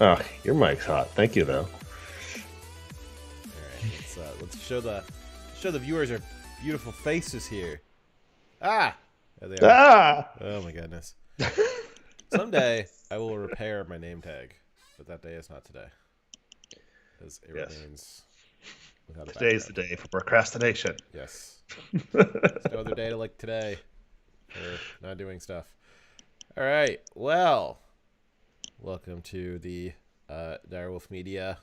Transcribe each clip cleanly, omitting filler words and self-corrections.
Oh, your mic's hot. Thank you, though. All right, let's show the viewers our beautiful faces here. Ah, there they are. Ah! Oh my goodness. Someday I will repair my name tag, but that day is not today, as it Yes. remains without a Today's the background. day for procrastination. Yes. There's no other day like today for not doing stuff. All right. Well, welcome to the Direwolf Media.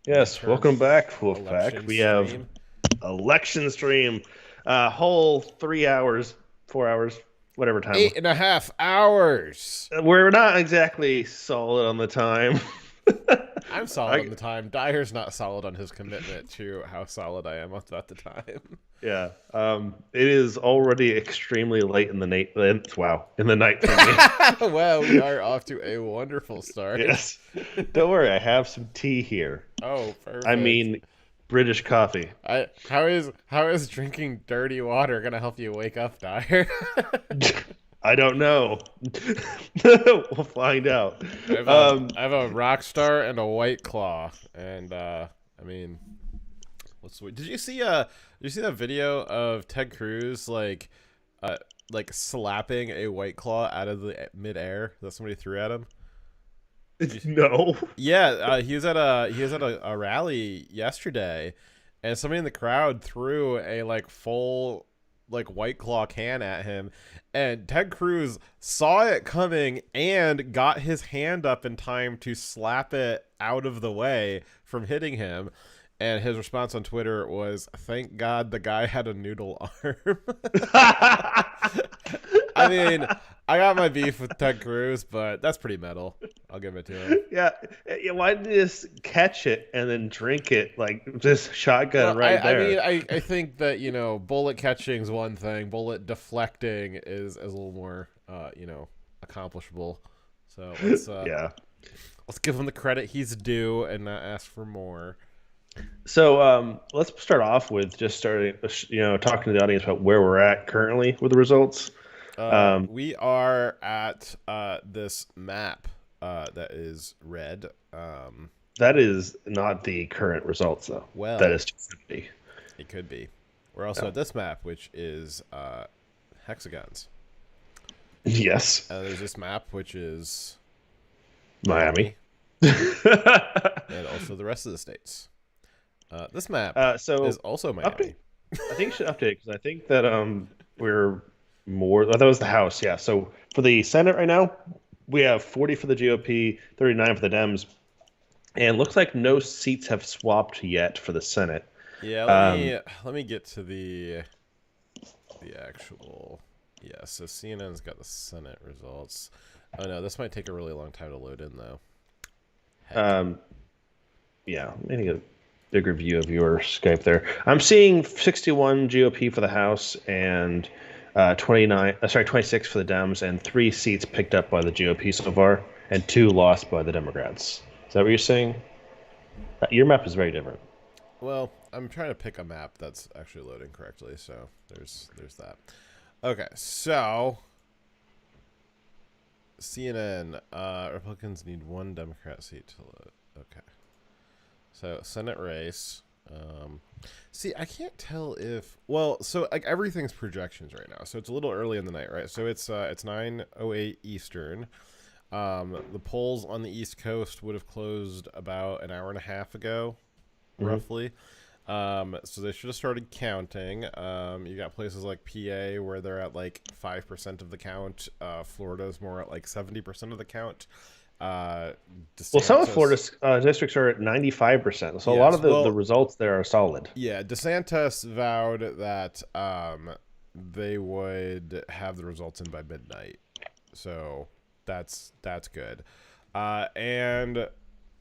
Yes, midterm welcome back, Wolfpack. election We have stream. election stream. Whole 3 hours, 4 hours, whatever time. 8.5 hours. We're not exactly solid on the time. I'm solid on the time. Dyer's not solid on his commitment to how solid I am about the time. Yeah. It is already extremely late in the night. Wow, in the night for me. Well, we are off to a wonderful start. Yes. Don't worry, I have some tea here. Oh, perfect. I mean, British coffee. How is drinking dirty water gonna help you wake up, Dyer? I don't know. We'll find out. I have a Rockstar and a White Claw, and I mean, did you see that video of Ted Cruz like slapping a White Claw out of the midair that somebody threw at him? No. Yeah, he was at a rally yesterday, and somebody in the crowd threw a full White Claw can at him, and Ted Cruz saw it coming and got his hand up in time to slap it out of the way from hitting him. And his response on Twitter was, "Thank God the guy had a noodle arm." I mean, I got my beef with Ted Cruz, but that's pretty metal. I'll give it to him. Yeah. Why didn't you just catch it and then drink it just shotgun Well, there? I mean, I think that bullet catching is one thing. Bullet deflecting is a little more accomplishable. So let's give him the credit he's due and not ask for more. So let's start off with just talking to the audience about where we're at currently with the results. We are at this map that is red. That is not the current results, though. Well, that is 250. It could be. We're also at this map, which is hexagons. Yes. There's this map, which is Miami. And also the rest of the states. This map is also Miami. I think you should update because I think that we're more. Oh, that was the House, yeah. So for the Senate right now, we have 40 for the GOP, 39 for the Dems, and looks like no seats have swapped yet for the Senate. Yeah, let me get to the actual. Yeah, so CNN's got the Senate results. Oh no, this might take a really long time to load in though. Yeah, let me get a bigger view of your Skype there. I'm seeing 61 GOP for the House and 26 for the Dems, and 3 seats picked up by the GOP so far, and 2 lost by the Democrats. Is that what you're saying? Your map is very different. Well, I'm trying to pick a map that's actually loading correctly, so there's that. Okay, so CNN, Republicans need 1 Democrat seat to load. Okay. So Senate race. See, I can't tell if so everything's projections right now, so it's a little early in the night, right? So it's 9:08 Eastern. The polls on the East Coast would have closed about an hour and a half ago, roughly. So they should have started counting. You got places like PA where they're at 5% of the count. Florida's more at 70% of the count. Some of Florida's districts are at 95%. So a lot of the results there are solid. Yeah, DeSantis vowed that they would have the results in by midnight. So that's good. And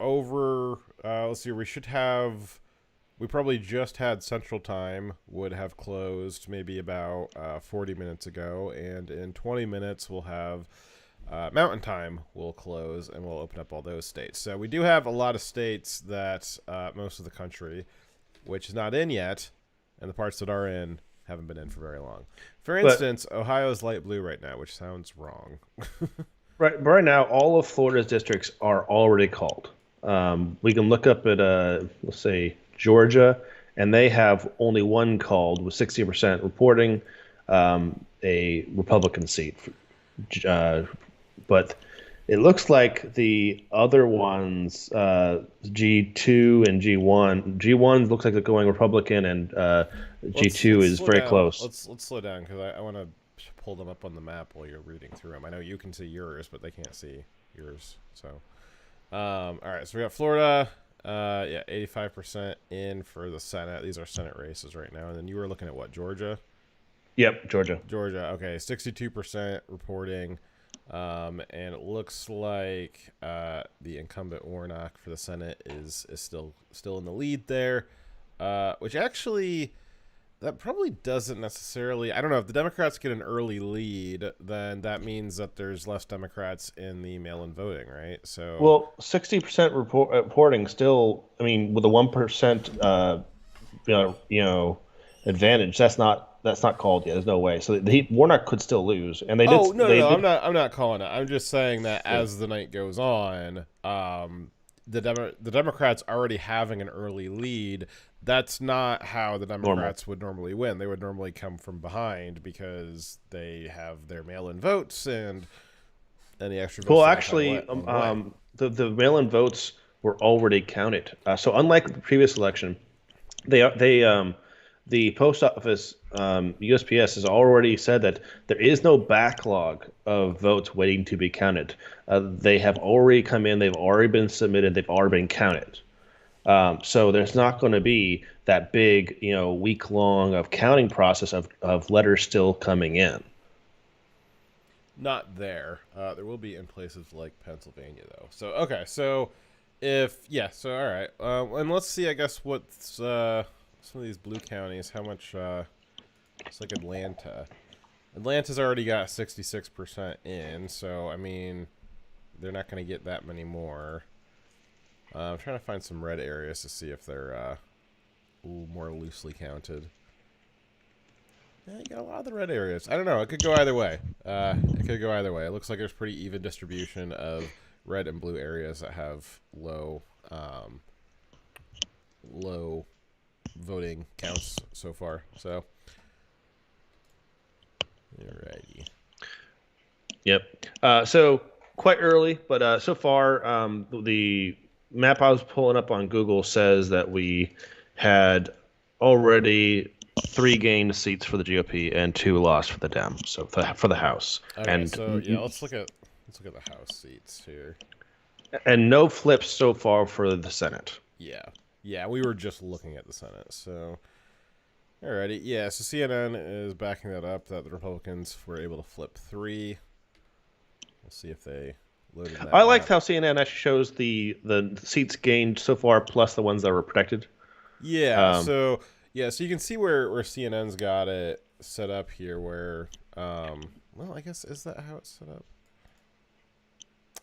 over, let's see, we probably just had Central Time would have closed maybe about 40 minutes ago. And in 20 minutes, we'll have Mountain Time will close, and we'll open up all those states. So we do have a lot of states that most of the country, which is not in yet, and the parts that are in haven't been in for very long. For instance, Ohio's light blue right now, which sounds wrong. Right now, all of Florida's districts are already called. We can look up at let's say Georgia, and they have only one called with 60% reporting a Republican seat. But it looks like the other ones, G2 and G1. G1 looks like they're going Republican, and G2 let's is slow very down. close. Let's slow down because I want to pull them up on the map while you're reading through them. I know you can see yours, but they can't see yours. So, all right. So we got Florida. Yeah, 85% in for the Senate. These are Senate races right now. And then you were looking at what, Georgia? Yep, Georgia. Georgia. Okay, 62% reporting. And it looks like the incumbent Warnock for the Senate is still in the lead there, which actually that probably doesn't necessarily. I don't know if the Democrats get an early lead, then that means that there's less Democrats in the mail-in voting, right? So Well, 60% reporting still. I mean, with a 1%, advantage. That's not called yet. There's no way. So Warnock could still lose, and they did. oh no, They no, no, did. I'm not calling it. I'm just saying that as the night goes on, the Democrats already having an early lead. That's not how the Democrats would normally win. They would normally come from behind because they have their mail-in votes and any extra votes. Well, they have actually, on the way. the mail-in votes were already counted. So unlike the previous election, the post office USPS has already said that there is no backlog of votes waiting to be counted. They have already come in. They've already been submitted. They've already been counted. So there's not going to be that big, week long of counting process of letters still coming in. Not there. There will be in places like Pennsylvania, though. So okay, so so all right, and let's see. I guess what's some of these blue counties? How much? It's like Atlanta. Atlanta's already got 66% in, so I mean, they're not going to get that many more. I'm trying to find some red areas to see if they're more loosely counted. Yeah, you got a lot of the red areas. I don't know. It could go either way. It looks like there's pretty even distribution of red and blue areas that have low voting counts so far. So, alrighty. Yep. So quite early, but so far the map I was pulling up on Google says that we had already 3 gained seats for the GOP and 2 lost for the Dems. So for the House. Okay, and so yeah, let's look at the House seats here. and no flips so far for the Senate. Yeah, we were just looking at the Senate. So, alrighty, yeah. So CNN is backing that up that the Republicans were able to flip 3. We'll see if they loaded that. I liked how CNN actually shows the seats gained so far plus the ones that were protected. Yeah. So you can see where CNN's got it set up here. Where well, I guess is that how it's set up?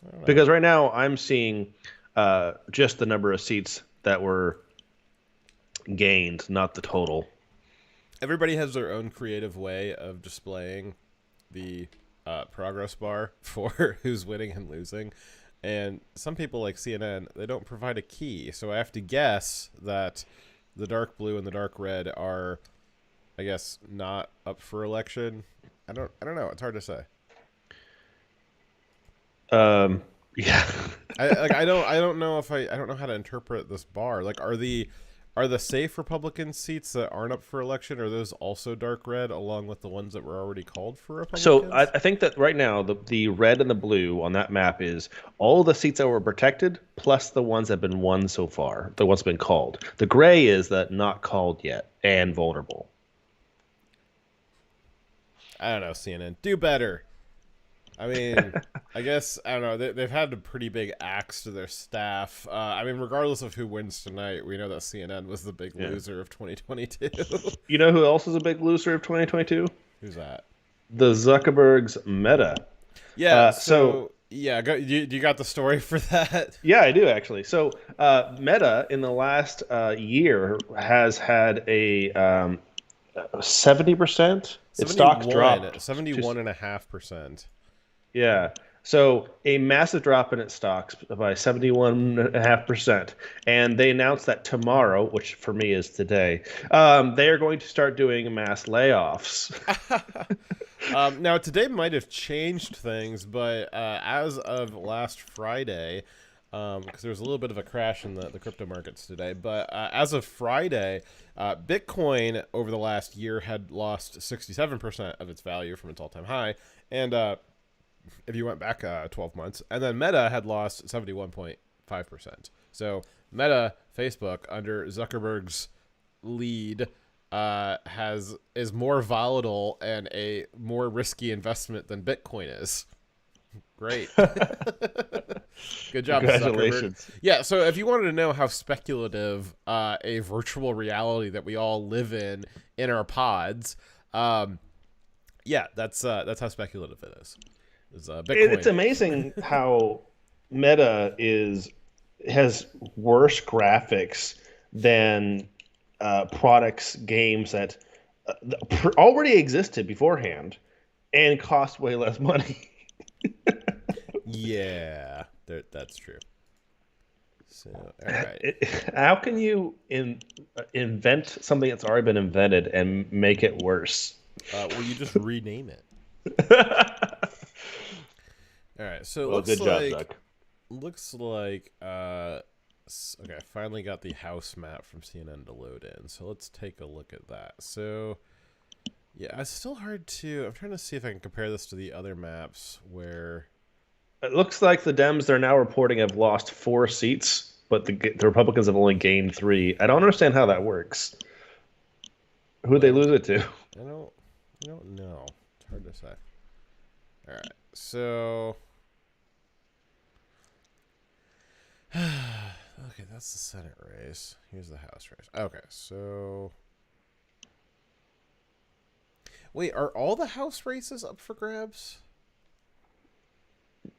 I don't know. Because right now I'm seeing just the number of seats that were gained, not the total. Everybody has their own creative way of displaying the progress bar for who's winning and losing. And some people like CNN, they don't provide a key. So I have to guess that the dark blue and the dark red are, I guess, not up for election. I don't know. It's hard to say. Yeah. I don't know if I don't know how to interpret this bar. Like, are the safe Republican seats that aren't up for election, are those also dark red along with the ones that were already called for Republicans? So I think that right now the red and the blue on that map is all the seats that were protected plus the ones that have been won so far, the ones that have been called. The gray is that not called yet and vulnerable. I don't know, CNN. Do better. I mean, I guess, I don't know, they've had a pretty big axe to their staff. I mean, regardless of who wins tonight, we know that CNN was the big loser of 2022. You know who else is a big loser of 2022? Who's that? The Zuckerberg's Meta. Yeah, yeah, do you got the story for that? Yeah, I do actually. So Meta in the last year has had a 70%. Its stocks dropped 71.5%. Yeah, So a massive drop in its stocks by 71.5%. And they announced that tomorrow, which for me is today, they are going to start doing mass layoffs. Now today might have changed things, but as of last Friday, because there was a little bit of a crash in the crypto markets today, but as of Friday, Bitcoin over the last year had lost 67% of its value from its all-time high, and if you went back 12 months, and then Meta had lost 71.5%. So Meta, Facebook, under Zuckerberg's lead, is more volatile and a more risky investment than Bitcoin is. Great. Good job, Congratulations. Zuckerberg. Yeah, so if you wanted to know how speculative a virtual reality that we all live in our pods, yeah, that's how speculative it is. Bitcoin. It's amazing how Meta has worse graphics than products, games that already existed beforehand and cost way less money. Yeah, that's true. So, all right. How can you invent something that's already been invented and make it worse? Well, you just rename it. All right. So Well, good job, Zuck. Looks like okay, I finally got the house map from CNN to load in. So let's take a look at that. So yeah, it's still hard to. I'm trying to see if I can compare this to the other maps where. It looks like the Dems they're now reporting have lost 4 seats, but the Republicans have only gained 3. I don't understand how that works. Who'd they lose it to? I don't know. It's hard to say. All right, so okay, that's the Senate race. Here's the House race. Okay, so wait, are all the House races up for grabs?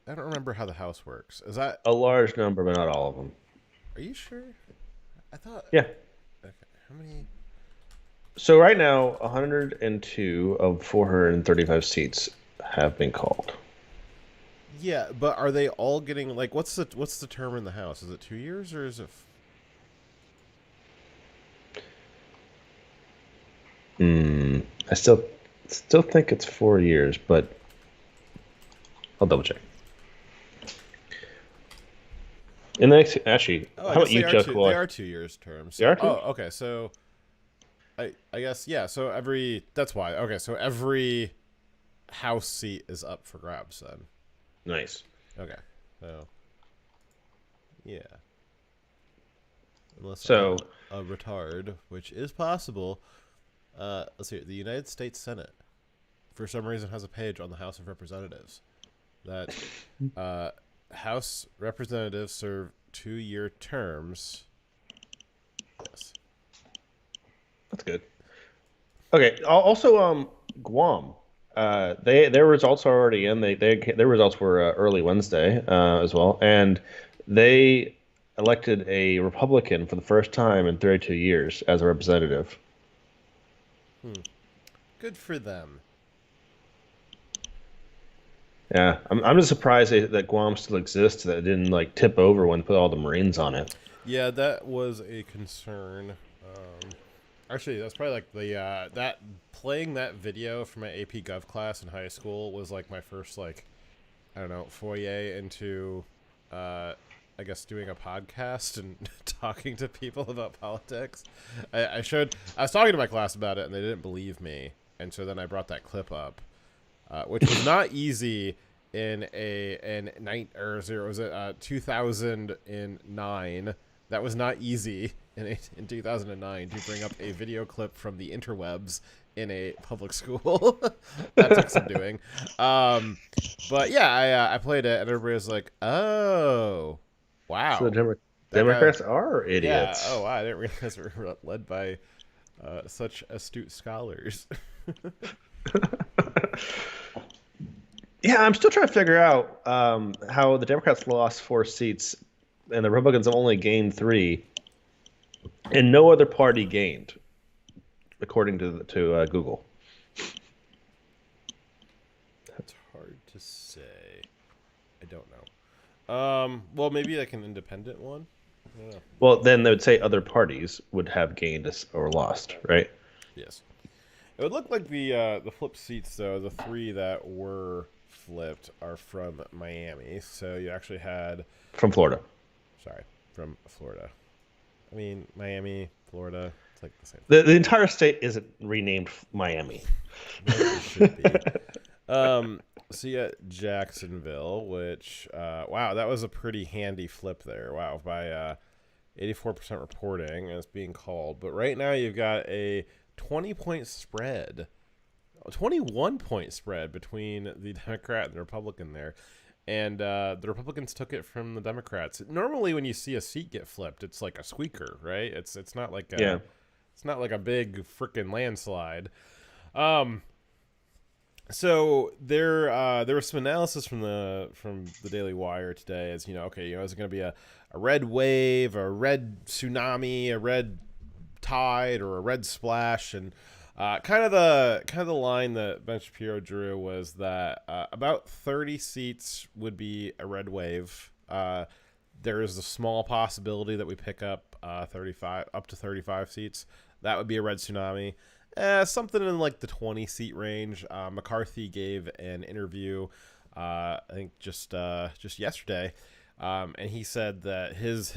I don't remember how the House works. Is that a large number, but not all of them? Are you sure? I thought. Yeah. Okay. How many? So right now, 102 of 435 seats have been called. Yeah, but are they all getting like what's the term in the House? Is it 2 years or is it? I still think it's 4 years, but I'll double check. And then actually, how about you, Chuck? They are 2 years terms. They are 2? Oh, okay. So, I guess yeah. So that's why. Okay, so every House seat is up for grabs then. Nice. Okay. So, yeah. Unless I'm a retard, which is possible. Let's see. The United States Senate, for some reason, has a page on the House of Representatives that House representatives serve 2-year terms. Yes. That's good. Okay. Also, Guam. Their results are already in. Their results were early Wednesday as well, and they elected a Republican for the first time in 32 years as a representative. Good for them. Yeah, I'm just surprised that Guam still exists. That it didn't like tip over when they put all the Marines on it. Yeah, that was a concern. Actually, that's probably like the that playing that video for my AP Gov class in high school was like my first like I don't know foyer into I guess doing a podcast and talking to people about politics. I was talking to my class about it and they didn't believe me, and so then I brought that clip up. Which was not easy in 2009. That was not easy in 2009 to bring up a video clip from the interwebs in a public school. That took some doing. But yeah, I played it and everybody was like, "Oh, wow." So the Democrats are idiots. Yeah. Oh, wow. I didn't realize we were led by such astute scholars. Yeah, I'm still trying to figure out how the Democrats lost 4 seats and the Republicans have only gained 3, and no other party gained, according to That's hard to say. I don't know. Well, maybe like an independent one. I don't know. Well, then they would say other parties would have gained or lost, right? Yes. It would look like the flip seats though. The three that were flipped are from Miami. So you actually had, From Florida. sorry, from Florida. I mean Miami, Florida. It's like the same. The entire state isn't renamed Miami. But it should be. So you got Jacksonville, which wow, that was a pretty handy flip there. Wow, by 84% reporting as being called. But right now you've got a 20-point spread, a 21-point spread between the Democrat and the Republican there. And the Republicans took it from the Democrats. Normally, when you see a seat get flipped, it's like a squeaker, right? It's not like Yeah. it's not like a big freaking landslide. So there was some analysis from the Daily Wire today, as okay, is it going to be a red wave, a red tsunami, a red tide, or a red splash? And kind of the line that Ben Shapiro drew was that about 30 seats would be a red wave. There is a small possibility that we pick up 35 up to 35 seats. That would be a red tsunami. Something in like the 20 seat range. McCarthy gave an interview, I think just yesterday, and he said that his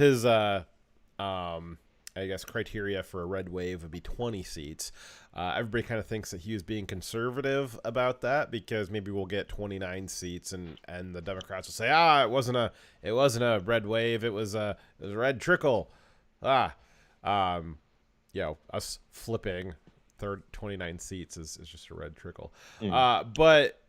I guess criteria for a red wave would be 20 seats. Everybody kind of thinks that he was being conservative about that because maybe we'll get 29 seats and the Democrats will say, it wasn't a red wave, it was a red trickle. Us flipping 29 seats is just a red trickle. But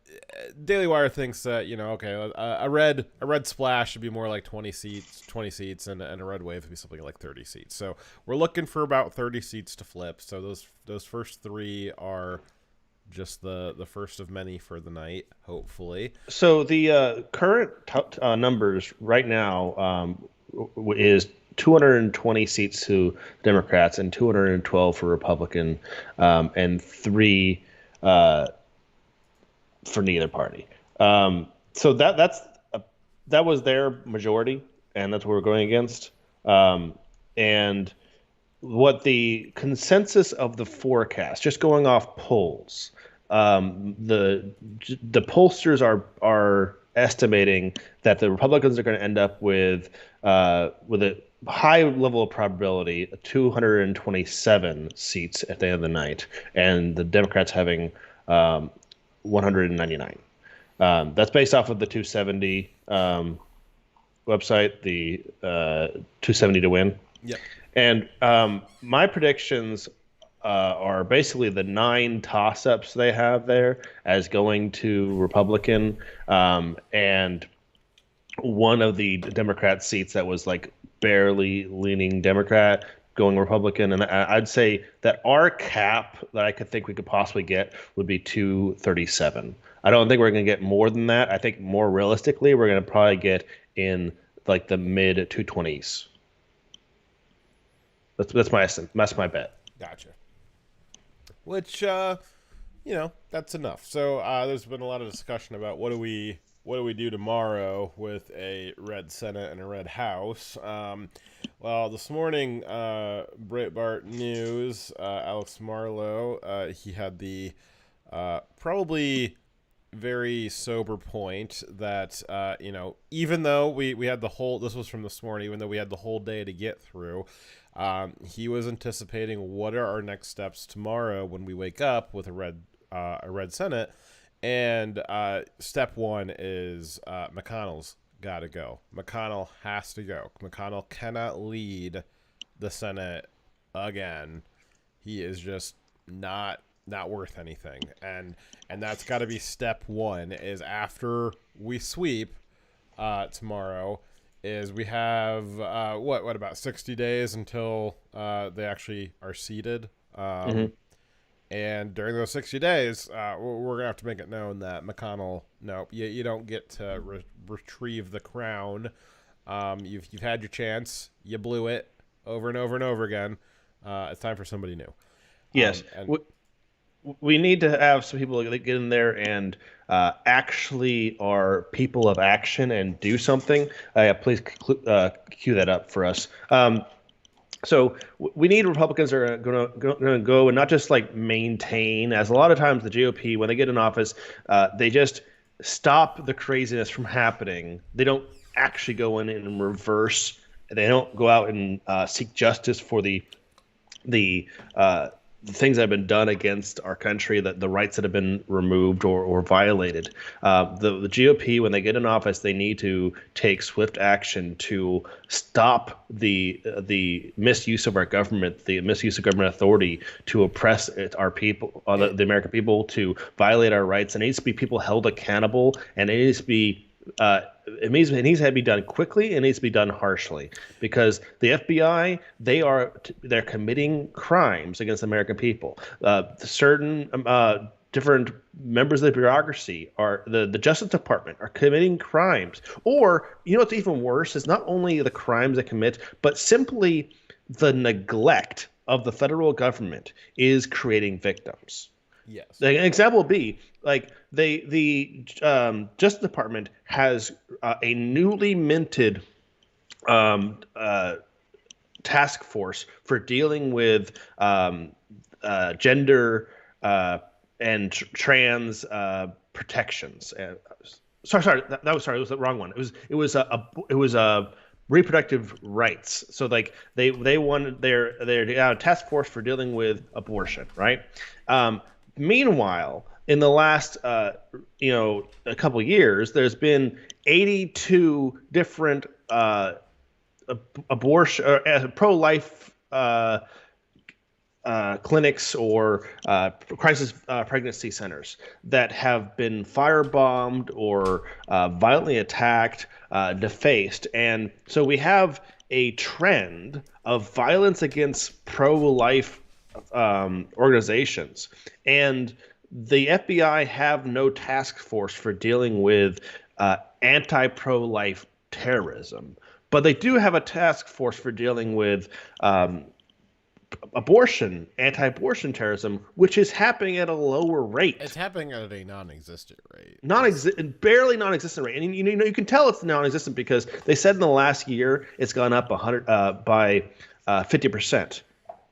Daily Wire thinks that a red splash should be more like 20 seats, and a red wave would be something like 30 seats. So we're looking for about 30 seats to flip. So those first three are just the first of many for the night, hopefully. So the current numbers right now is 220 seats to Democrats and 212 for Republican, and 3 for neither party. So that was their majority, and that's what we're going against. And what the consensus of the forecast, just going off polls, the pollsters are estimating that the Republicans are going to end up with a high level of probability 227 seats at the end of the night, and the Democrats having 199. That's based off of the 270 website, the 270 to win. Yep. And my predictions are basically the 9 toss-ups they have there as going to Republican, and one of the Democrat seats that was like barely leaning Democrat going Republican. And I'd say that our cap that I could think we could possibly get would be 237. I don't think we're going to get more than that. I think more realistically, we're going to probably get in like the mid 220s. That's my estimate. That's my bet. Gotcha. Which, that's enough. So there's been a lot of discussion about what do we do tomorrow with a red Senate and a red House. Well, this morning, Breitbart News, Alex Marlow, he had the probably very sober point that, even though we had this was from this morning, even though we had the whole day to get through, he was anticipating what are our next steps tomorrow when we wake up with a red Senate. And step one is McConnell's got to go. McConnell has to go. McConnell cannot lead the Senate again. He is just not worth anything. And that's got to be step one, is after we sweep tomorrow, is we have what about 60 days until they actually are seated. And during those 60 days, we're going to have to make it known that McConnell, no, you don't get to retrieve the crown. You've had your chance. You blew it over and over and over again. It's time for somebody new. Yes. we need to have some people that get in there and actually are people of action and do something. Yeah, please cue that up for us. So we need Republicans that are going to go and not just like maintain, as a lot of times the GOP, when they get in office, they just stop the craziness from happening. They don't actually go in and reverse. They don't go out and seek justice for the the things that have been done against our country, that the rights that have been removed or violated. The GOP, when they get in office, they need to take swift action to stop the misuse of our government, the misuse of government authority to oppress our people, the American people, to violate our rights. And it needs to be people held accountable, and it needs to be it needs to be done quickly. It needs to be done harshly, because the FBI, they're committing crimes against the American people. Certain different members of the bureaucracy are the Justice Department are committing crimes. Or what's even worse is not only the crimes they commit, but simply the neglect of the federal government is creating victims. Yes. An example would be like the Justice Department has a newly minted task force for dealing with gender and trans protections. Sorry, that was the wrong one. It was a reproductive rights. So like they wanted their task force for dealing with abortion, right? Meanwhile, in the last a couple of years, there's been 82 different abortion pro-life clinics or crisis pregnancy centers that have been firebombed or violently attacked, defaced. And so we have a trend of violence against pro-life organizations. And the FBI have no task force for dealing with anti-pro-life terrorism. But they do have a task force for dealing with anti-abortion terrorism, which is happening at a lower rate. It's happening at a non-existent rate. Barely non-existent rate. And you can tell it's non-existent because they said in the last year it's gone up by 50%.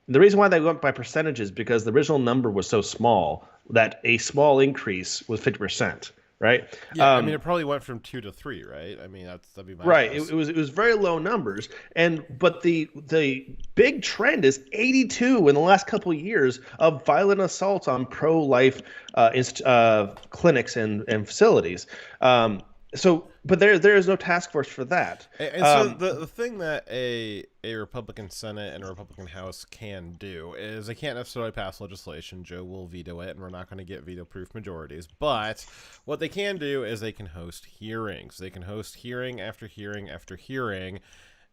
The reason why they went by percentages because the original number was so small that a small increase was 50%. Right? Yeah, I mean, it probably went from 2 to 3, right? I mean, that'd be my right. guess. It was very low numbers, but the big trend is 82 in the last couple of years of violent assaults on pro-life clinics and facilities. But there is no task force for that. And so the thing that a Republican Senate and a Republican House can do is they can't necessarily pass legislation. Joe will veto it, and we're not going to get veto-proof majorities. But what they can do is they can host hearings. They can host hearing after hearing after hearing.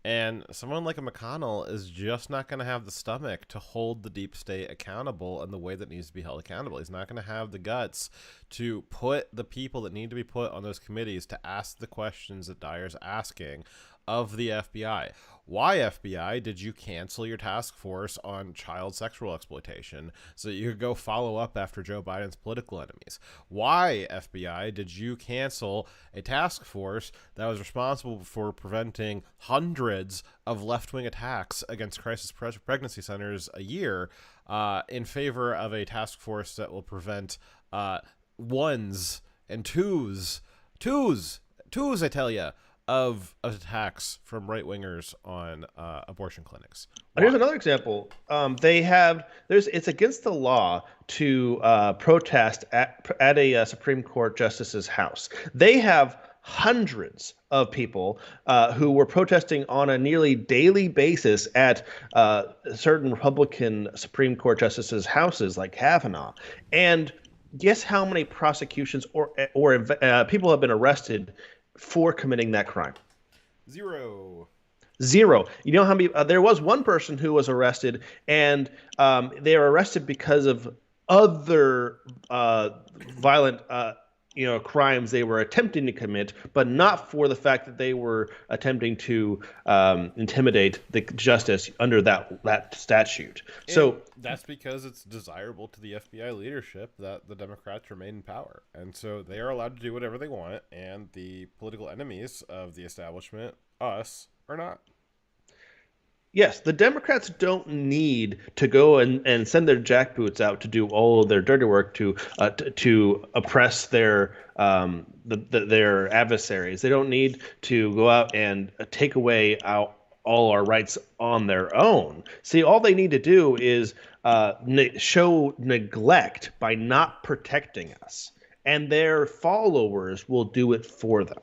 And someone like a McConnell is just not going to have the stomach to hold the deep state accountable in the way that needs to be held accountable. He's not going to have the guts to put the people that need to be put on those committees to ask the questions that Dyer's asking of the FBI. Why, FBI, did you cancel your task force on child sexual exploitation so that you could go follow up after Joe Biden's political enemies? Why, FBI, did you cancel a task force that was responsible for preventing hundreds of left-wing attacks against crisis pregnancy centers a year in favor of a task force that will prevent ones and twos, I tell you, of attacks from right-wingers on abortion clinics? Why? Here's another example. It's against the law to protest at a Supreme Court justice's house. They have hundreds of people who were protesting on a nearly daily basis at certain Republican Supreme Court justices' houses, like Kavanaugh. And guess how many prosecutions or people have been arrested for committing that crime? Zero. You know how many? There was one person who was arrested, and they were arrested because of other violent crimes they were attempting to commit, but not for the fact that they were attempting to intimidate the justice under that statute. And so that's because it's desirable to the FBI leadership that the Democrats remain in power, and so they are allowed to do whatever they want, and the political enemies of the establishment, us, are not. Yes, the Democrats don't need to go and send their jackboots out to do all of their dirty work to oppress their adversaries. They don't need to go out and take away all our rights on their own. See, all they need to do is show neglect by not protecting us, and their followers will do it for them.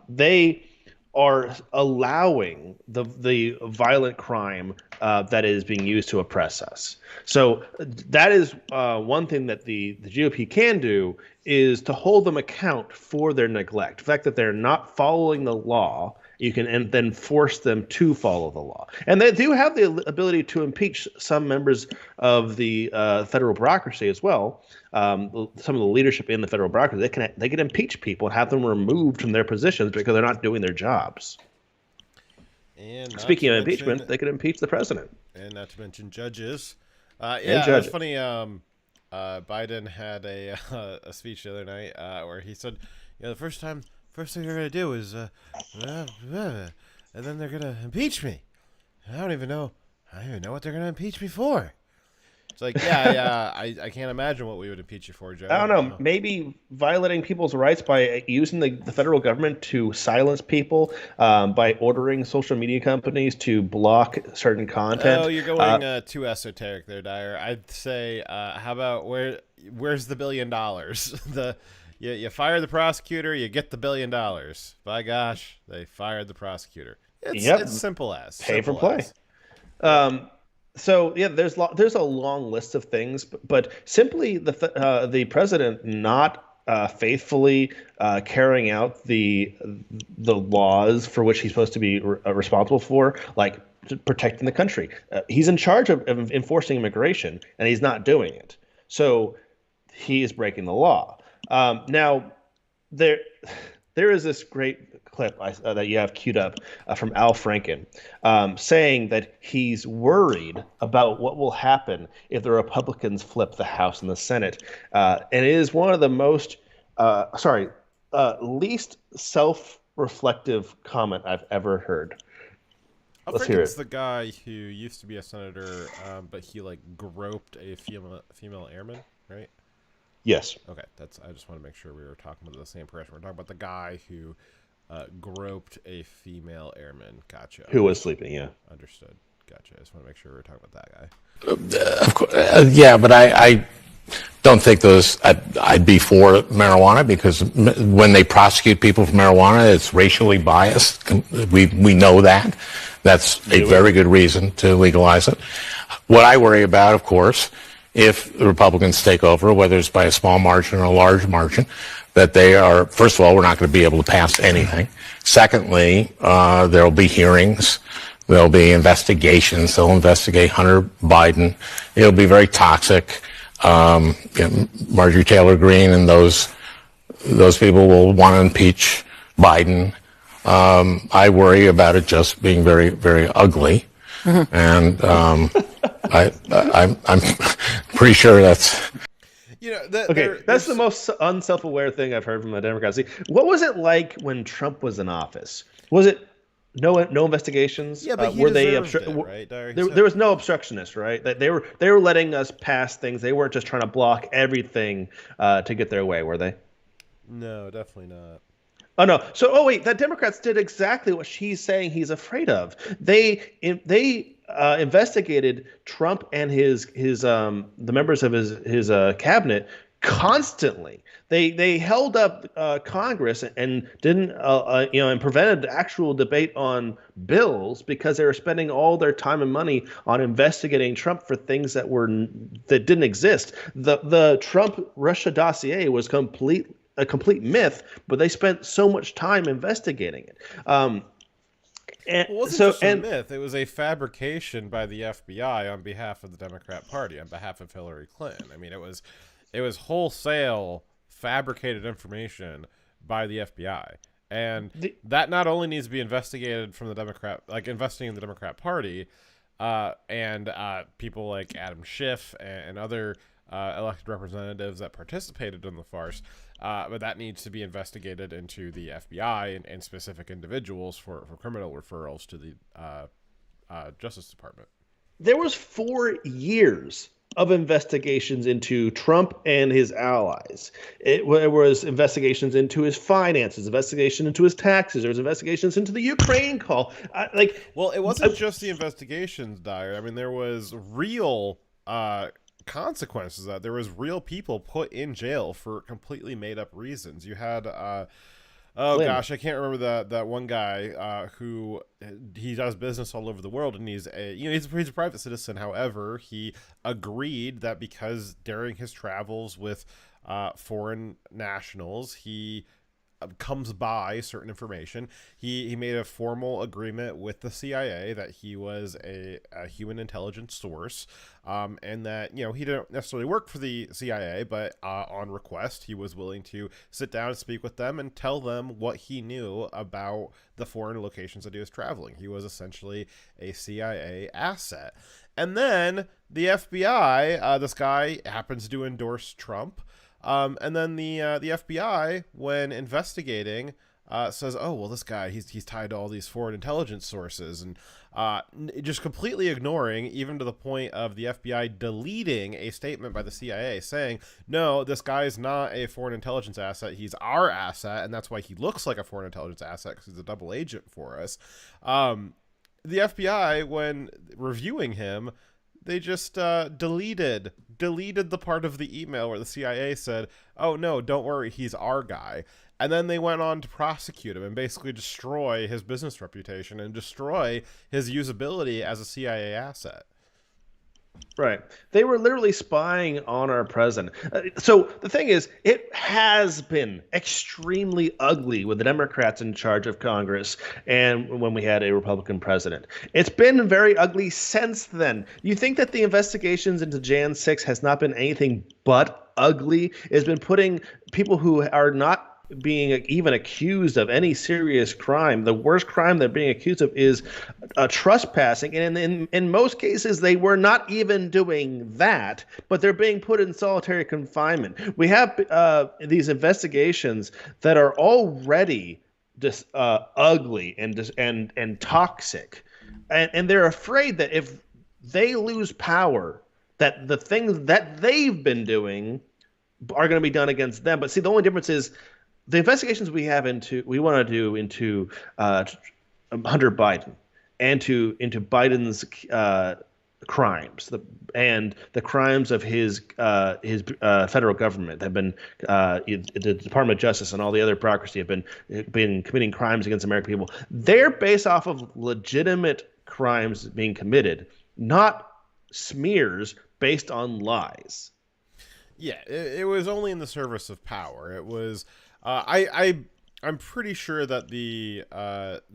They are allowing the violent crime that is being used to oppress us. So that is one thing that the GOP can do, is to hold them account for their neglect. The fact that they're not following the law, you can and then force them to follow the law. And they do have the ability to impeach some members of the federal bureaucracy as well. Some of the leadership in the federal bureaucracy, they can impeach people and have them removed from their positions because they're not doing their jobs. And speaking of impeachment, they could impeach the president. And not to mention judges. Judges. It's funny. Biden had a speech the other night where he said, the first thing they're going to do is, and then they're going to impeach me. And I don't even know what they're going to impeach me for. It's like, I can't imagine what we would impeach you for, Joe. I don't know. Maybe violating people's rights by using the federal government to silence people, by ordering social media companies to block certain content. Oh, you're going too esoteric there, Dyer. I'd say, how about where's the $1 billion? You fire the prosecutor, you get the $1 billion. By gosh, they fired the prosecutor. It's simple as. Pay for play. So yeah, there's a long list of things, but simply the president not faithfully carrying out the laws for which he's supposed to be responsible for, like protecting the country. He's in charge of enforcing immigration, and he's not doing it. So he is breaking the law. Now there is this great clip that you have queued up from Al Franken, saying that he's worried about what will happen if the Republicans flip the House and the Senate. And it is one of the least self-reflective comment I've ever heard. Let's hear it. It's the guy who used to be a senator, but he groped a female airman, right? Yes. Okay, I just want to make sure we were talking about the same person. We're talking about the guy who groped a female airman. Gotcha. Who was sleeping, yeah. Understood. Gotcha. I just want to make sure we're talking about that guy. Of course, yeah, but I don't think I'd be for marijuana, because when they prosecute people for marijuana, it's racially biased. We know that. That's a very good reason to legalize it. What I worry about, of course, if the Republicans take over, whether it's by a small margin or a large margin, that they are, first of all, we're not going to be able to pass anything. Secondly, there'll be hearings. There'll be investigations. They'll investigate Hunter Biden. It'll be very toxic. Marjorie Taylor Greene and those people will want to impeach Biden. I worry about it just being very, very ugly. Mm-hmm. And I'm pretty sure that's... That's the most unself-aware thing I've heard from the Democrats. What was it like when Trump was in office? Was it no investigations? Yeah, but he deserved it, right? There was no obstructionist, right? That they were letting us pass things. They weren't just trying to block everything to get their way, were they? No, definitely not. Oh no! So wait, the Democrats did exactly what she's saying he's afraid of. They investigated Trump and the members of his cabinet constantly. They held up Congress and didn't and prevented actual debate on bills because they were spending all their time and money on investigating Trump for things that didn't exist. The Trump Russia dossier was a complete myth, but they spent so much time investigating it. It wasn't just a myth. It was a fabrication by the FBI on behalf of the Democrat Party, on behalf of Hillary Clinton. I mean, it was wholesale fabricated information by the FBI. And that not only needs to be investigated from the Democrat, like investing in the Democrat Party, and people like Adam Schiff and other elected representatives that participated in the farce, but that needs to be investigated into the FBI and specific individuals for criminal referrals to the Justice Department. There was 4 years of investigations into Trump and his allies. It was investigations into his finances, investigation into his taxes. There was investigations into the Ukraine call. Well, it wasn't just the investigations, Dyer. I mean, there was real consequences. That there was real people put in jail for completely made up reasons. You had gosh, I can't remember that one guy who he does business all over the world, and he's a private citizen. However, he agreed that because during his travels with foreign nationals, he comes by certain information. He made a formal agreement with the CIA that he was a human intelligence source, and that he didn't necessarily work for the CIA, but on request he was willing to sit down and speak with them and tell them what he knew about the foreign locations that he was traveling. He was essentially a CIA asset. And then the FBI, this guy happens to endorse Trump. And then the FBI, when investigating, says, "Oh, well, this guy, he's tied to all these foreign intelligence sources," and just completely ignoring, even to the point of the FBI deleting a statement by the CIA saying, "No, this guy is not a foreign intelligence asset. He's our asset, and that's why he looks like a foreign intelligence asset, because he's a double agent for us." The FBI, when reviewing him, they just deleted the part of the email where the CIA said, "Oh, no, don't worry, he's our guy." And then they went on to prosecute him and basically destroy his business reputation and destroy his usability as a CIA asset. Right. They were literally spying on our president. So the thing is, it has been extremely ugly with the Democrats in charge of Congress and when we had a Republican president. It's been very ugly since then. You think that the investigations into Jan 6 has not been anything but ugly? It's been putting people who are not being even accused of any serious crime. The worst crime they're being accused of is trespassing. And in most cases, they were not even doing that, but they're being put in solitary confinement. We have these investigations that are already just ugly and toxic. And they're afraid that if they lose power, that the things that they've been doing are going to be done against them. But see, the only difference is the investigations we want to do into Hunter Biden and into Biden's crimes and the crimes of his federal government have been the Department of Justice and all the other bureaucracy have been committing crimes against American people. They're based off of legitimate crimes being committed, not smears based on lies. Yeah, it was only in the service of power. It was. I'm pretty sure that the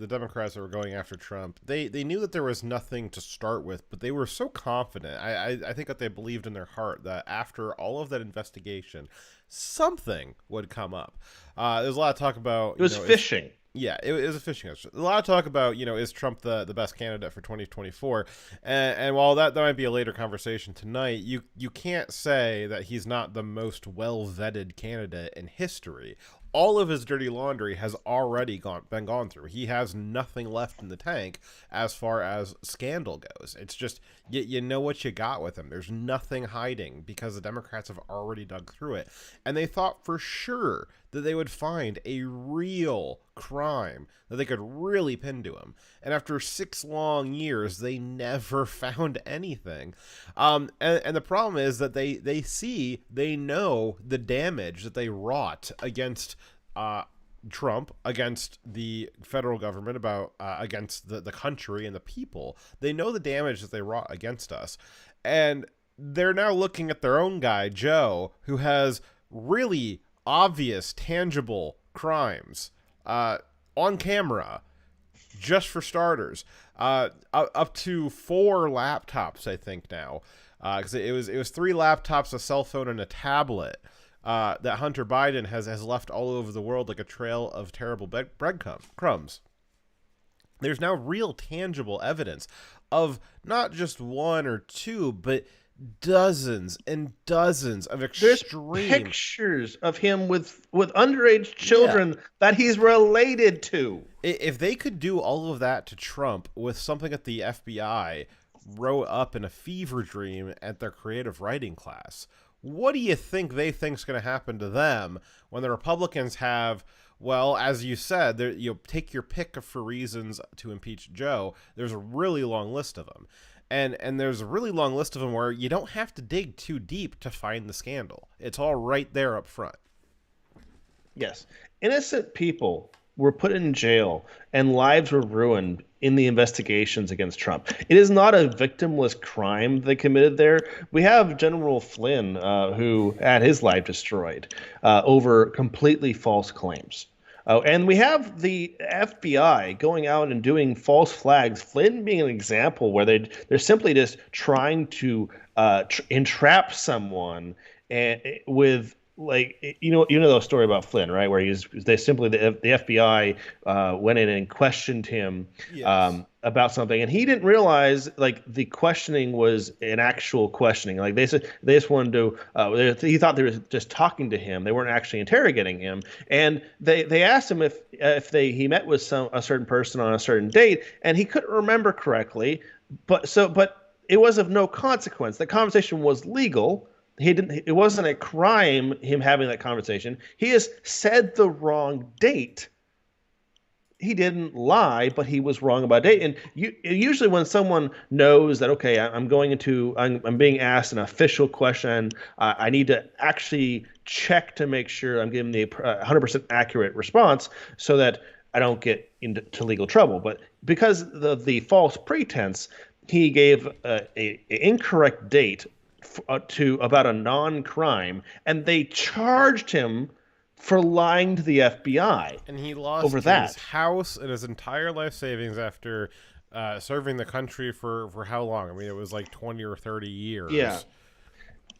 Democrats that were going after Trump, they knew that there was nothing to start with, but they were so confident. I think that they believed in their heart that after all of that investigation, something would come up. There's a lot of talk about... It was phishing. Yeah, it was a phishing instrument. A lot of talk about, is Trump the best candidate for 2024? And while that might be a later conversation tonight, you can't say that he's not the most well-vetted candidate in history. All of his dirty laundry has already been gone through. He has nothing left in the tank as far as scandal goes. It's just, you know what you got with him. There's nothing hiding because the Democrats have already dug through it. And they thought for sure that they would find a real crime that they could really pin to him. And after 6 long years, they never found anything. And the problem is that they know the damage that they wrought against Trump, against the federal government, against the country and the people. They know the damage that they wrought against us. And they're now looking at their own guy, Joe, who has really obvious, tangible crimes on camera, just for starters. Up to 4 laptops, I think now, because it was 3 laptops, a cell phone, and a tablet that Hunter Biden has left all over the world like a trail of terrible breadcrumbs. There's now real tangible evidence of not just one or two, but dozens and dozens of extreme pictures of him with underage children that he's related to. If they could do all of that to Trump with something that the FBI wrote up in a fever dream at their creative writing class, what do you think they think's going to happen to them when the Republicans have, well, as you said, you take your pick for reasons to impeach Joe. There's a really long list of them. And there's a really long list of them where you don't have to dig too deep to find the scandal. It's all right there up front. Yes. Innocent people were put in jail and lives were ruined in the investigations against Trump. It is not a victimless crime they committed there. We have General Flynn, who had his life destroyed over completely false claims. And we have the FBI going out and doing false flags. Flynn being an example where they're simply just trying to entrap someone and with, like, you know the story about Flynn, right? Where the FBI went in and questioned him about something, and he didn't realize like the questioning was an actual questioning. Like they said, they just wanted to. He thought they were just talking to him. They weren't actually interrogating him. And they asked him if he met with a certain person on a certain date, and he couldn't remember correctly. But it was of no consequence. The conversation was legal. It wasn't a crime, him having that conversation. He just said the wrong date. He didn't lie, but he was wrong about date. And usually when someone knows that, okay, I'm being asked an official question, I need to actually check to make sure I'm giving the 100% accurate response so that I don't get into legal trouble. But because of the false pretense, he gave an incorrect date to about a non-crime, and they charged him for lying to the FBI. And he lost over that. His house and his entire life savings after serving the country for how long? I mean, it was like 20 or 30 years. Yeah.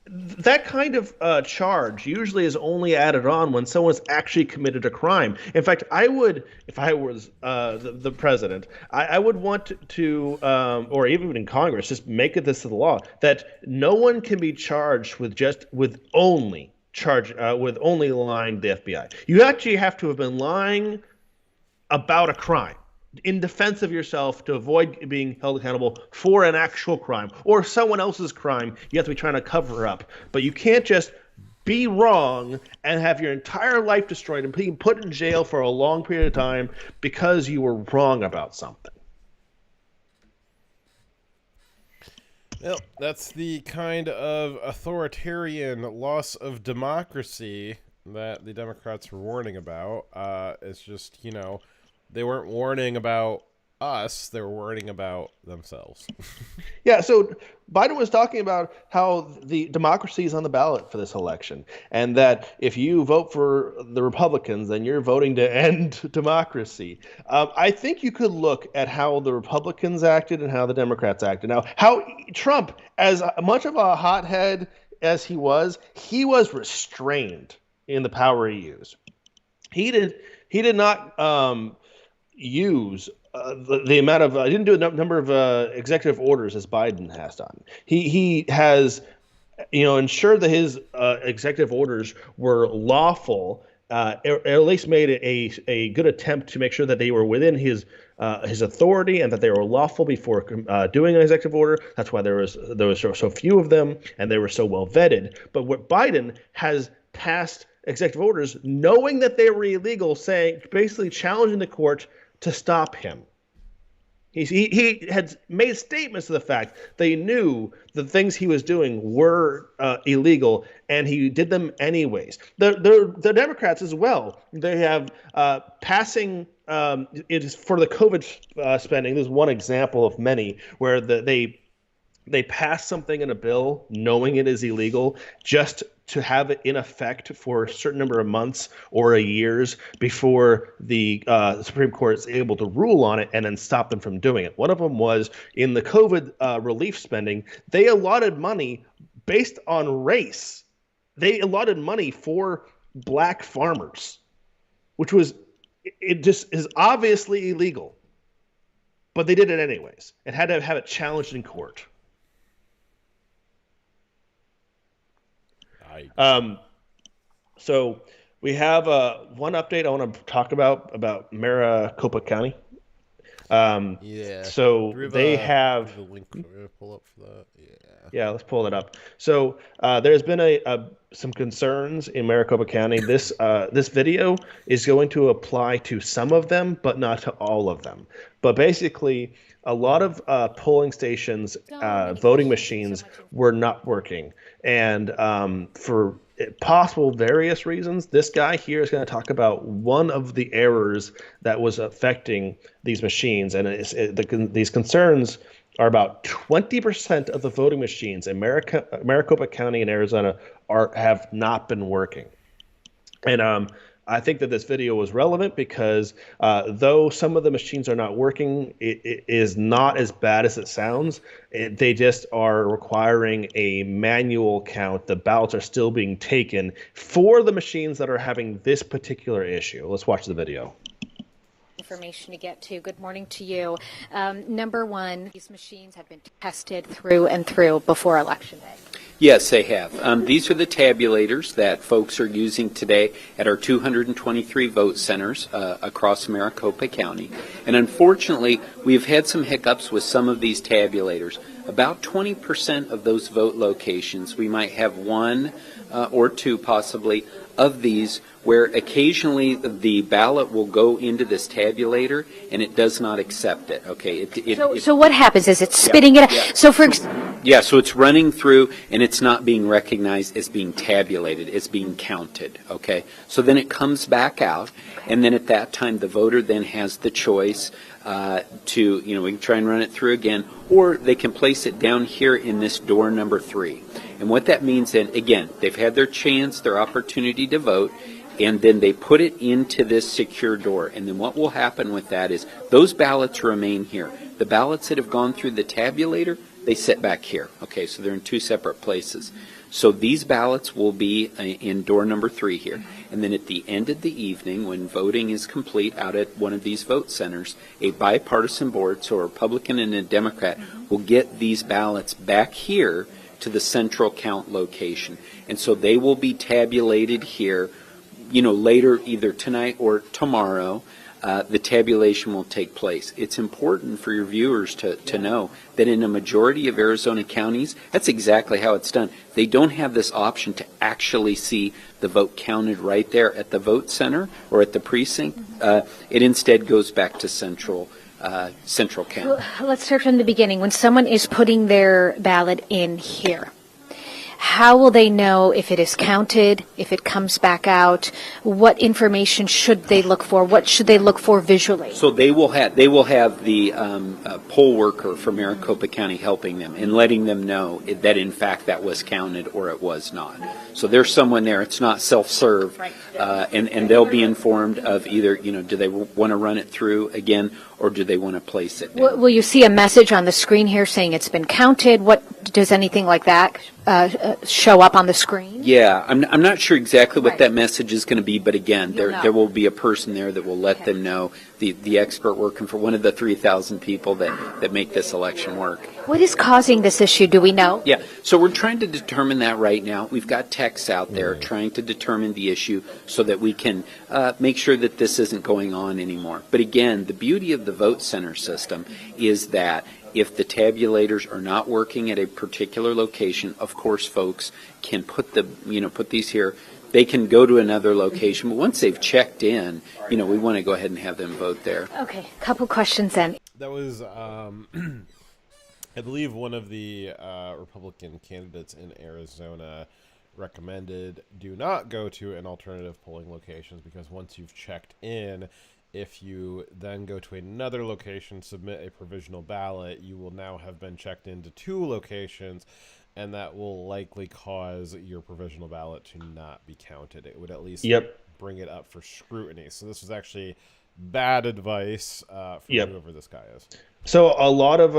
That kind of charge usually is only added on when someone's actually committed a crime. In fact, I would, if I was the president, I would want to, or even in Congress, just make it this to the law that no one can be charged with only lying to the FBI. You actually have to have been lying about a crime in defense of yourself to avoid being held accountable for an actual crime or someone else's crime you have to be trying to cover up. But you can't just be wrong and have your entire life destroyed and being put in jail for a long period of time because you were wrong about something. Well, that's the kind of authoritarian loss of democracy that the Democrats were warning about. It's just, they weren't warning about us, they were warning about themselves. Yeah, so Biden was talking about how the democracy is on the ballot for this election, and that if you vote for the Republicans, then you're voting to end democracy. I think you could look at how the Republicans acted and how the Democrats acted. Now, how Trump, as much of a hothead as he was restrained in the power he used. He did not use the amount of didn't do a number of executive orders as Biden has done. He has ensured that his executive orders were lawful, or at least made a good attempt to make sure that they were within his authority and that they were lawful before doing an executive order. That's why there was so few of them and they were so well vetted. But what Biden has passed executive orders knowing that they were illegal, basically challenging the court to stop him. He had made statements to the fact they knew the things he was doing were illegal, and he did them anyways. The Democrats as well. They have passing. It is for the COVID spending. There's one example of many where they pass something in a bill knowing it is illegal just to have it in effect for a certain number of months or years before the Supreme Court is able to rule on it and then stop them from doing it. One of them was in the COVID relief spending. They allotted money based on race they allotted money for black farmers, which was, it just is obviously illegal. But they did it anyways and had to have it challenged in court. So we have one update I want to talk about Maricopa County. Yeah. So they have the link to pull up for that. Yeah, let's pull it up. So there's been some concerns in Maricopa County. This video is going to apply to some of them, but not to all of them. But basically, a lot of polling stations, voting machines were not working, and for possible various reasons, this guy here is going to talk about one of the errors that was affecting these machines, and these concerns are about 20% of the voting machines in Maricopa County in Arizona have not been working. And I think that this video was relevant because though some of the machines are not working, it is not as bad as it sounds. They just are requiring a manual count. The ballots are still being taken for the machines that are having this particular issue. Let's watch the video. Information to get to. Good morning to you. Number one, these machines have been tested through and through before Election Day. Yes, they have. These are the tabulators that folks are using today at our 223 vote centers across Maricopa County. And unfortunately, we've had some hiccups with some of these tabulators. About 20% of those vote locations, we might have one or two possibly of these where occasionally the ballot will go into this tabulator and it does not accept it. Okay. So what happens is it's spitting it out. Yeah. So so it's running through and it's not being recognized as being tabulated. It's being counted. Okay. So then it comes back out, and then at that time the voter then has the choice to, we can try and run it through again, or they can place it down here in this door number 3. And what that means then, again, they've had their chance, their opportunity to vote, and then they put it into this secure door. And then what will happen with that is those ballots remain here. The ballots that have gone through the tabulator, they sit back here. Okay, so they're in two separate places. So these ballots will be in door number 3 here. And then at the end of the evening, when voting is complete out at one of these vote centers, a bipartisan board, so a Republican and a Democrat, will get these ballots back here to the central count location. And so they will be tabulated here, later either tonight or tomorrow. The tabulation will take place. It's important for your viewers to know that in a majority of Arizona counties, that's exactly how it's done. They don't have this option to actually see the vote counted right there at the vote center or at the precinct. It instead goes back to central count. Well, let's start from the beginning. When someone is putting their ballot in here, how will they know if it is counted, if it comes back out? What information should they look for? What should they look for visually? So they will have the poll worker from Maricopa County helping them and letting them know that in fact that was counted or it was not. So there's someone there. It's not self-serve, right. And they'll be informed of either do they want to run it through again or do they want to place it down? Will you see a message on the screen here saying it's been counted? What does anything like that show up on the screen? Yeah, I'm not sure exactly what that message is going to be, but again, there will be a person there that will let them know, the expert working for one of the 3,000 people that make this election work. What is causing this issue? Do we know? Yeah, so we're trying to determine that right now. We've got techs out there trying to determine the issue so that we can make sure that this isn't going on anymore. But again, the beauty of the vote center system is that if the tabulators are not working at a particular location, of course, folks can put these here. They can go to another location, but once they've checked in, we want to go ahead and have them vote there. Okay, couple questions then. That was, I believe, one of the Republican candidates in Arizona recommended do not go to an alternative polling locations because once you've checked in, if you then go to another location, submit a provisional ballot, you will now have been checked into 2 locations, and that will likely cause your provisional ballot to not be counted. It would at least bring it up for scrutiny. So this was actually bad advice for Yep. whoever this guy is. So a lot of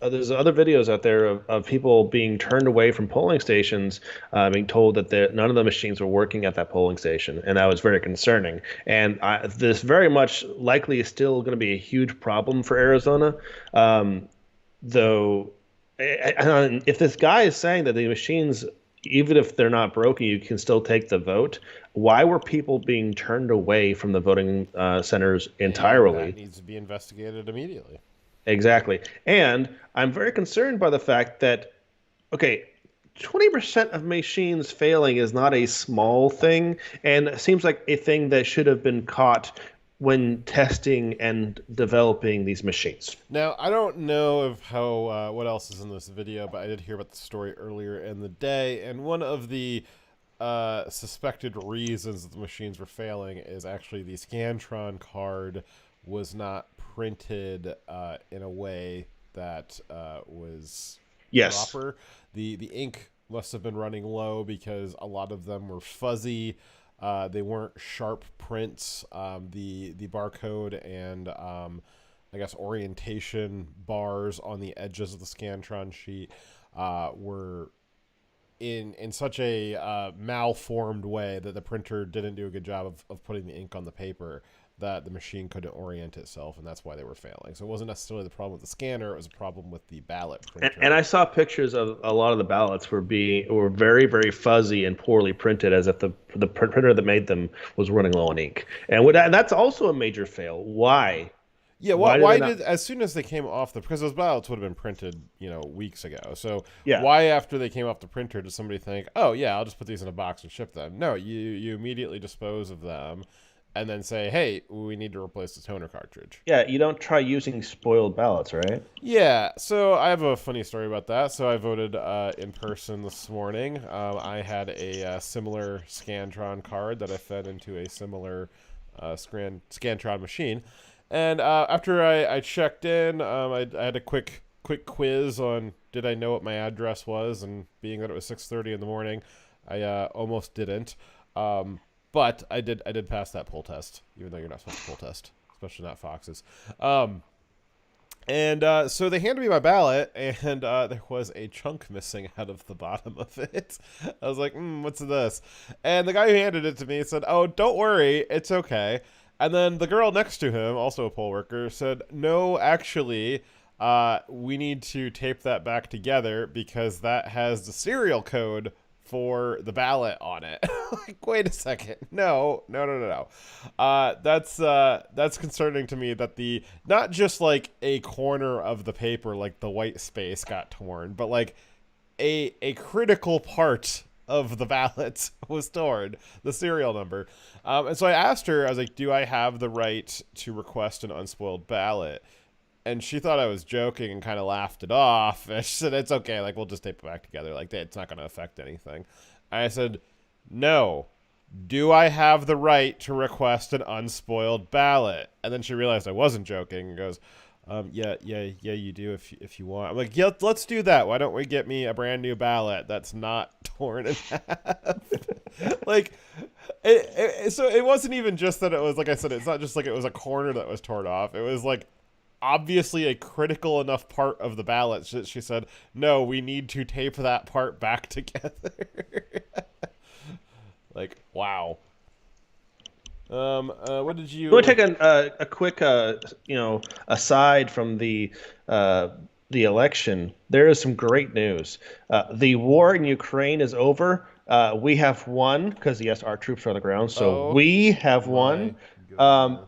there's other videos out there of people being turned away from polling stations, being told that none of the machines were working at that polling station, and that was very concerning. And this very much likely is still going to be a huge problem for Arizona, though. If this guy is saying that the machines, even if they're not broken, you can still take the vote, why were people being turned away from the voting centers entirely? That needs to be investigated immediately. Exactly. And I'm very concerned by the fact that, okay, 20% of machines failing is not a small thing, and it seems like a thing that should have been caught when testing and developing these machines. Now, I don't know of how what else is in this video, but I did hear about the story earlier in the day, and one of the suspected reasons that the machines were failing is actually the Scantron card was not printed in a way that was proper. The ink must have been running low because a lot of them were fuzzy. They weren't sharp prints. The barcode and I guess orientation bars on the edges of the Scantron sheet were in such a malformed way that the printer didn't do a good job of putting the ink on the paper, that the machine couldn't orient itself, and that's why they were failing. So it wasn't necessarily the problem with the scanner; it was a problem with the ballot printer. And I saw pictures of a lot of the ballots were very, very fuzzy and poorly printed, as if the printer that made them was running low on ink. And that's also a major fail. Why? Yeah, why did as soon as they came off because those ballots would have been printed, weeks ago. So why after they came off the printer did somebody think, oh yeah, I'll just put these in a box and ship them? No, you immediately dispose of them. And then say, hey, we need to replace the toner cartridge. Yeah, you don't try using spoiled ballots, right? Yeah, so I have a funny story about that. So I voted in person this morning. I had a similar Scantron card that I fed into a similar Scantron machine. And after I checked in, I had a quick quiz on did I know what my address was, and being that it was 6:30 in the morning, I almost didn't. But I did pass that poll test, even though you're not supposed to poll test, especially not Fox's. And so they handed me my ballot, and there was a chunk missing out of the bottom of it. I was like, what's this? And the guy who handed it to me said, oh, don't worry, it's okay. And then the girl next to him, also a poll worker, said, no, actually, we need to tape that back together because that has the serial code for the ballot on it. Like, wait a second. No. That's concerning to me that not just like a corner of the paper, like the white space got torn, but like a critical part of the ballot was torn, the serial number. And so I asked her, I was like, do I have the right to request an unspoiled ballot? And she thought I was joking and kind of laughed it off. And she said, it's okay. Like, we'll just tape it back together. Like, it's not going to affect anything. And I said, no. Do I have the right to request an unspoiled ballot? And then she realized I wasn't joking and goes, yeah, you do if you want. I'm like, yeah, let's do that. Why don't we get me a brand new ballot that's not torn in half? Like, so it wasn't even just that it was, like I said, it's not just like it was a corner that was torn off. It was like, obviously a critical enough part of the ballot. She said, no, we need to tape that part back together. Like, wow. What did you... We'll take a quick, aside from the election. There is some great news. The war in Ukraine is over. We have won, because, yes, our troops are on the ground, so we have won.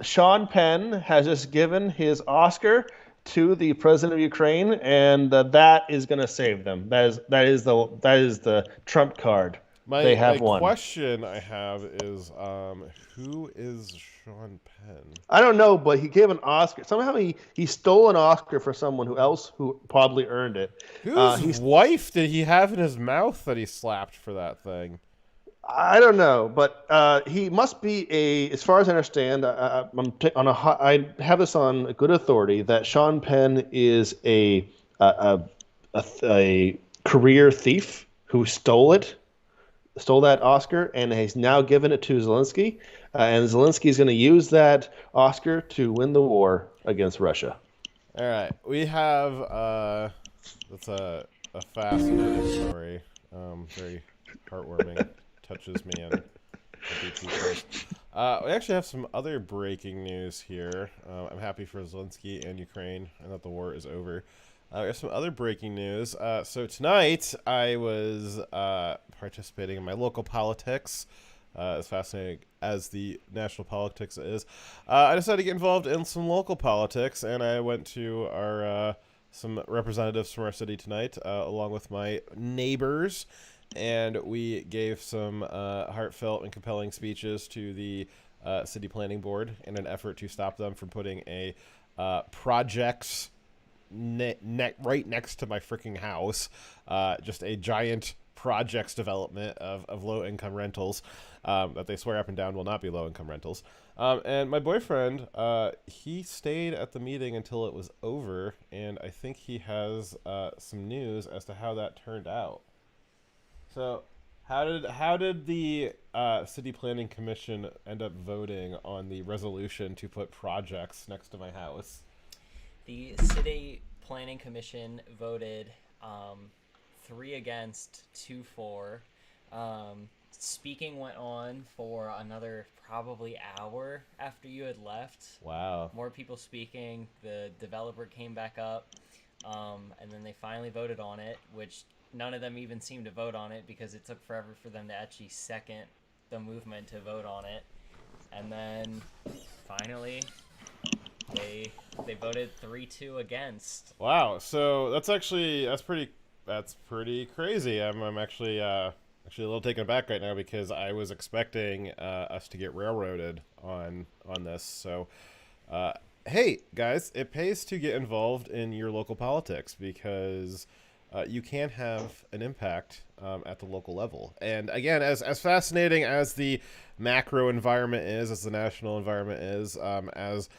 Sean Penn has just given his Oscar to the president of Ukraine, and that is going to save them. That is the trump card. They have won. My question I have is, who is Sean Penn? I don't know, but he gave an Oscar. Somehow he stole an Oscar for someone who probably earned it. Whose wife did he have in his mouth that he slapped for that thing? I don't know, but he must be as far as I understand, I have this on good authority that Sean Penn is a career thief who stole it stole that Oscar and has now given it to Zelensky. And Zelensky is going to use that Oscar to win the war against Russia. All right, we have that's a fascinating story. Very heartwarming, touches me in a deep place. We actually have some other breaking news here. I'm happy for Zelensky and Ukraine and that the war is over. We have some other breaking news. So tonight I was participating in my local politics. As fascinating as the national politics is, I decided to get involved in some local politics, and I went to our some representatives from our city tonight, along with my neighbors, and we gave some heartfelt and compelling speeches to the city planning board in an effort to stop them from putting a projects right next to my freaking house, just a giant projects development of low-income rentals that they swear up and down will not be low-income rentals. And my boyfriend, he stayed at the meeting until it was over, and I think he has some news as to how that turned out. So, how did the City Planning Commission end up voting on the resolution to put projects next to my house? The City Planning Commission voted 3 against, 2 for. Speaking went on for another probably hour after you had left. Wow. More people speaking. The developer came back up, and then they finally voted on it, which none of them even seemed to vote on it because it took forever for them to actually second the movement to vote on it. And then finally they voted 3-2 against. Wow. So that's pretty crazy. I'm actually a little taken aback right now because I was expecting us to get railroaded on this. So, hey guys, it pays to get involved in your local politics because you can have an impact at the local level. And again, as fascinating as the macro environment is, as the national environment is, as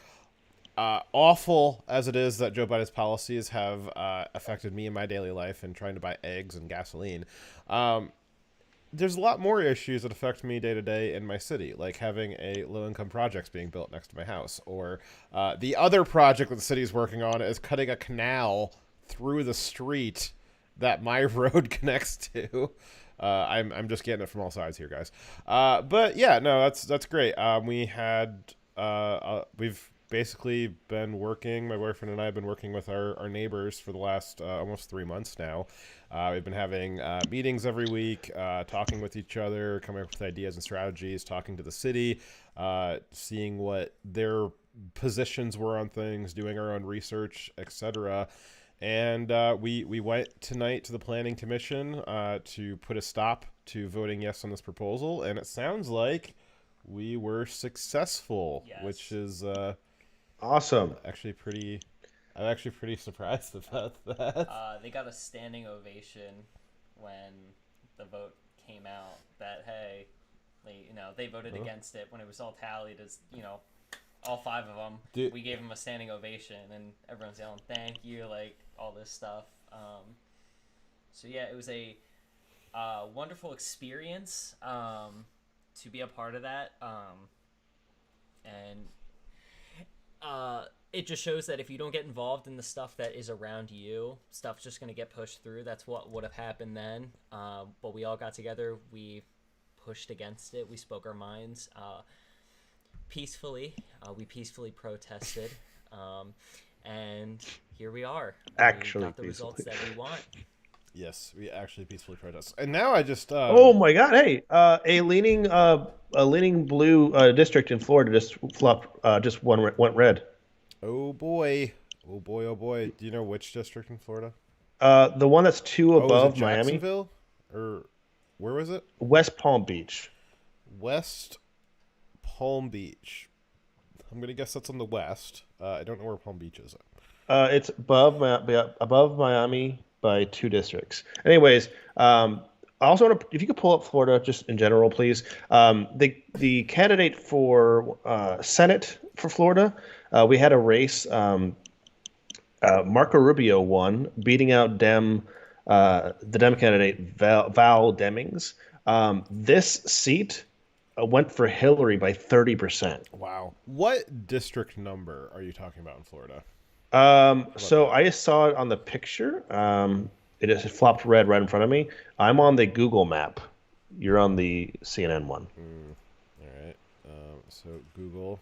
awful as it is that Joe Biden's policies have affected me in my daily life and trying to buy eggs and gasoline, there's a lot more issues that affect me day to day in my city, like having a low-income projects being built next to my house, or the other project that the city is working on is cutting a canal through the street that my road connects to. I'm just getting it from all sides here, guys. But yeah, no, that's great. We've basically been working, my boyfriend and I have been working with our neighbors for the last almost 3 months now. We've been having meetings every week, talking with each other, coming up with ideas and strategies, talking to the city, seeing what their positions were on things, doing our own research, etc. And we went tonight to the Planning Commission to put a stop to voting yes on this proposal, and it sounds like we were successful, Yes. which is Awesome. I'm actually pretty surprised about that. They got a standing ovation when the vote came out that, hey, they voted against it when it was all tallied as, all 5 of them. Dude. We gave them a standing ovation, and everyone's yelling, thank you, like, all this stuff. So, yeah, it was a wonderful experience to be a part of that. And it just shows that if you don't get involved in the stuff that is around you, stuff's just going to get pushed through. That's what would have happened then. But we all got together. We pushed against it. We spoke our minds peacefully. We peacefully protested. And here we are. Actually we got the results that we want. Yes, we actually peacefully protest. And now I just Oh my God! Hey, a leaning blue district in Florida just went red. oh boy. Do you know which district in Florida? The one that's 2 Was above it Miami, Jacksonville? Or where was it? West Palm Beach. West Palm Beach. I'm gonna guess that's on the west. I don't know where Palm Beach is. It's above Miami by 2 districts. Anyways, I also want to, if you could pull up Florida just in general, please. The candidate for Senate for Florida, we had a race. Marco Rubio won, beating out the Dem candidate Val Demings. This seat went for Hillary by 30%. Wow. What district number are you talking about in Florida? So I just saw it on the picture. It just flopped red right in front of me. I'm on the Google map. You're on the CNN one. All right. So Google.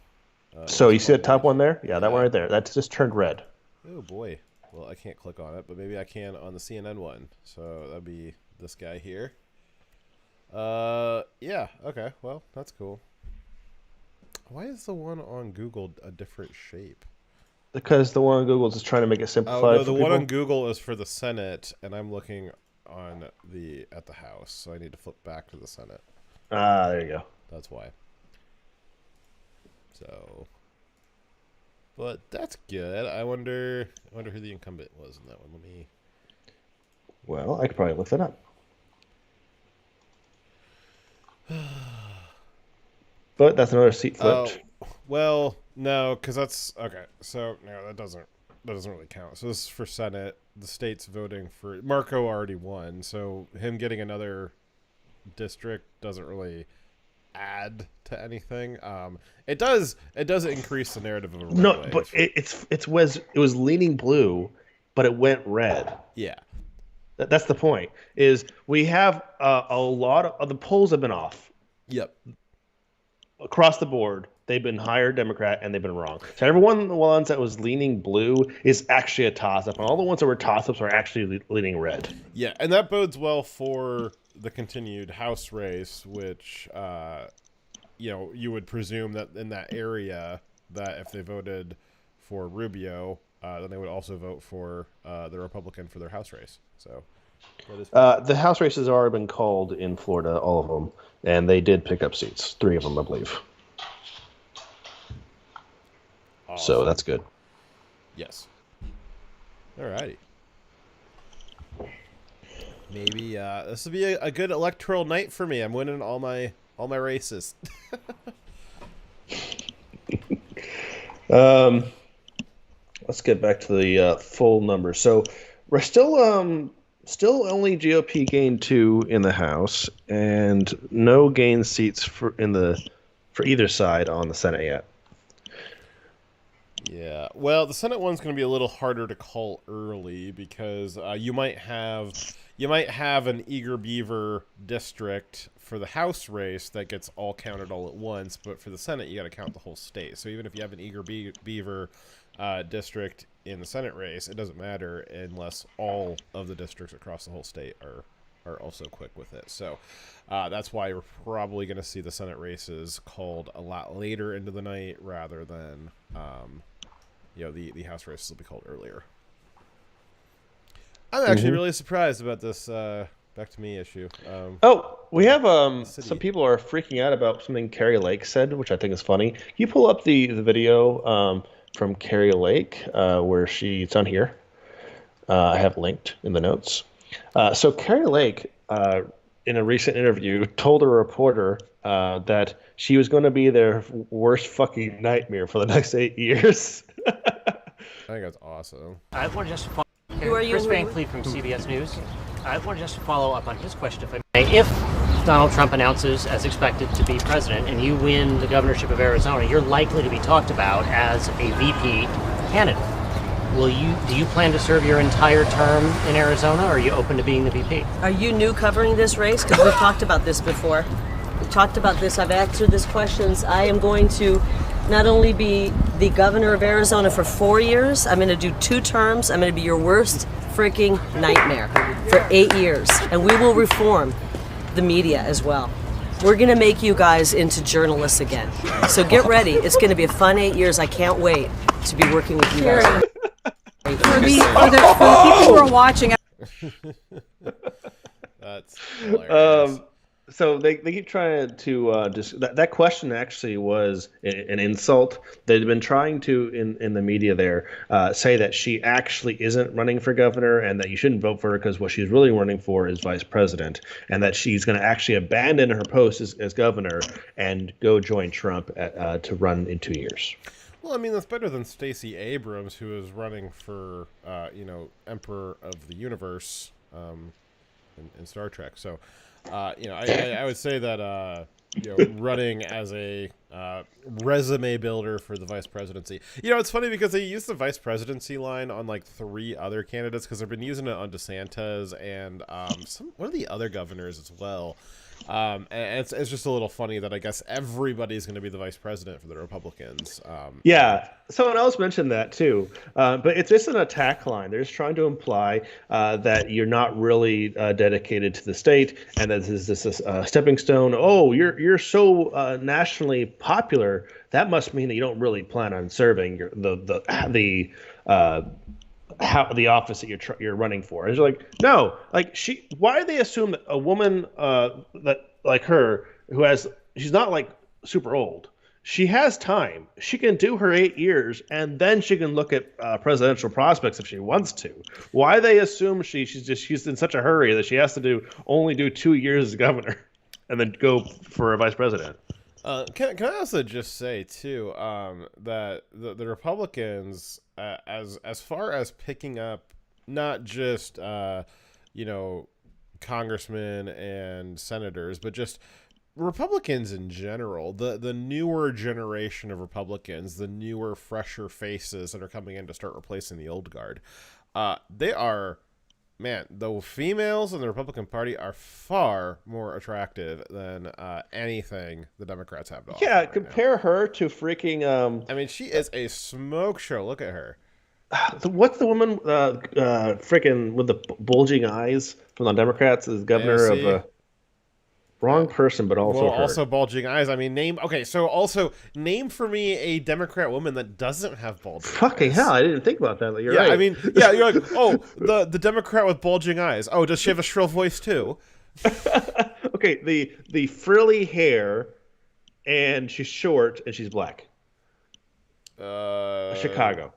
So you see the top one there? Yeah, that one right there. That just turned red. Oh boy. Well, I can't click on it, but maybe I can on the CNN one. So that'd be this guy here. Yeah. Okay. Well, that's cool. Why is the one on Google a different shape? Because the one on Google is just trying to make it simplified. Oh no, the for one on people. Google is for the Senate, and I'm looking on at the House, so I need to flip back to the Senate. Ah, there you go. That's why. So, but that's good. I wonder who the incumbent was in that one. Let me. Well, I could probably look that up. But that's another seat flipped. Well, no, because that's okay. So no, that doesn't really count. So this is for Senate. The state's voting for Marco already won, so him getting another district doesn't really add to anything. It does increase the narrative of a red No, wave. but it was leaning blue, but it went red. Yeah. That's the point. Is we have a lot of the polls have been off Yep. across the board. They've been higher Democrat and they've been wrong. So everyone, the ones that was leaning blue is actually a toss-up, and all the ones that were toss-ups are actually leaning red. Yeah, and that bodes well for the continued House race, which you would presume that in that area that if they voted for Rubio, then they would also vote for the Republican for their House race. So that is The House races have already been called in Florida, all of them, and they did pick up seats, 3 of them, I believe. awesome. So that's good. Yes. Alrighty. Maybe this will be a good electoral night for me. I'm winning all my races. Let's get back to the full numbers. So we're still only GOP gained 2 in the House, and no gain seats for either side on the Senate yet. Yeah, well, the Senate one's going to be a little harder to call early because you might have an Eager Beaver district for the House race that gets all counted all at once, but for the Senate you got to count the whole state. So even if you have an Eager Beaver district in the Senate race, it doesn't matter unless all of the districts across the whole state are also quick with it. So that's why we're probably going to see the Senate races called a lot later into the night rather than the House races will be called earlier. I'm actually really surprised about this back to me issue. We have some people are freaking out about something Carrie Lake said, which I think is funny. Can you pull up the video from Carrie Lake where it's on here? I have linked in the notes. So Carrie Lake, in a recent interview, told a reporter that she was going to be their worst fucking nightmare for the next 8 years. I think that's awesome. I want to just follow. Who are you? Chris Van Cleave from CBS News. I want to just follow up on his question. If I may. If Donald Trump announces, as expected, to be president, and you win the governorship of Arizona, you're likely to be talked about as a VP candidate. Do you plan to serve your entire term in Arizona, or are you open to being the VP? Are you new covering this race? Because we've talked about this before. We've talked about this. I've answered these questions. I am going to not only be the governor of Arizona for 4 years, I'm going to do 2 terms. I'm going to be your worst freaking nightmare for 8 years. And we will reform the media as well. We're going to make you guys into journalists again. So get ready. It's going to be a fun 8 years. I can't wait to be working with you guys. For the people who are watching. That's hilarious. So they keep trying to just that question actually was an insult. They've been trying to in the media there say that she actually isn't running for governor and that you shouldn't vote for her because what she's really running for is vice president, and that she's going to actually abandon her post as governor and go join Trump to run in 2 years. Well, I mean, that's better than Stacey Abrams, who is running for, Emperor of the Universe in Star Trek. So, I would say that running as a resume builder for the vice presidency. It's funny because they used the vice presidency line on like 3 other candidates because they've been using it on DeSantis and one of the other governors as well. And it's just a little funny that I guess everybody's going to be the vice president for the Republicans. Yeah, someone else mentioned that too, but it's just an attack line. They're just trying to imply that you're not really dedicated to the state, and that this is a stepping stone. Oh, you're so nationally popular. That must mean that you don't really plan on serving the office that you're running for. It's like, no, like why do they assume that a woman that like her she's not like super old. She has time. She can do her 8 years, and then she can look at presidential prospects if she wants to. Why they assume she's in such a hurry that she has to only do 2 years as governor, and then go for a vice president? Can I also just say too that the Republicans, as far as picking up not just congressmen and senators, but just Republicans in general, the newer generation of Republicans, the newer, fresher faces that are coming in to start replacing the old guard, they are. Man, the females in the Republican Party are far more attractive than anything the Democrats have to offer. Yeah, compare her to freaking. I mean, she is a smoke show. Look at her. What's the woman freaking with the bulging eyes from the Democrats as governor of? Wrong person, but also her. Also bulging eyes. I mean, name for me a Democrat woman that doesn't have bulging eyes. Fucking hell, I didn't think about that. You're right. I mean, yeah, you're like, oh, the Democrat with bulging eyes. Oh, does she have a shrill voice too? Okay, the frilly hair, and she's short and she's black. Chicago,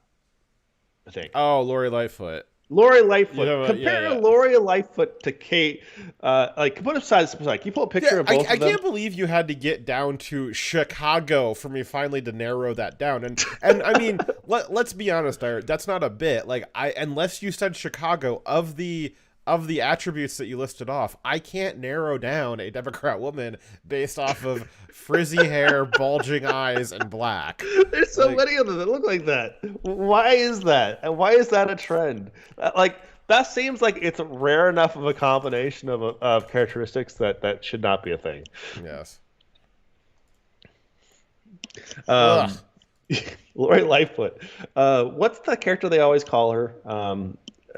I think. Oh, Lori Lightfoot. Lori Lightfoot. Compare Lori Lightfoot to Kate. Put aside. Can you pull a picture of both of them? I can't believe you had to get down to Chicago for me finally to narrow that down. And I mean, let's be honest, that's not a bit. Unless you said Chicago, of the attributes that you listed off, I can't narrow down a Democrat woman based off of frizzy hair, bulging eyes, and black. There's so many of them that look like that. Why is that? And why is that a trend? That seems like it's rare enough of a combination of characteristics that should not be a thing. Yes. Lori Lightfoot. What's the character they always call her?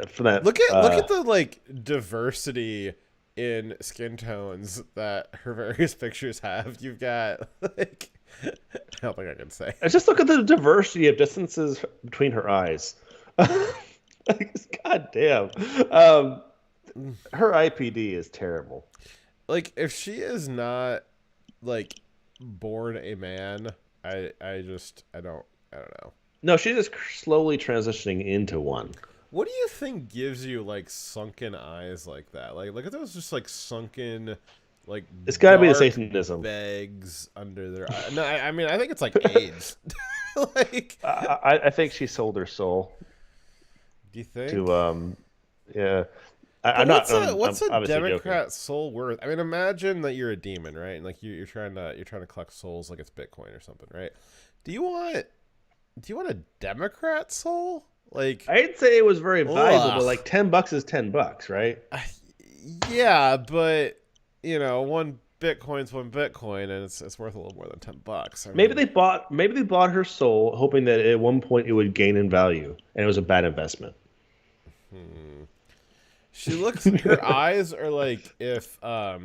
For that, look at the diversity in skin tones that her various pictures have. You've got I don't think I can say. Just look at the diversity of distances between her eyes. God damn. Her IPD is terrible. If she is not born a man, I don't know. No, she's just slowly transitioning into one. What do you think gives you sunken eyes like that? Look at those just sunken, it's got to be the Satanism. Bags under their eyes. No, I mean I think it's AIDS. I think she sold her soul. Do you think? To yeah. What's a Democrat soul worth? I mean, imagine that you're a demon, right? And you're trying to collect souls like it's Bitcoin or something, right? Do you want a Democrat soul? I'd say it was very valuable, but $10 is $10, right? Yeah, but one Bitcoin's one Bitcoin, and it's worth a little more than $10. I mean, maybe they bought her soul, hoping that at one point it would gain in value, and it was a bad investment. She looks. Her eyes are if I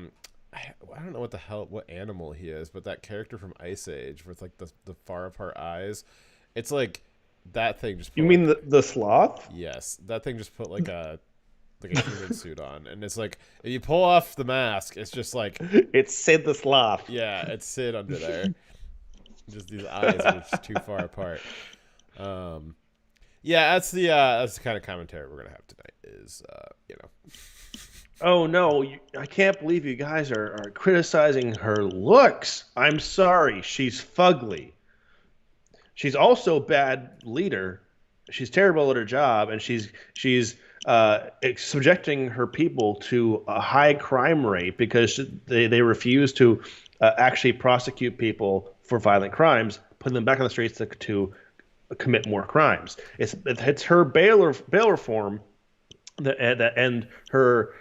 don't know what animal he is, but that character from Ice Age with the far apart eyes, it's that thing just. You mean the sloth? Yes, that thing just put a human suit on, and it's if you pull off the mask, it's just it's Sid the sloth. Yeah, it's Sid under there. Just these eyes are just too far apart. Yeah, that's the kind of commentary we're gonna have tonight. Is Oh no! I can't believe you guys are criticizing her looks. I'm sorry, she's fugly. She's also a bad leader. She's terrible at her job, and she's subjecting her people to a high crime rate because they refuse to actually prosecute people for violent crimes, putting them back on the streets to commit more crimes. It's her bail reform that and her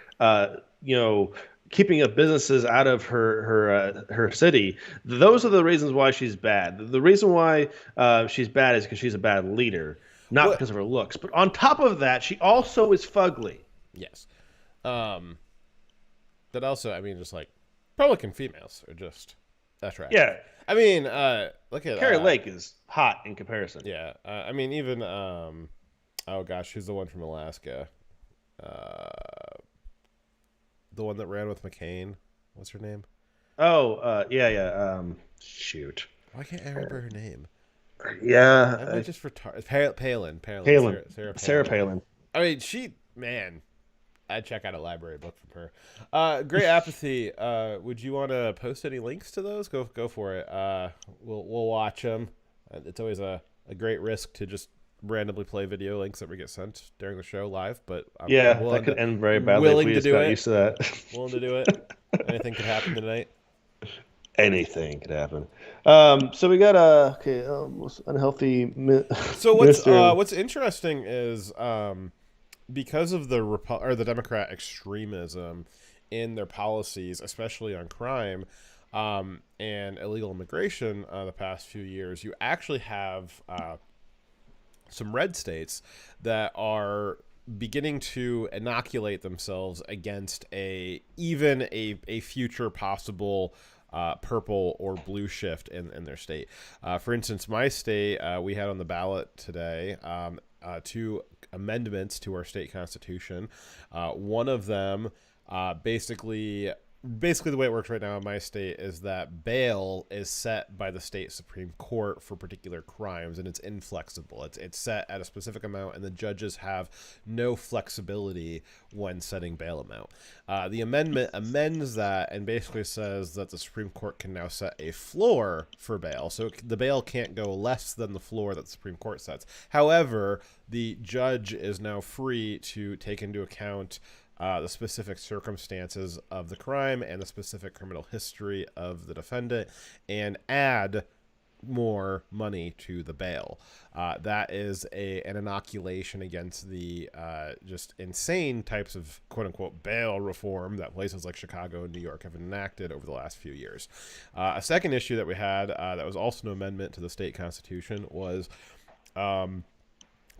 keeping of businesses out of her city. Those are the reasons why she's bad. The reason why she's bad is because she's a bad leader, not because of her looks. But on top of that, she also is fugly. Yes. But also, I mean, just like Republican females are just attractive. Yeah. I mean, look at Carrie Lake is hot in comparison. Yeah. I mean, even oh gosh, who's the one from Alaska? The one that ran with McCain. What's her name? Oh, yeah. Shoot. Why can't I remember her name? Yeah. Am I just retarded? Palin. Sarah Palin. I mean, I'd check out a library book from her. Great Apathy. Would you want to post any links to those? Go for it. We'll watch them. It's always a great risk to just randomly play video links that we get sent during the show live, but that could end very badly if we just got used to that. Willing to do it. Anything could happen tonight. Anything could happen. So we got unhealthy. So what's interesting is because of the Democrat extremism in their policies, especially on crime and illegal immigration, the past few years, you actually have some red states that are beginning to inoculate themselves against a future possible purple or blue shift in their state. For instance, my state, we had on the ballot today 2 amendments to our state constitution. One of them basically the way it works right now in my state is that bail is set by the state Supreme Court for particular crimes, and it's inflexible. It's set at a specific amount, and the judges have no flexibility when setting bail amount. The amendment amends that and basically says that the Supreme Court can now set a floor for bail. So the bail can't go less than the floor that the Supreme Court sets. However, the judge is now free to take into account the specific circumstances of the crime and the specific criminal history of the defendant and add more money to the bail. That is an inoculation against the just insane types of quote-unquote bail reform that places like Chicago and New York have enacted over the last few years. A second issue that we had that was also an amendment to the state constitution was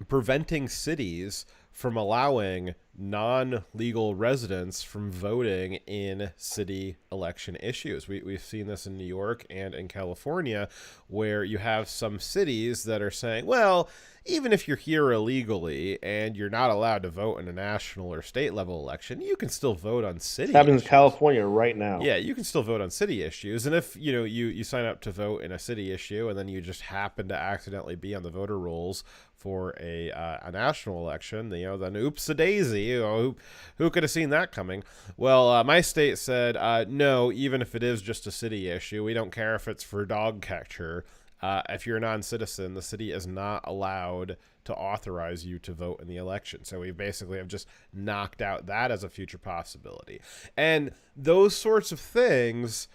preventing cities from allowing non-legal residents from voting in city election issues. We've seen this in New York and in California, where you have some cities that are saying, well, even if you're here illegally and you're not allowed to vote in a national or state level election, you can still vote on city issues. Happens in California right now. Yeah, you can still vote on city issues. And if you sign up to vote in a city issue and then you just happen to accidentally be on the voter rolls for a national election, then oops-a-daisy, who could have seen that coming? Well, my state said, no, even if it is just a city issue, we don't care if it's for dog catcher. If you're a non-citizen, the city is not allowed to authorize you to vote in the election. So we basically have just knocked out that as a future possibility. And those sorts of things,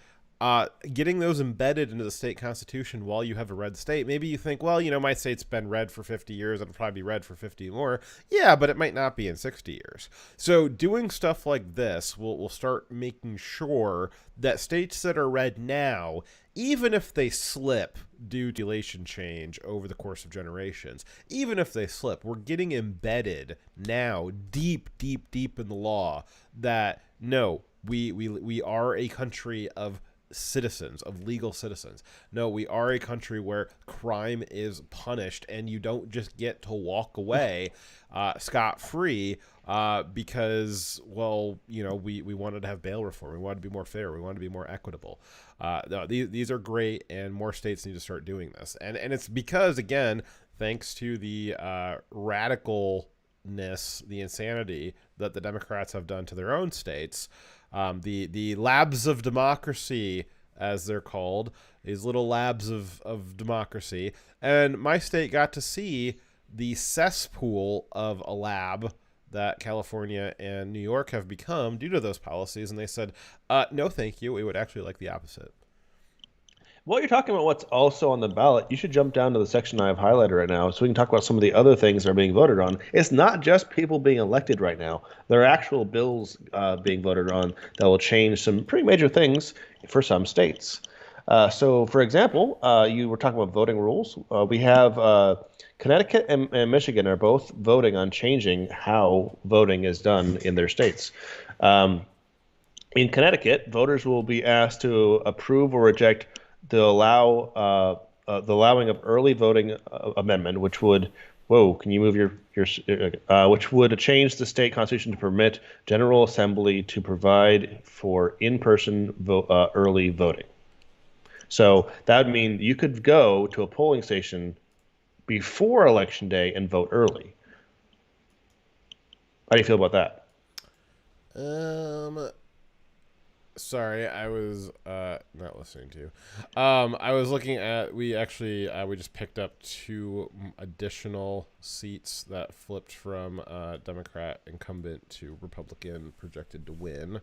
getting those embedded into the state constitution while you have a red state, maybe you think, well, my state's been red for 50 years. It'll probably be red for 50 more. Yeah, but it might not be in 60 years. So doing stuff like this will start making sure that states that are red now, even if they slip due to relation change over the course of generations, even if they slip, we're getting embedded now deep in the law that no, we are a country of citizens, of legal citizens. No, we are a country where crime is punished and you don't just get to walk away scot-free because, well, we wanted to have bail reform. We wanted to be more fair. We wanted to be more equitable. No, these are great, and more states need to start doing this. And it's because, again, thanks to the radicalness, the insanity that the Democrats have done to their own states, the labs of democracy, as they're called, these little labs of democracy. And my state got to see the cesspool of a lab that California and New York have become due to those policies, and they said, no, thank you. We would actually like the opposite. While you're talking about what's also on the ballot, you should jump down to the section I have highlighted right now so we can talk about some of the other things that are being voted on. It's not just people being elected right now. There are actual bills being voted on that will change some pretty major things for some states. So, for example, you were talking about voting rules. We have Connecticut and Michigan are both voting on changing how voting is done in their states. In Connecticut, voters will be asked to approve or reject the allowing of early voting amendment, which would can you move your which would change the state constitution to permit General Assembly to provide for in-person early voting. So that would mean you could go to a polling station before Election Day and vote early. How do you feel about that? Sorry, I was not listening to you. I was looking at, we just picked up 2 additional seats that flipped from Democrat incumbent to Republican projected to win.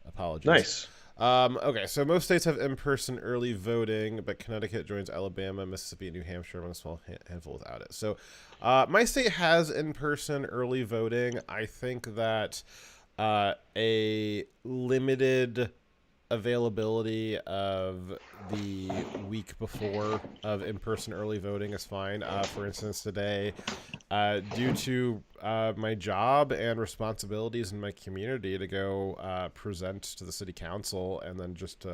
Apologies. Nice. Okay, so most states have in-person early voting, but Connecticut joins Alabama, Mississippi, and New Hampshire among a small handful without it. So my state has in-person early voting. I think that a limited availability of the week before of in-person early voting is fine. For instance, today, due to my job and responsibilities in my community to go present to the city council and then just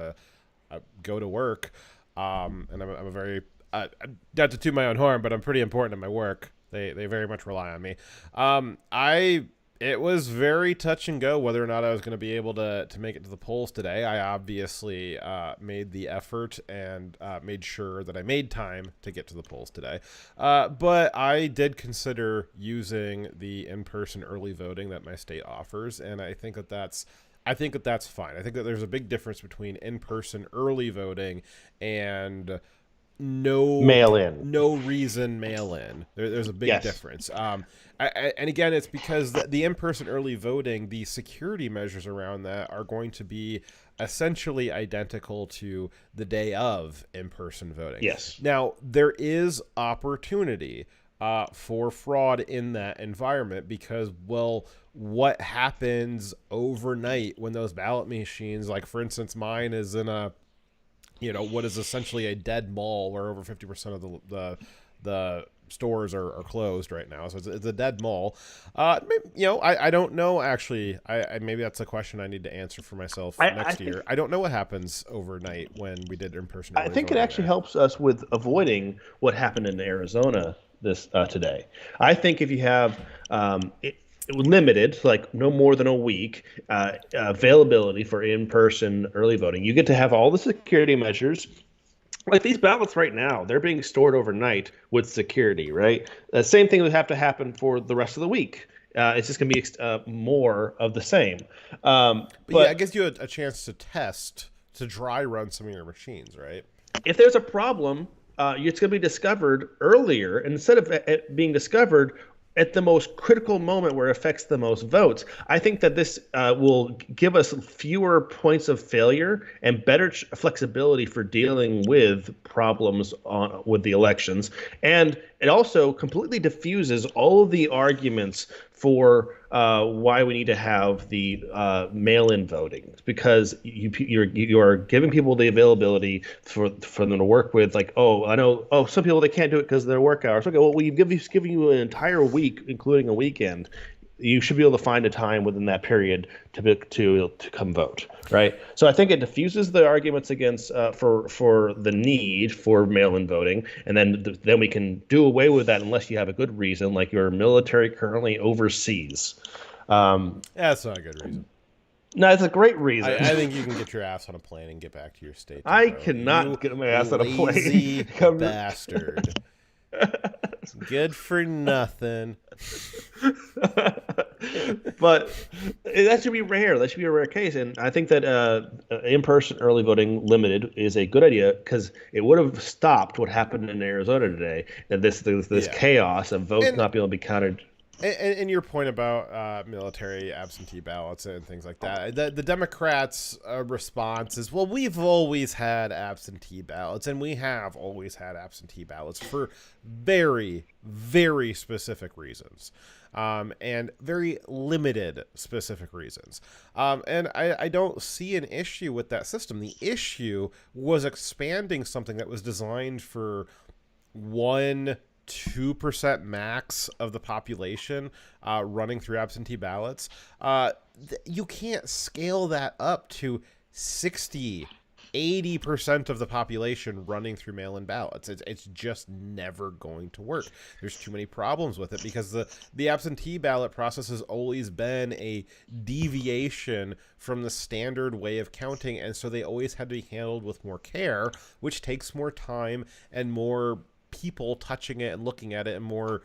go to work, and I'm a very not to toot my own horn, but I'm pretty important in my work. They very much rely on me. It was very touch and go whether or not I was going to be able to make it to the polls today. I obviously made the effort and made sure that I made time to get to the polls today. But I did consider using the in-person early voting that my state offers, and I think that that's fine. I think that there's a big difference between in-person early voting and no reason mail in. There's a big difference. And again, it's because the in-person early voting, the security measures around that are going to be essentially identical to the day of in-person voting. Yes. Now, there is opportunity for fraud in that environment because, well, what happens overnight when those ballot machines, like for instance, mine is in a what is essentially a dead mall where over 50% of the stores are closed right now. So it's a dead mall. I don't know, actually. I maybe that's a question I need to answer for myself next year. I don't know what happens overnight when we did in-person. I think it actually helps us with avoiding what happened in Arizona today. I think if you have limited, like no more than a week, availability for in-person early voting, you get to have all the security measures. Like these ballots right now, they're being stored overnight with security, right? The same thing would have to happen for the rest of the week. It's just going to be more of the same. But yeah, it gives you a chance to test, to dry run some of your machines, right? If there's a problem, it's going to be discovered earlier. And instead of it being discovered at the most critical moment where it affects the most votes, I think that this will give us fewer points of failure and better flexibility for dealing with problems with the elections. And it also completely diffuses all of the arguments for why we need to have the mail-in voting, because you are giving people the availability for them to work with. Like, some people, they can't do it because of their work hours. Okay, well, we've given you an entire week, including a weekend. You should be able to find a time within that period to come vote, right? So I think it diffuses the arguments against for the need for mail-in voting, and then we can do away with that unless you have a good reason, like your military currently overseas. That's not a good reason. No, it's a great reason. I think you can get your ass on a plane and get back to your state. I cannot get my ass on a plane. Lazy bastard. Good for nothing. But that should be rare. That should be a rare case. And I think that in-person early voting limited is a good idea, because it would have stopped what happened in Arizona today, and this chaos of votes not being able to be counted. And your point about military absentee ballots and things like that, the Democrats' response is, well, we've always had absentee ballots, and we have always had absentee ballots for very, very specific reasons, and very limited specific reasons. And I don't see an issue with that system. The issue was expanding something that was designed for 2% max of the population running through absentee ballots. You can't scale that up to 80% of the population running through mail-in ballots. It's just never going to work. There's too many problems with it because the absentee ballot process has always been a deviation from the standard way of counting, and so they always had to be handled with more care, which takes more time and more people touching it and looking at it, and more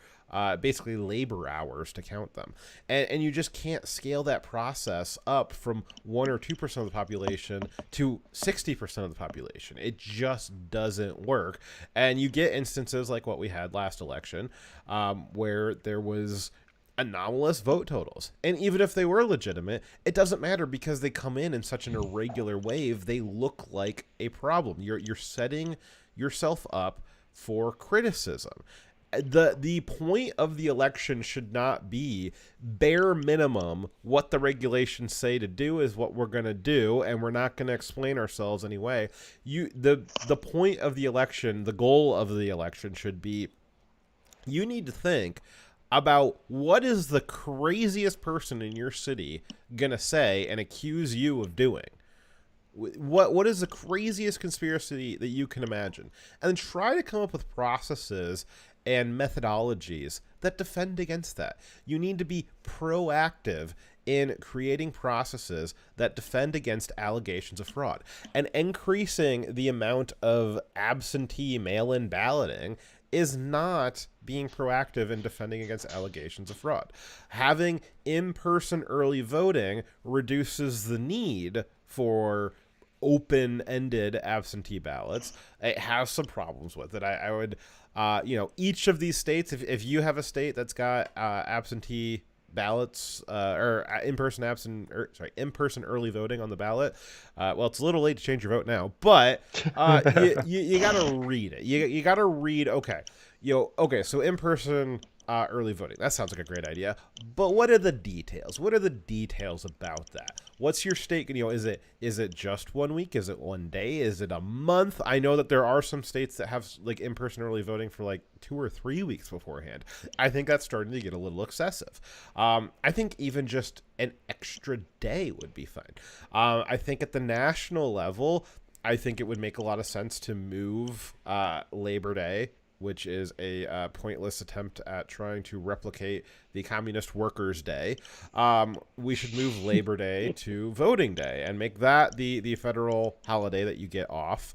basically labor hours to count them. And you just can't scale that process up from 1 or 2% of the population to 60% of the population. It just doesn't work. And you get instances like what we had last election, where there was anomalous vote totals. And even if they were legitimate, it doesn't matter because they come in such an irregular wave, they look like a problem. You're setting yourself up for criticism. The point of the election should not be bare minimum what the regulations say to do is what we're going to do, and we're not going to explain ourselves anyway. The point of the election, the goal of the election should be, you need to think about what is the craziest person in your city going to say and accuse you of doing. What is the craziest conspiracy that you can imagine? And then try to come up with processes and methodologies that defend against that. You need to be proactive in creating processes that defend against allegations of fraud. And increasing the amount of absentee mail-in balloting is not being proactive in defending against allegations of fraud. Having in-person early voting reduces the need for open-ended absentee ballots. It has some problems with it. I would, each of these states, if you have a state that's got absentee ballots or in-person early voting on the ballot, well, it's a little late to change your vote now, but you gotta read it. You gotta read. Okay, so in-person early voting. That sounds like a great idea. But what are the details? What are the details about that? What's your state? Is it just 1 week? Is it 1 day? Is it a month? I know that there are some states that have like in-person early voting for like 2 or 3 weeks beforehand. I think that's starting to get a little excessive. I think even just an extra day would be fine. I think at the national level, I think it would make a lot of sense to move Labor Day, which is a pointless attempt at trying to replicate the Communist Workers' Day. We should move Labor Day to Voting Day and make that the federal holiday that you get off,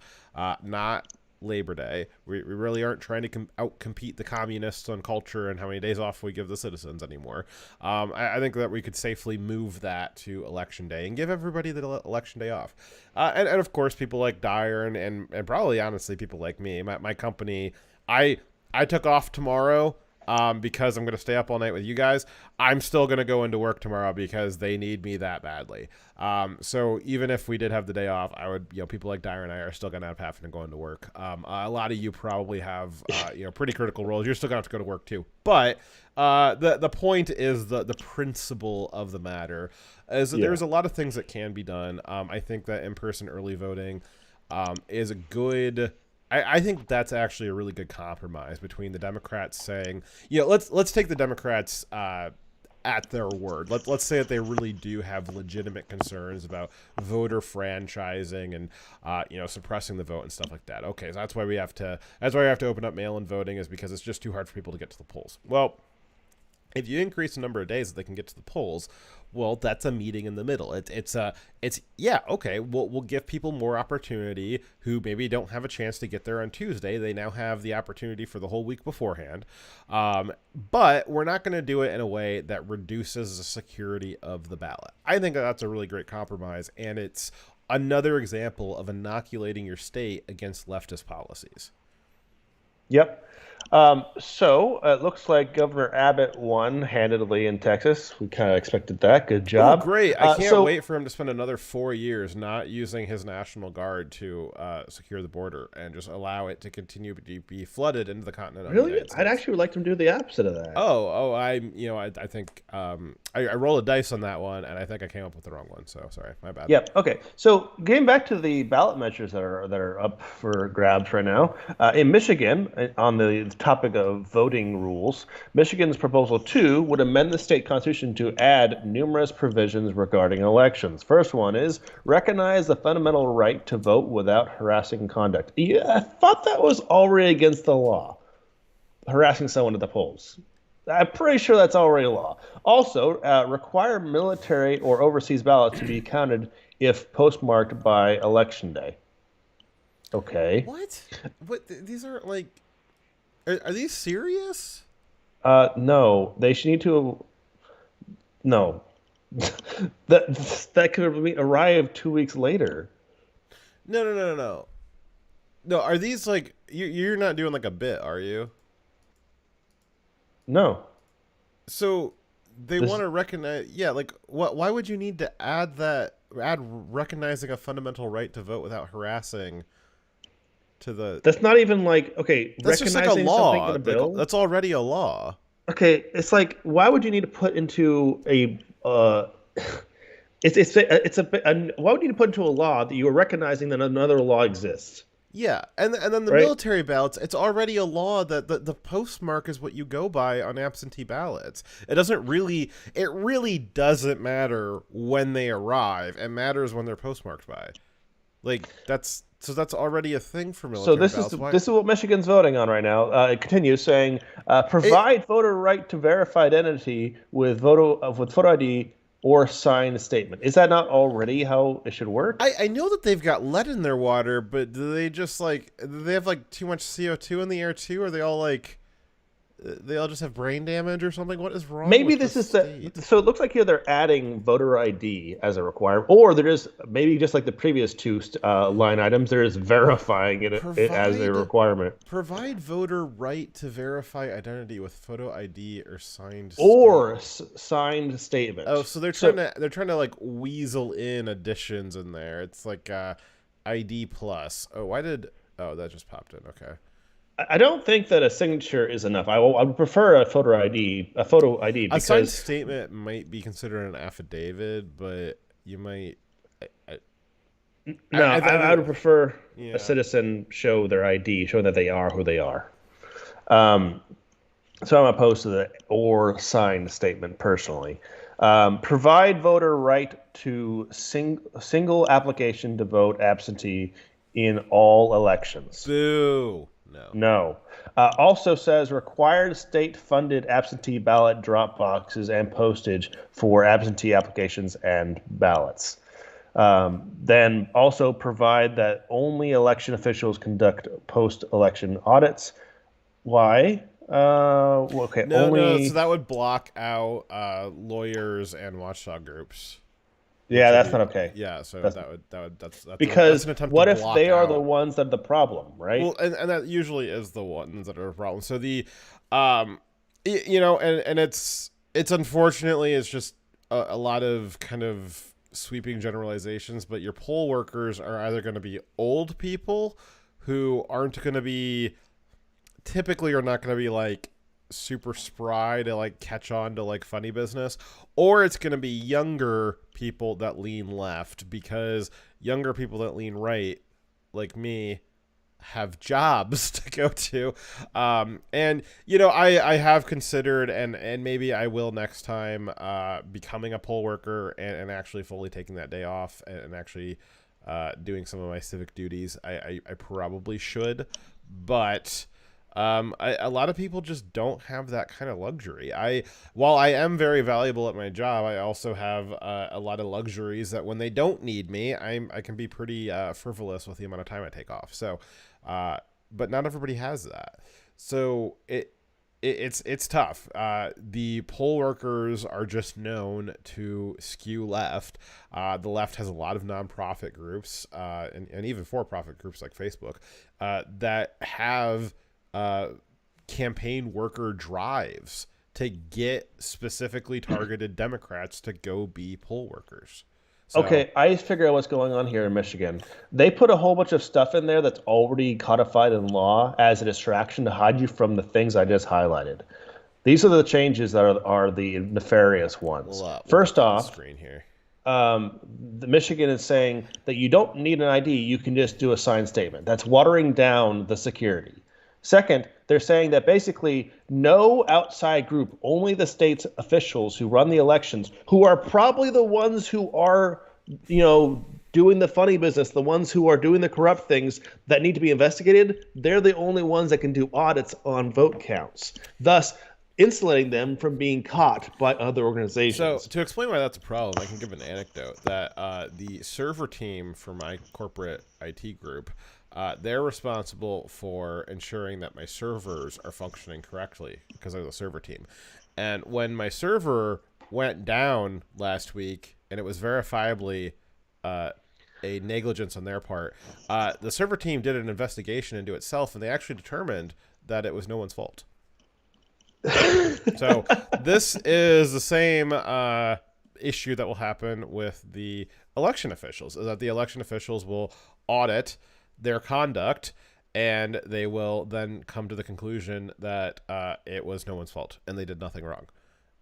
not Labor Day. We really aren't trying to out-compete the communists on culture and how many days off we give the citizens anymore. I think that we could safely move that to Election Day and give everybody the Election Day off. And of course, people like Dyer and probably, honestly, people like me, my company, I took off tomorrow because I'm going to stay up all night with you guys. I'm still going to go into work tomorrow because they need me that badly. So even if we did have the day off, I would, people like Dyer and I are still going to have to go into work. A lot of you probably have, pretty critical roles. You're still going to have to go to work too. But the point is the principle of the matter is that there's a lot of things that can be done. I think that in-person early voting is a good... I think that's actually a really good compromise between the Democrats saying, let's take the Democrats at their word. Let's say that they really do have legitimate concerns about voter franchising and suppressing the vote and stuff like that. Okay, so that's why we have to open up mail-in voting, is because it's just too hard for people to get to the polls. Well, if you increase the number of days that they can get to the polls, well, that's a meeting in the middle. We'll give people more opportunity who maybe don't have a chance to get there on Tuesday. They now have the opportunity for the whole week beforehand. But we're not going to do it in a way that reduces the security of the ballot. I think that's a really great compromise, and it's another example of inoculating your state against leftist policies. Yep. So it looks like Governor Abbott won handedly in Texas. We kind of expected that. Good Oh, job. great. I can't So wait for him to spend another 4 years not using his National Guard to secure the border and just allow it to continue to be flooded into the continent of the really, United I'd States. actually like them to do the opposite of that. I think I rolled a dice on that one, and I think I came up with the wrong one. So sorry, my bad. Yep. Okay. So getting back to the ballot measures that are up for grabs right now, in Michigan, on the topic of voting rules, Michigan's Proposal 2 would amend the state constitution to add numerous provisions regarding elections. First one is recognize the fundamental right to vote without harassing conduct. Yeah, I thought that was already against the law, harassing someone at the polls. I'm pretty sure that's already law. Also, require military or overseas ballots to be counted if postmarked by election day. Okay. What? These are like, are these serious? No, they should need to. No, that could arrive 2 weeks later. No. No, are these like you're not doing like a bit, are you? No. So they want to recognize, yeah, like what? Why would you need to add that? Add recognizing a fundamental right to vote without harassing to the. That's not even like okay. That's just like a recognizing something law. in a bill. That's already a law. Okay, it's like why would you need to put into a why would you need to put into a law that you are recognizing that another law exists? Yeah, and then the Right. military ballots, it's already a law that the postmark is what you go by on absentee ballots. It really doesn't matter when they arrive. It matters when they're postmarked by. Like that's already a thing for military So this ballots. is Why- this is what Michigan's voting on right now. It continues saying, provide voter right to verify identity with photo ID or signed statement. Is that not already how it should work? I know that they've got lead in their water, but do they just do they have like too much CO2 in the air too? Or they all just have brain damage or something? What is wrong? Maybe with this the is state? so it looks like here they're adding voter ID as a requirement, or they're just maybe just like the previous two line items, they're just verifying it as a requirement. Provide voter right to verify identity with photo ID or signed Or statement. signed statement. Oh, so they're trying to like weasel in additions in there. It's like ID plus. Oh, that just popped in. Okay. I don't think that a signature is enough. I would prefer a photo ID. A photo ID A signed because statement might be considered an affidavit, but you might. I would prefer Yeah. a citizen show their ID, show that they are who they are. So I'm opposed to the or signed statement personally. Provide voter right to single application to vote absentee in all elections. Boo. No. Also says required state-funded absentee ballot drop boxes and postage for absentee applications and ballots. Then also provide that only election officials conduct post-election audits. Why? Okay. No. So that would block out lawyers and watchdog groups. Yeah, that's not okay. Yeah, so That's that's because that's an attempt what to if block they are the out. ones that are the problem, right? Well, and that usually is the ones that are a problem. So and it's unfortunately it's just a lot of kind of sweeping generalizations. But your poll workers are either going to be old people who aren't going to be typically are not going to be like super spry to like catch on to like funny business, or it's going to be younger people that lean left, because younger people that lean right like me have jobs to go to. And I have considered and maybe I will next time becoming a poll worker and actually fully taking that day off and actually doing some of my civic duties. I probably should, but a lot of people just don't have that kind of luxury. While I am very valuable at my job, I also have a lot of luxuries that when they don't need me, I can be pretty frivolous with the amount of time I take off. So, but not everybody has that. So it's tough. The poll workers are just known to skew left. The left has a lot of nonprofit groups and even for-profit groups like Facebook that have campaign worker drives to get specifically targeted Democrats to go be poll workers. So, Okay, I figure out what's going on here in Michigan. They put a whole bunch of stuff in there that's already codified in law as a distraction to hide you from the things I just highlighted. These are the changes that are the nefarious ones. First off, screen here. the Michigan is saying that you don't need an ID, you can just do a signed statement. That's watering down the security. Second, they're saying that basically no outside group, only the state's officials who run the elections, who are probably the ones who are, doing the funny business, the ones who are doing the corrupt things that need to be investigated, they're the only ones that can do audits on vote counts, thus insulating them from being caught by other organizations. So to explain why that's a problem, I can give an anecdote that the server team for my corporate IT group, they're responsible for ensuring that my servers are functioning correctly because they're the server team. And when my server went down last week, and it was verifiably a negligence on their part, the server team did an investigation into itself, and they actually determined that it was no one's fault. So this is the same issue that will happen with the election officials, is that the election officials will audit their conduct, and they will then come to the conclusion that it was no one's fault and they did nothing wrong,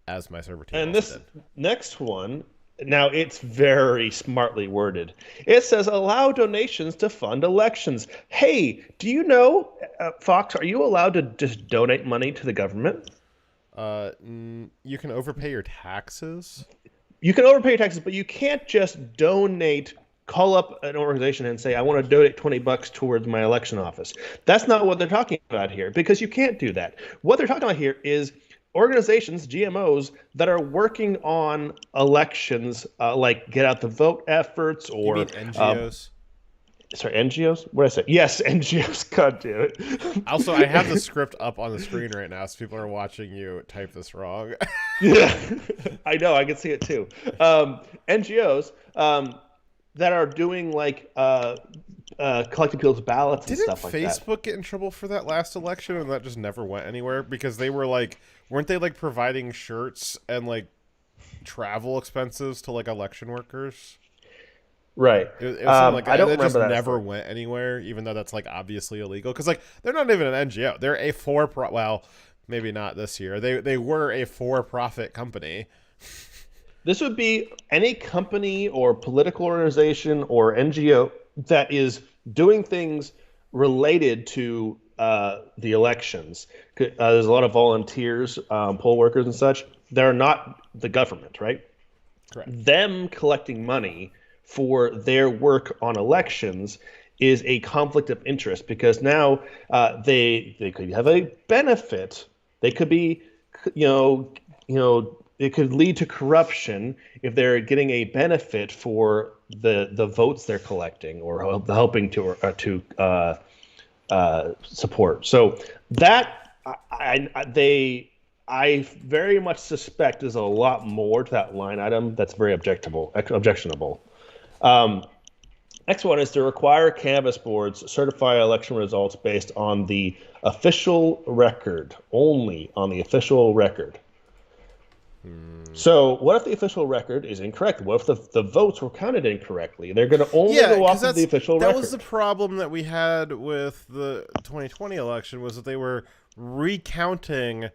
as my server team and this did. next one, now it's very smartly worded. It says allow donations to fund elections. Hey, do you know, Fox, are you allowed to just donate money to the government? You can overpay your taxes. You can overpay your taxes, but you can't just donate. Call up an organization and say, I want to donate $20 towards my election office. That's not what they're talking about here, because you can't do that. What they're talking about here is organizations, GMOs, that are working on elections, like get out the vote efforts, or you mean NGOs. Sorry, NGOs? What did I say? Yes, NGOs. God damn it. Also, I have the script up on the screen right now, so people are watching you type this wrong. Yeah, I know. I can see it too. NGOs that are doing like collecting people's ballots and stuff like that. Didn't Facebook get in trouble for that last election, and that just never went anywhere because they were like, weren't they like providing shirts and like travel expenses to like election workers? Right. It was like I don't it remember just that never story. went anywhere, even though that's like obviously illegal. Because like they're not even an NGO; they're a well, maybe not this year. They were a for-profit company. This would be any company or political organization or NGO that is doing things related to the elections. There's a lot of volunteers, poll workers and such. They're not the government, right? Correct. Them collecting money for their work on elections is a conflict of interest, because now they could have a benefit. They could be, it could lead to corruption if they're getting a benefit for the votes they're collecting or helping to support. So that I very much suspect there's a lot more to that line item that's very objectionable. Next one is to require canvass boards certify election results based on the official record, only on the official record. So what if the official record is incorrect? What if the votes were counted incorrectly? They're going to only go off of the official record. That was the problem that we had with the 2020 election, was that they were recounting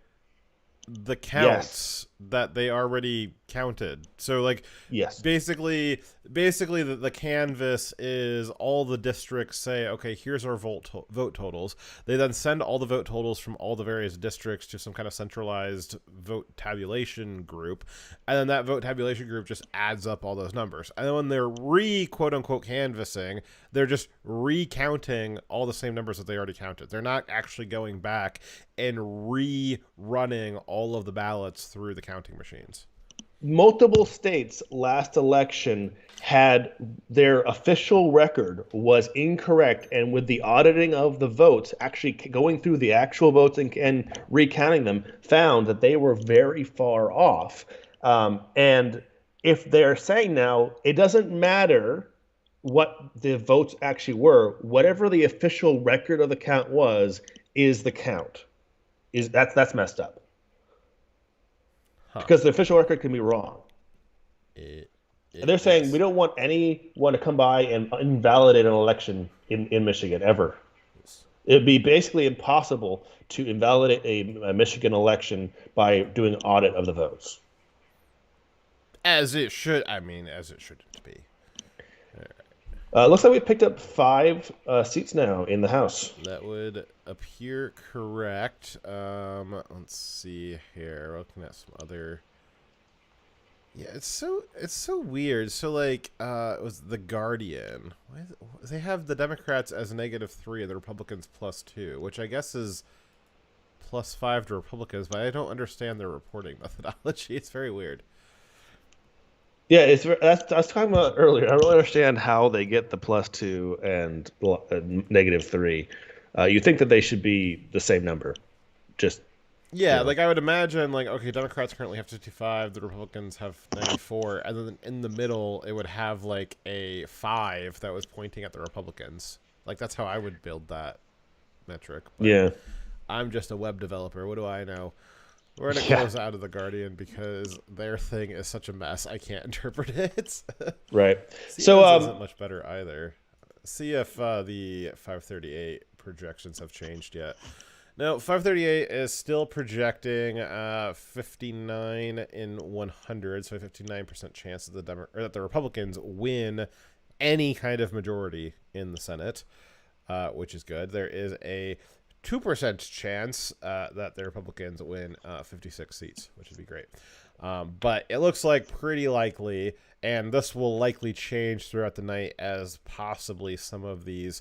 the counts that they already counted. So like, yes, basically the canvas is all the districts say, okay, here's our vote totals. They then send all the vote totals from all the various districts to some kind of centralized vote tabulation group, and then that vote tabulation group just adds up all those numbers. And then when they're quote unquote canvassing, they're just recounting all the same numbers that they already counted. They're not actually going back and rerunning all of the ballots through the counting machines. Multiple states last election had their official record was incorrect, and with the auditing of the votes, actually going through the actual votes and recounting them, found that they were very far off. And if they're saying now, it doesn't matter what the votes actually were, whatever the official record of the count was, is the count. that's messed up. Huh. Because the official record can be wrong. It And they're saying is. we don't want anyone to come by and invalidate an election in Michigan ever. It'd be basically impossible to invalidate a Michigan election by doing an audit of the votes. As it should. I mean, as it shouldn't be. Looks like we picked up 5 seats now in the House. That would appear correct. Let's see here. We're looking at some other. Yeah, it's so weird. So like, it was The Guardian. They have the Democrats as -3 and the Republicans +2, which I guess is +5 to Republicans, but I don't understand their reporting methodology. It's very weird. Yeah, I was talking about earlier. I don't really understand how they get the +2 and -3. You think that they should be the same number, just Yeah, like I would imagine, like, okay, Democrats currently have 55, the Republicans have 94, and then in the middle it would have like a 5 that was pointing at the Republicans. Like that's how I would build that metric. But yeah. I'm just a web developer. What do I know? We're gonna close out of The Guardian because their thing is such a mess. I can't interpret it. Right. Siemens isn't much better either. See if the 538 projections have changed yet. No, 538 is still projecting 59 in 100, so a 59% chance that the Republicans win any kind of majority in the Senate, which is good. There is a 2% chance that the Republicans win 56 seats, which would be great. But it looks like pretty likely, and this will likely change throughout the night as possibly some of these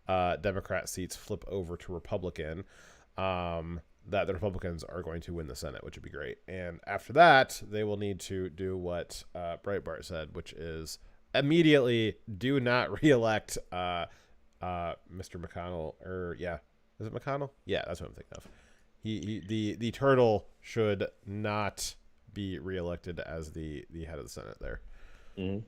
Democrat seats flip over to Republican. That the Republicans are going to win the Senate, which would be great. And after that, they will need to do what Breitbart said, which is immediately do not reelect Mr. McConnell. Or yeah, is it McConnell? Yeah, that's what I'm thinking of. The turtle should not be reelected as the head of the Senate there. Mm-hmm.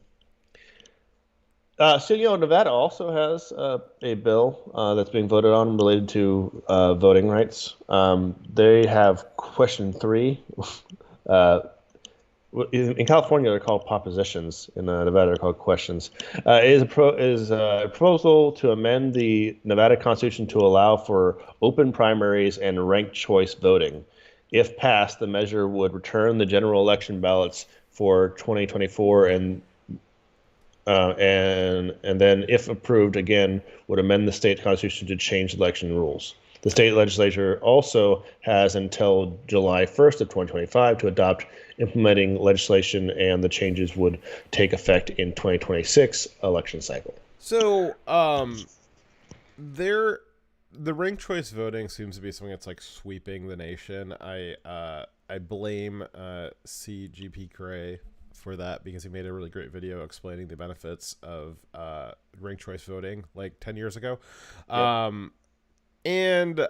So, Nevada also has a bill that's being voted on related to voting rights. They have question 3. In California, they're called propositions. In Nevada, they're called questions. Is a proposal to amend the Nevada Constitution to allow for open primaries and ranked choice voting. If passed, the measure would return the general election ballots for 2024 and then, if approved again, would amend the state constitution to change election rules. The state legislature also has until July 1st of 2025 to adopt implementing legislation, and the changes would take effect in 2026 election cycle. So, the ranked choice voting seems to be something that's like sweeping the nation. I blame CGP Cray for that because he made a really great video explaining the benefits of ranked choice voting like 10 years ago. Yep. And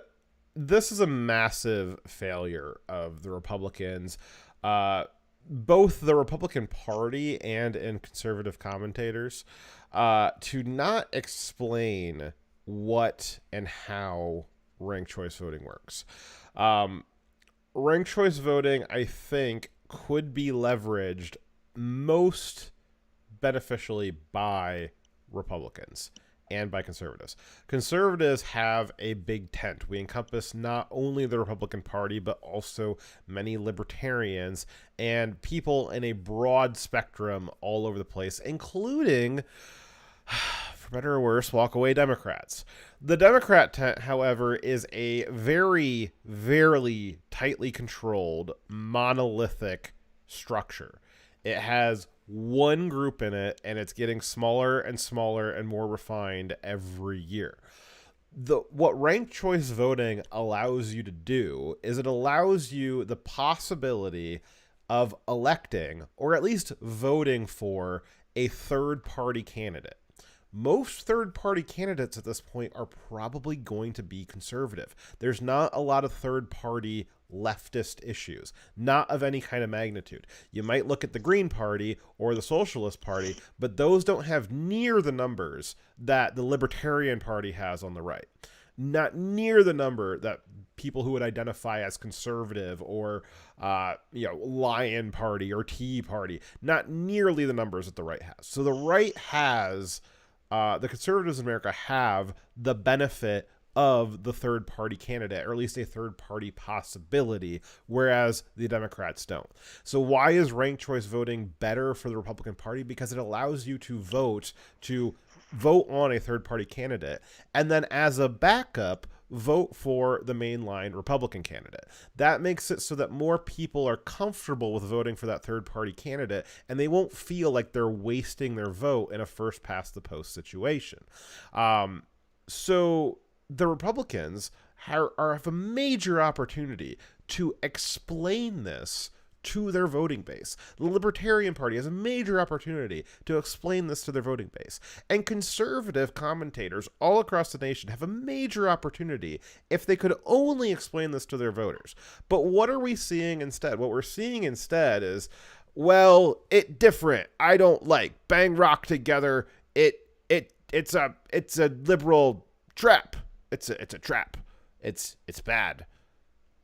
this is a massive failure of the Republicans, both the Republican Party and in conservative commentators, to not explain what and how ranked choice voting works. Ranked choice voting, I think, could be leveraged most beneficially by Republicans and by conservatives. Conservatives have a big tent. We encompass not only the Republican Party, but also many libertarians and people in a broad spectrum all over the place, including, for better or worse, walk-away Democrats. The Democrat tent, however, is a very, very tightly controlled, monolithic structure. It has one group in it, and it's getting smaller and smaller and more refined every year. What ranked choice voting allows you to do is it allows you the possibility of electing, or at least voting for, a third-party candidate. Most third-party candidates at this point are probably going to be conservative. There's not a lot of third-party leftist issues, not of any kind of magnitude. You might look at the Green Party or the Socialist Party, but those don't have near the numbers that the Libertarian Party has on the right. not near the number that people who would identify as conservative or, Lion Party or Tea Party, not nearly the numbers that the right has. So the right has, the conservatives in America have the benefit of the third party candidate, or at least a third party possibility, whereas the Democrats don't. So why is ranked choice voting better for the Republican Party? Because it allows you to vote on a third party candidate, and then as a backup, vote for the mainline Republican candidate. That makes it so that more people are comfortable with voting for that third party candidate, and they won't feel like they're wasting their vote in a first past the post situation. So the Republicans have a major opportunity to explain this to their voting base. The Libertarian Party has a major opportunity to explain this to their voting base. And conservative commentators all across the nation have a major opportunity if they could only explain this to their voters. But what are we seeing instead? What we're seeing instead is, well, it different. I don't like. Bang rock together. It's a liberal trap. It's a trap. It's bad.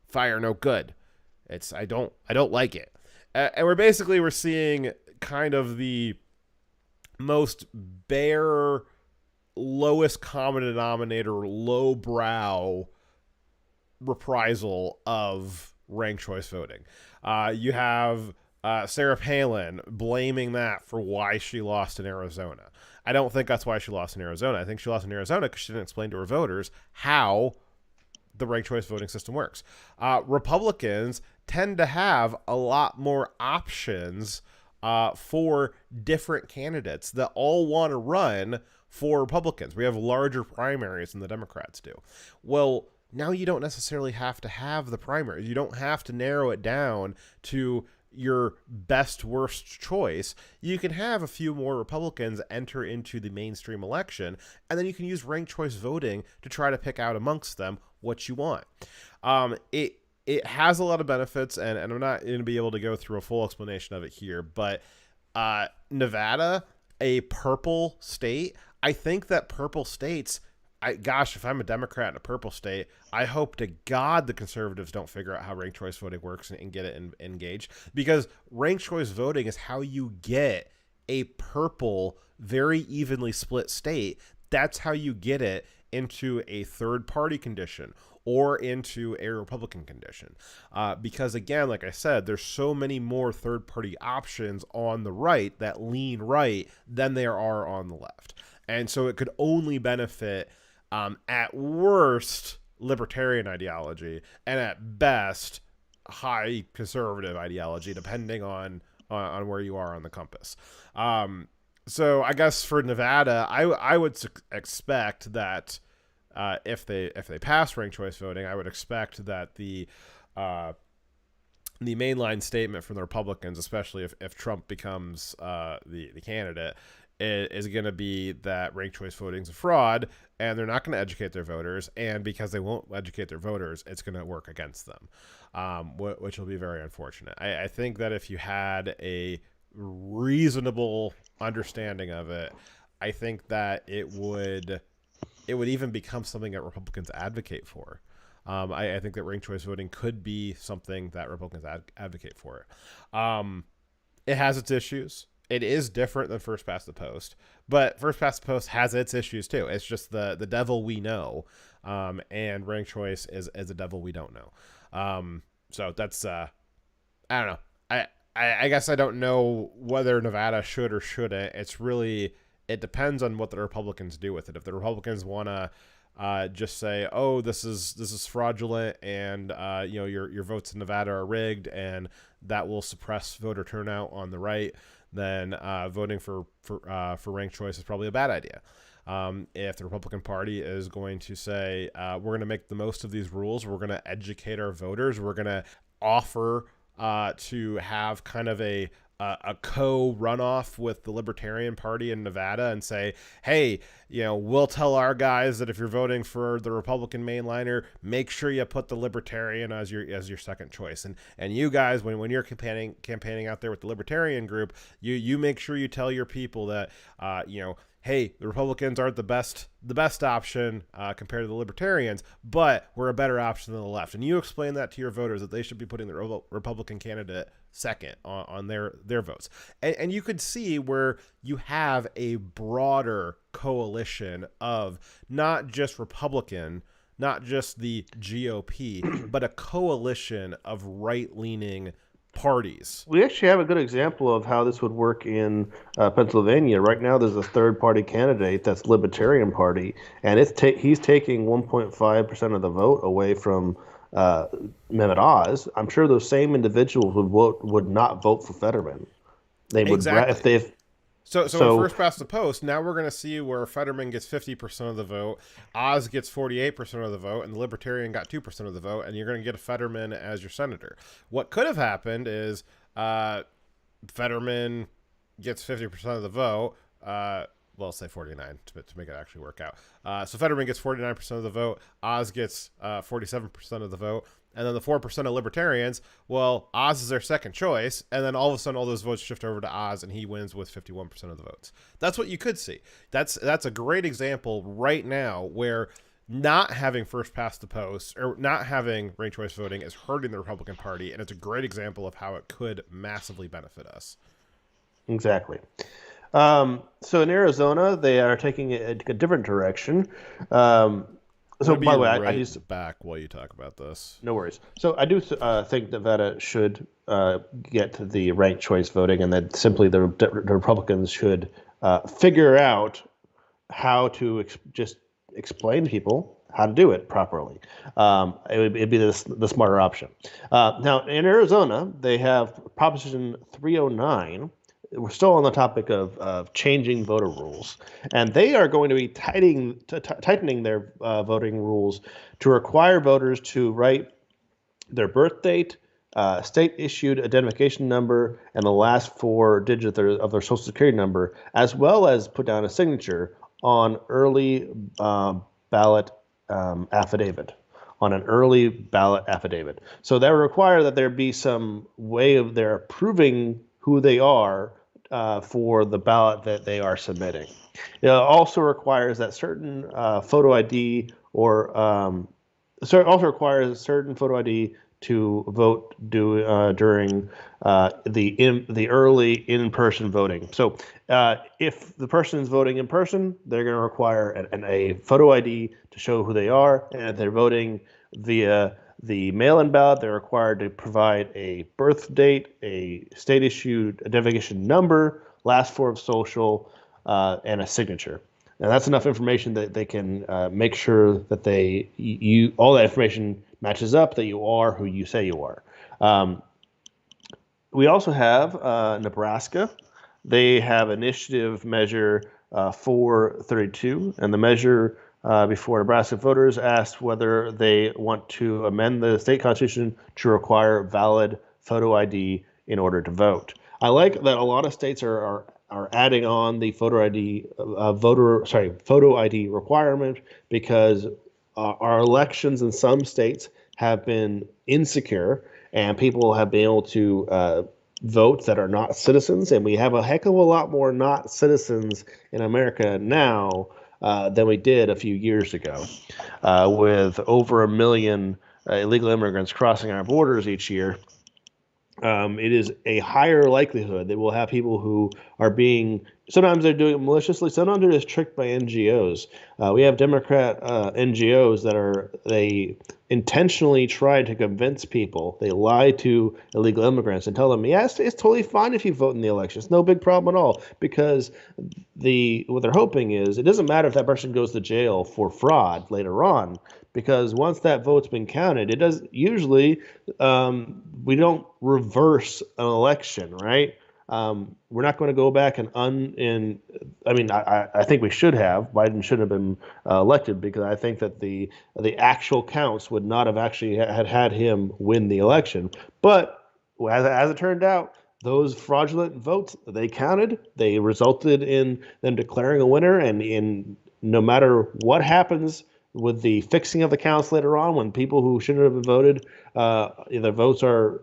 Fire no good. I don't like it. And we're seeing kind of the most bare, lowest common denominator, lowbrow reprisal of ranked choice voting. You have Sarah Palin blaming that for why she lost in Arizona. I don't think that's why she lost in Arizona. I think she lost in Arizona because she didn't explain to her voters how the ranked choice voting system works. Republicans tend to have a lot more options for different candidates that all want to run for Republicans. We have larger primaries than the Democrats do. Well, now you don't necessarily have to have the primaries. You don't have to narrow it down to your best worst choice. You can have a few more Republicans enter into the mainstream election, and then you can use ranked choice voting to try to pick out amongst them what you want. It has a lot of benefits, and I'm not going to be able to go through a full explanation of it here, but Nevada, a purple state, I think that purple states, if I'm a Democrat in a purple state, I hope to God the conservatives don't figure out how ranked choice voting works and get it engaged, because ranked choice voting is how you get a purple, very evenly split state. That's how you get it into a third party condition or into a Republican condition. Because again, like I said, there's so many more third party options on the right that lean right than there are on the left. And so it could only benefit, at worst, libertarian ideology, and at best, high conservative ideology, depending on where you are on the compass. So I guess for Nevada, I would expect that if they pass ranked choice voting, I would expect that the mainline statement from the Republicans, especially if Trump becomes the candidate, is going to be that ranked choice voting is a fraud, and they're not going to educate their voters, and because they won't educate their voters, it's going to work against them, which will be very unfortunate. I think that if you had a reasonable understanding of it, I think that it would even become something that Republicans advocate for. I think that ranked choice voting could be something that Republicans advocate for. It has its issues. It is different than first past the post, but first past the post has its issues too. It's just the devil we know, and ranked choice is a devil we don't know. So that's I don't know. I guess I don't know whether Nevada should or shouldn't. It depends on what the Republicans do with it. If the Republicans want to just say, "Oh, this is fraudulent," and your votes in Nevada are rigged, and that will suppress voter turnout on the right, then voting for ranked choice is probably a bad idea. If the Republican Party is going to say, we're going to make the most of these rules, we're going to educate our voters, we're going to offer to have kind of a co-runoff with the Libertarian Party in Nevada and say, hey, we'll tell our guys that if you're voting for the Republican mainliner, make sure you put the Libertarian as your second choice. And you guys, when you're campaigning out there with the Libertarian group, you make sure you tell your people that, hey, the Republicans aren't the best option compared to the Libertarians, but we're a better option than the left. And you explain that to your voters that they should be putting the Republican candidate second on their votes. And you could see where you have a broader coalition of not just Republican, not just the GOP, but a coalition of right-leaning parties. We actually have a good example of how this would work in Pennsylvania. Right now, there's a third-party candidate that's Libertarian Party, and he's taking 1.5% of the vote away from Mehmet Oz. I'm sure those same individuals would not vote for Fetterman. They would if So first past the post, now we're going to see where Fetterman gets 50% of the vote, Oz gets 48% of the vote, and the Libertarian got 2% of the vote, and you're going to get a Fetterman as your senator. What could have happened is Fetterman gets 50% of the vote. Well, say 49 to make it actually work out. So Fetterman gets 49% of the vote, Oz gets 47% of the vote, and then the 4% of Libertarians, well, Oz is their second choice, and then all of a sudden all those votes shift over to Oz, and he wins with 51% of the votes. That's what you could see. That's a great example right now where not having first past the post or not having ranked choice voting is hurting the Republican Party, and it's a great example of how it could massively benefit us. Exactly. So in Arizona, they are taking a different direction. So, by the way, I just back while you talk about this. No worries. So I do think Nevada should get the ranked choice voting, and that simply the Republicans should figure out how to just explain to people how to do it properly. It'd be the smarter option. Now, in Arizona, they have Proposition 309. We're still on the topic of changing voter rules, and they are going to be tightening their voting rules to require voters to write their birth date, state-issued identification number, and the last four digits of their Social Security number, as well as put down a signature on early ballot affidavit. On an early ballot affidavit. So that would require that there be some way of their proving who they are for the ballot that they are submitting. It also requires that certain photo ID also requires certain photo ID to vote during the early in-person voting. So if the person is voting in person, they're going to require a photo ID to show who they are, and if they're voting via the mail-in ballot, they're required to provide a birth date, a state-issued identification number, last four of social, and a signature. And that's enough information that they can make sure that all that information matches up, that you are who you say you are. We also have Nebraska. They have initiative measure 432, and the measure before Nebraska voters asked whether they want to amend the state constitution to require valid photo ID in order to vote. I like that a lot of states are adding on the photo ID requirement, because our elections in some states have been insecure and people have been able to vote that are not citizens, and we have a heck of a lot more not citizens in America now than we did a few years ago, with over 1 million illegal immigrants crossing our borders each year. It is a higher likelihood that we'll have people who are sometimes they're doing it maliciously, sometimes they're just tricked by NGOs. We have Democrat NGOs they intentionally try to convince people. They lie to illegal immigrants and tell them, yes, it's totally fine if you vote in the election. It's no big problem at all, because what they're hoping is it doesn't matter if that person goes to jail for fraud later on, because once that vote's been counted, it does usually we don't reverse an election, right? We're not going to go back I think we should have. Biden shouldn't have been elected, because I think that the actual counts would not have actually had him win the election. But as it turned out, those fraudulent votes, they counted. They resulted in them declaring a winner, and no matter what happens with the fixing of the counts later on, when people who shouldn't have been voted, their votes are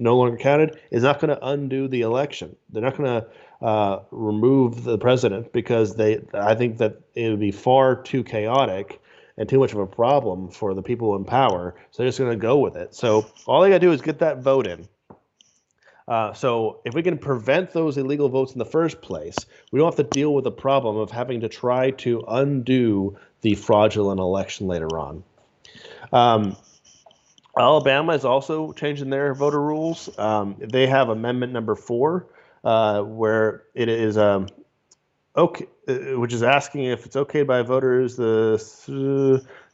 no longer counted, is not going to undo the election. They're not going remove the president because I think that it would be far too chaotic and too much of a problem for the people in power. So they're just going to go with it. So all they got to do is get that vote in. So if we can prevent those illegal votes in the first place, we don't have to deal with the problem of having to try to undo the fraudulent election later on. Alabama is also changing their voter rules. They have Amendment number 4, where it is okay, which is asking if it's okay by voters. They're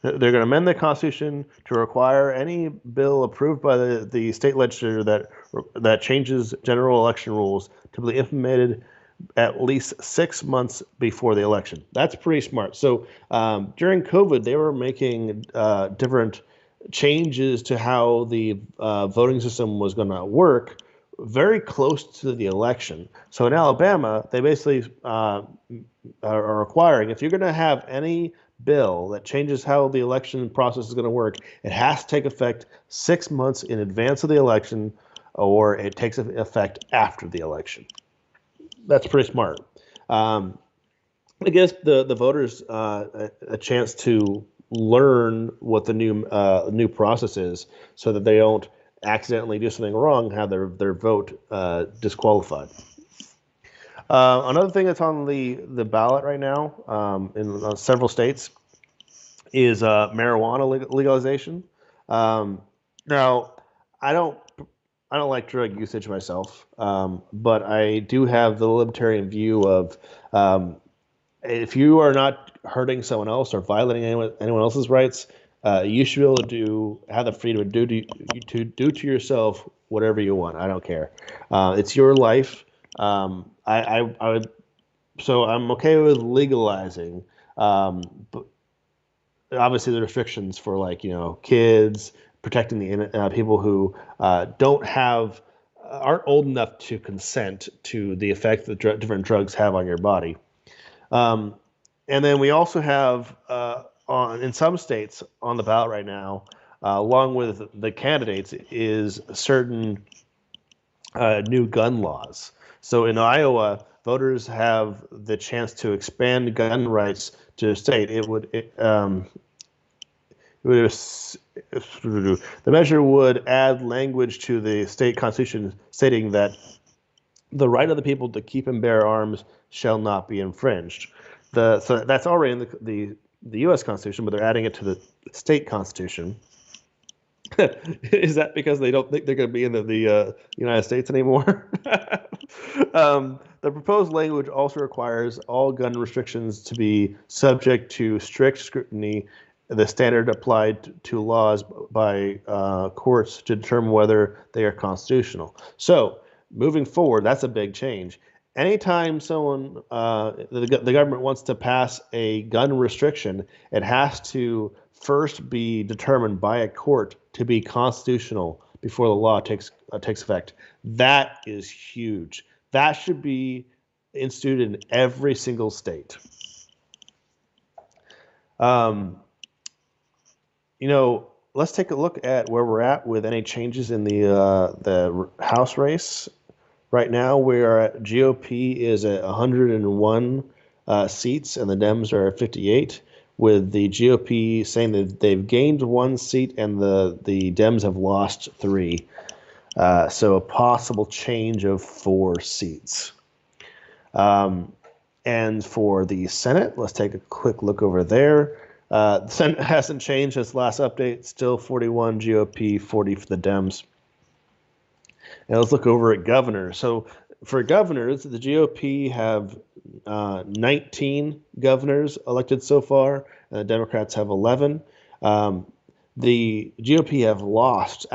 going to amend the Constitution to require any bill approved by the state legislature that changes general election rules to be implemented at least 6 months before the election. That's pretty smart. So during COVID, they were making different changes to how the voting system was going to work very close to the election. So in Alabama, they basically are requiring, if you're going to have any bill that changes how the election process is going to work, it has to take effect 6 months in advance of the election, or it takes effect after the election. That's pretty smart. It gives the voters a chance to learn what the new process is, so that they don't accidentally do something wrong and have their vote disqualified. Another thing that's on the ballot right now in several states is marijuana legalization. Now, I don't like drug usage myself, but I do have the libertarian view of if you are not hurting someone else or violating anyone else's rights, you should be able to have the freedom to do to yourself whatever you want. I don't care. It's your life. I would. So I'm okay with legalizing, but obviously the restrictions for kids, protecting the people who aren't old enough to consent to the effect that different drugs have on your body. And then we also have in some states on the ballot right now, along with the candidates, is certain new gun laws. So in Iowa, voters have the chance to expand gun rights to the state. The measure would add language to the state constitution stating that the right of the people to keep and bear arms shall not be infringed. So that's already in the U.S. Constitution, but they're adding it to the state constitution. Is that because they don't think they're going to be in the United States anymore? The proposed language also requires all gun restrictions to be subject to strict scrutiny, the standard applied to laws by courts to determine whether they are constitutional. So moving forward, that's a big change. Anytime someone, the government wants to pass a gun restriction, it has to first be determined by a court to be constitutional before the law takes effect. That is huge. That should be instituted in every single state. Let's take a look at where we're at with any changes in the House race. Right now, GOP is at 101 seats, and the Dems are at 58. With the GOP saying that they've gained 1 seat and the Dems have lost 3. So a possible change of 4 seats. And for the Senate, let's take a quick look over there. The Senate hasn't changed since last update. Still 41 GOP, 40 for the Dems. And let's look over at governors. So for governors, the GOP have 19 governors elected so far, and the Democrats have 11. The GOP have lost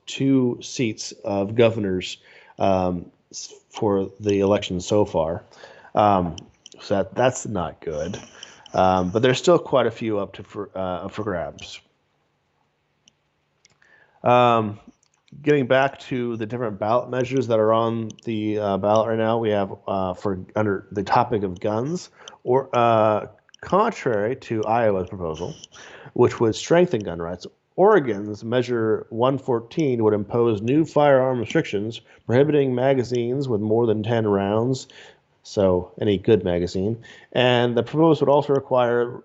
2 seats of governors for the election so far. So that's not good. But there's still quite a few up for grabs. Getting back to the different ballot measures that are on the ballot right now, we have under the topic of guns, or contrary to Iowa's proposal, which would strengthen gun rights. Oregon's Measure 114 would impose new firearm restrictions prohibiting magazines with more than 10 rounds, so any good magazine, and the proposal would also require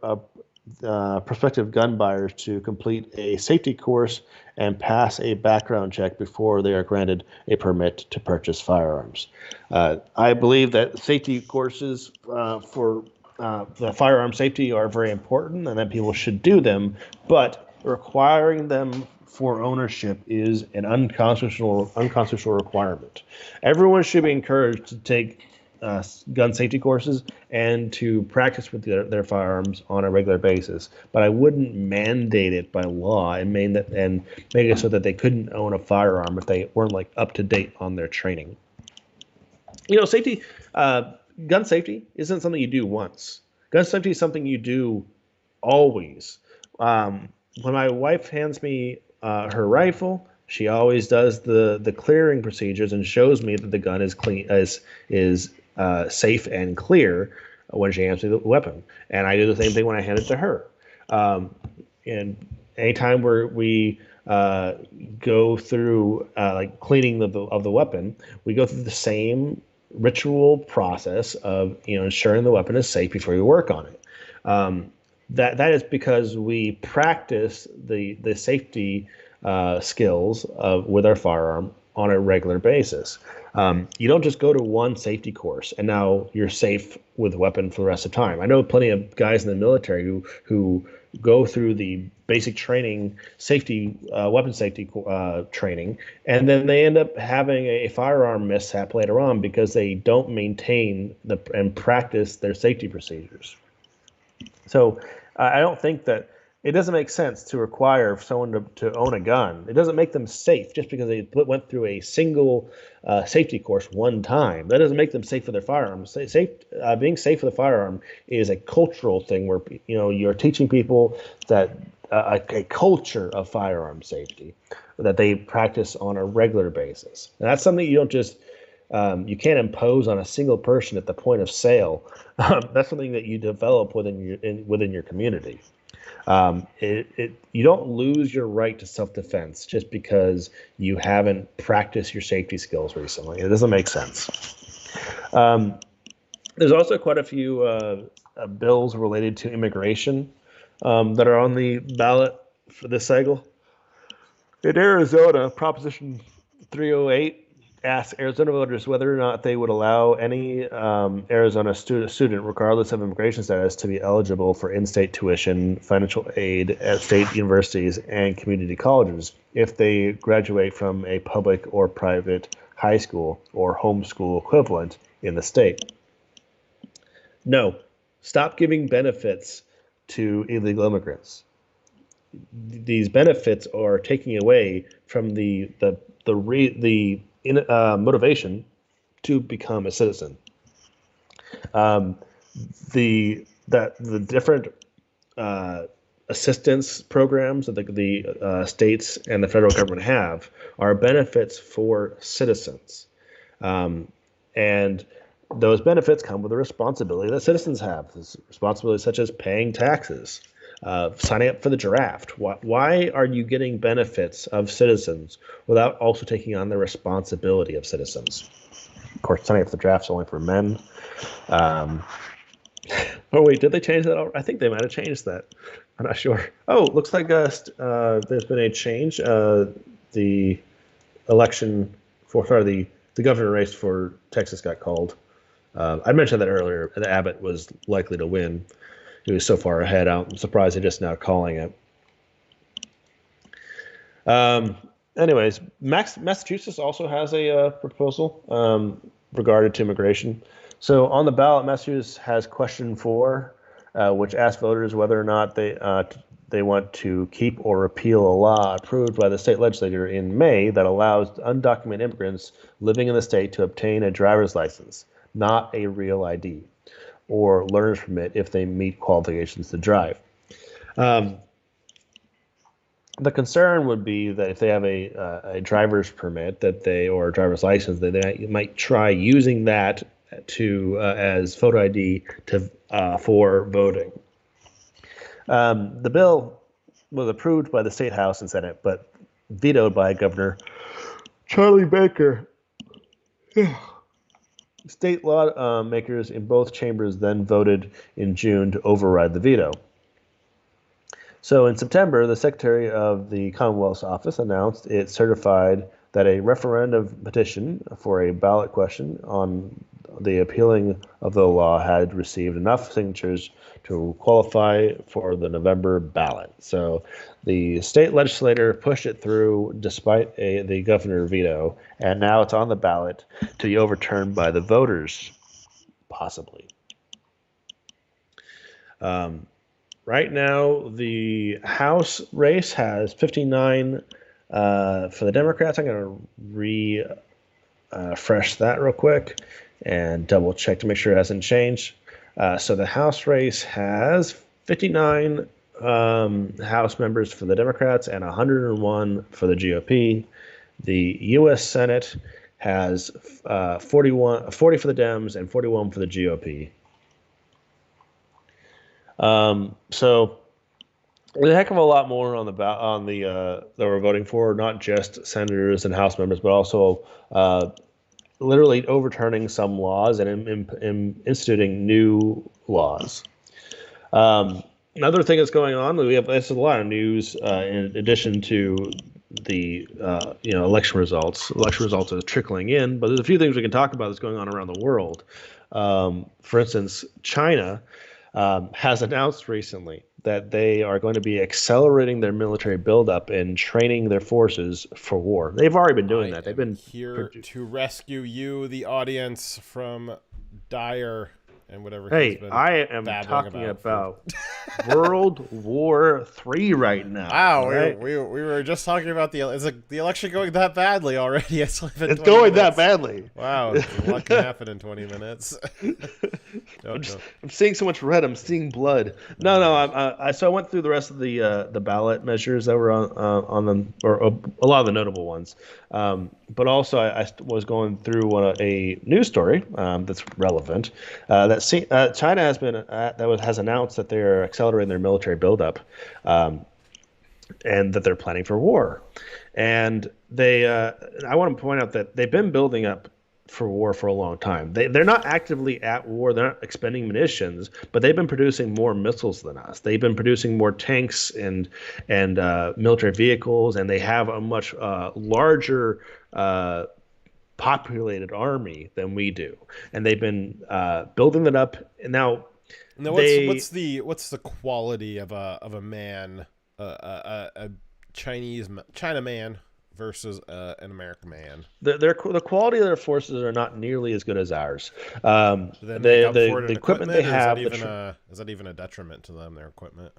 prospective gun buyers to complete a safety course and pass a background check before they are granted a permit to purchase firearms. I believe that safety courses for the firearm safety are very important and that people should do them, but requiring them for ownership is an unconstitutional requirement. Everyone should be encouraged to take gun safety courses and to practice with their firearms on a regular basis, but I wouldn't mandate it by law and make it so that they couldn't own a firearm if they weren't like up to date on their training. Safety, gun safety isn't something you do once. Gun safety is something you do always. When my wife hands me her rifle, she always does the clearing procedures and shows me that the gun is clean, is safe and clear when she hands me the weapon. And I do the same thing when I hand it to her. And anytime we go through like cleaning of the weapon, we go through the same ritual process of ensuring the weapon is safe before you work on it. That is because we practice the safety skills with our firearm on a regular basis. You don't just go to one safety course and now you're safe with a weapon for the rest of the time. I know plenty of guys in the military who go through the basic training, weapon safety training, and then they end up having a firearm mishap later on because they don't maintain and practice their safety procedures. So I don't think that it doesn't make sense to require someone to own a gun. It doesn't make them safe just because they went through a single safety course one time. That doesn't make them safe for their firearms. Being safe for the firearm is a cultural thing where you're teaching people that a culture of firearm safety that they practice on a regular basis. And that's something you don't just you can't impose on a single person at the point of sale. That's something that you develop within your community. You don't lose your right to self-defense just because you haven't practiced your safety skills recently. It doesn't make sense. There's also quite a few bills related to immigration that are on the ballot for this cycle. In Arizona, Proposition 308 asks Arizona voters whether or not they would allow any Arizona student, regardless of immigration status, to be eligible for in-state tuition, financial aid at state universities and community colleges if they graduate from a public or private high school or homeschool equivalent in the state. No, stop giving benefits to illegal immigrants. These benefits are taking away from the motivation to become a citizen. The different assistance programs that the states and the federal government have are benefits for citizens, and those benefits come with a responsibility that citizens have. This responsibilities such as paying taxes, signing up for the draft. Why are you getting benefits of citizens without also taking on the responsibility of citizens? Of course, signing up for the draft is only for men. Oh wait, did they change that? I think they might have changed that. I'm not sure. Oh, looks like there's been a change. The election the governor race for Texas got called. I mentioned that earlier. That Abbott was likely to win. He was so far ahead. I'm surprised they're just now calling it. Anyways, Massachusetts also has a proposal regarding to immigration. So on the ballot, Massachusetts has question 4, which asks voters whether or not they want to keep or repeal a law approved by the state legislature in May that allows undocumented immigrants living in the state to obtain a driver's license, not a real ID, or learner's permit if they meet qualifications to drive. The concern would be that if they have a driver's permit or a driver's license, that they might try using that as photo ID for voting. The bill was approved by the state house and Senate, but vetoed by Governor Charlie Baker. State law makers in both chambers then voted in June to override the veto. So in September, the Secretary of the Commonwealth's office announced it certified that a referendum petition for a ballot question on the appealing of the law had received enough signatures to qualify for the November ballot. So the state legislature pushed it through despite the governor veto, and now it's on the ballot to be overturned by the voters, possibly. Right now, the House race has 59 for the Democrats. I'm going to refresh that real quick and double check to make sure it hasn't changed. So the House race has 59 House members for the Democrats and 101 for the GOP. The U.S. Senate has 40 for the Dems and 41 for the GOP. So a heck of a lot more on the that we're voting for, not just senators and House members, but also literally overturning some laws and instituting new laws. Another thing that's going on, there's a lot of news in addition to the election results. Election results are trickling in, but there's a few things we can talk about that's going on around the world. For instance, China has announced recently that they are going to be accelerating their military buildup and training their forces for war. They've already been doing that. They've been here to rescue you, the audience, from Dyer and whatever. Hey, I am talking about World War III right now. Wow, right? we were just talking about is the election going that badly already? It's going that badly. Wow, what can happen in 20 minutes? I'm seeing so much red. I'm seeing blood. No. So I went through the rest of the ballot measures that were on them, or a lot of the notable ones. But also I was going through a news story that's relevant. That China has announced that they are accelerating their military buildup, and that they're planning for war. And I want to point out that they've been building up for war for a long time. They're not actively at war. They're not expending munitions, but they've been producing more missiles than us. They've been producing more tanks and military vehicles, and they have a much larger populated army than we do. And they've been building that up. And now what's the quality of a man, a China man versus an American man? The quality of their forces are not nearly as good as ours. The equipment they have, is that even a detriment to them? Their equipment.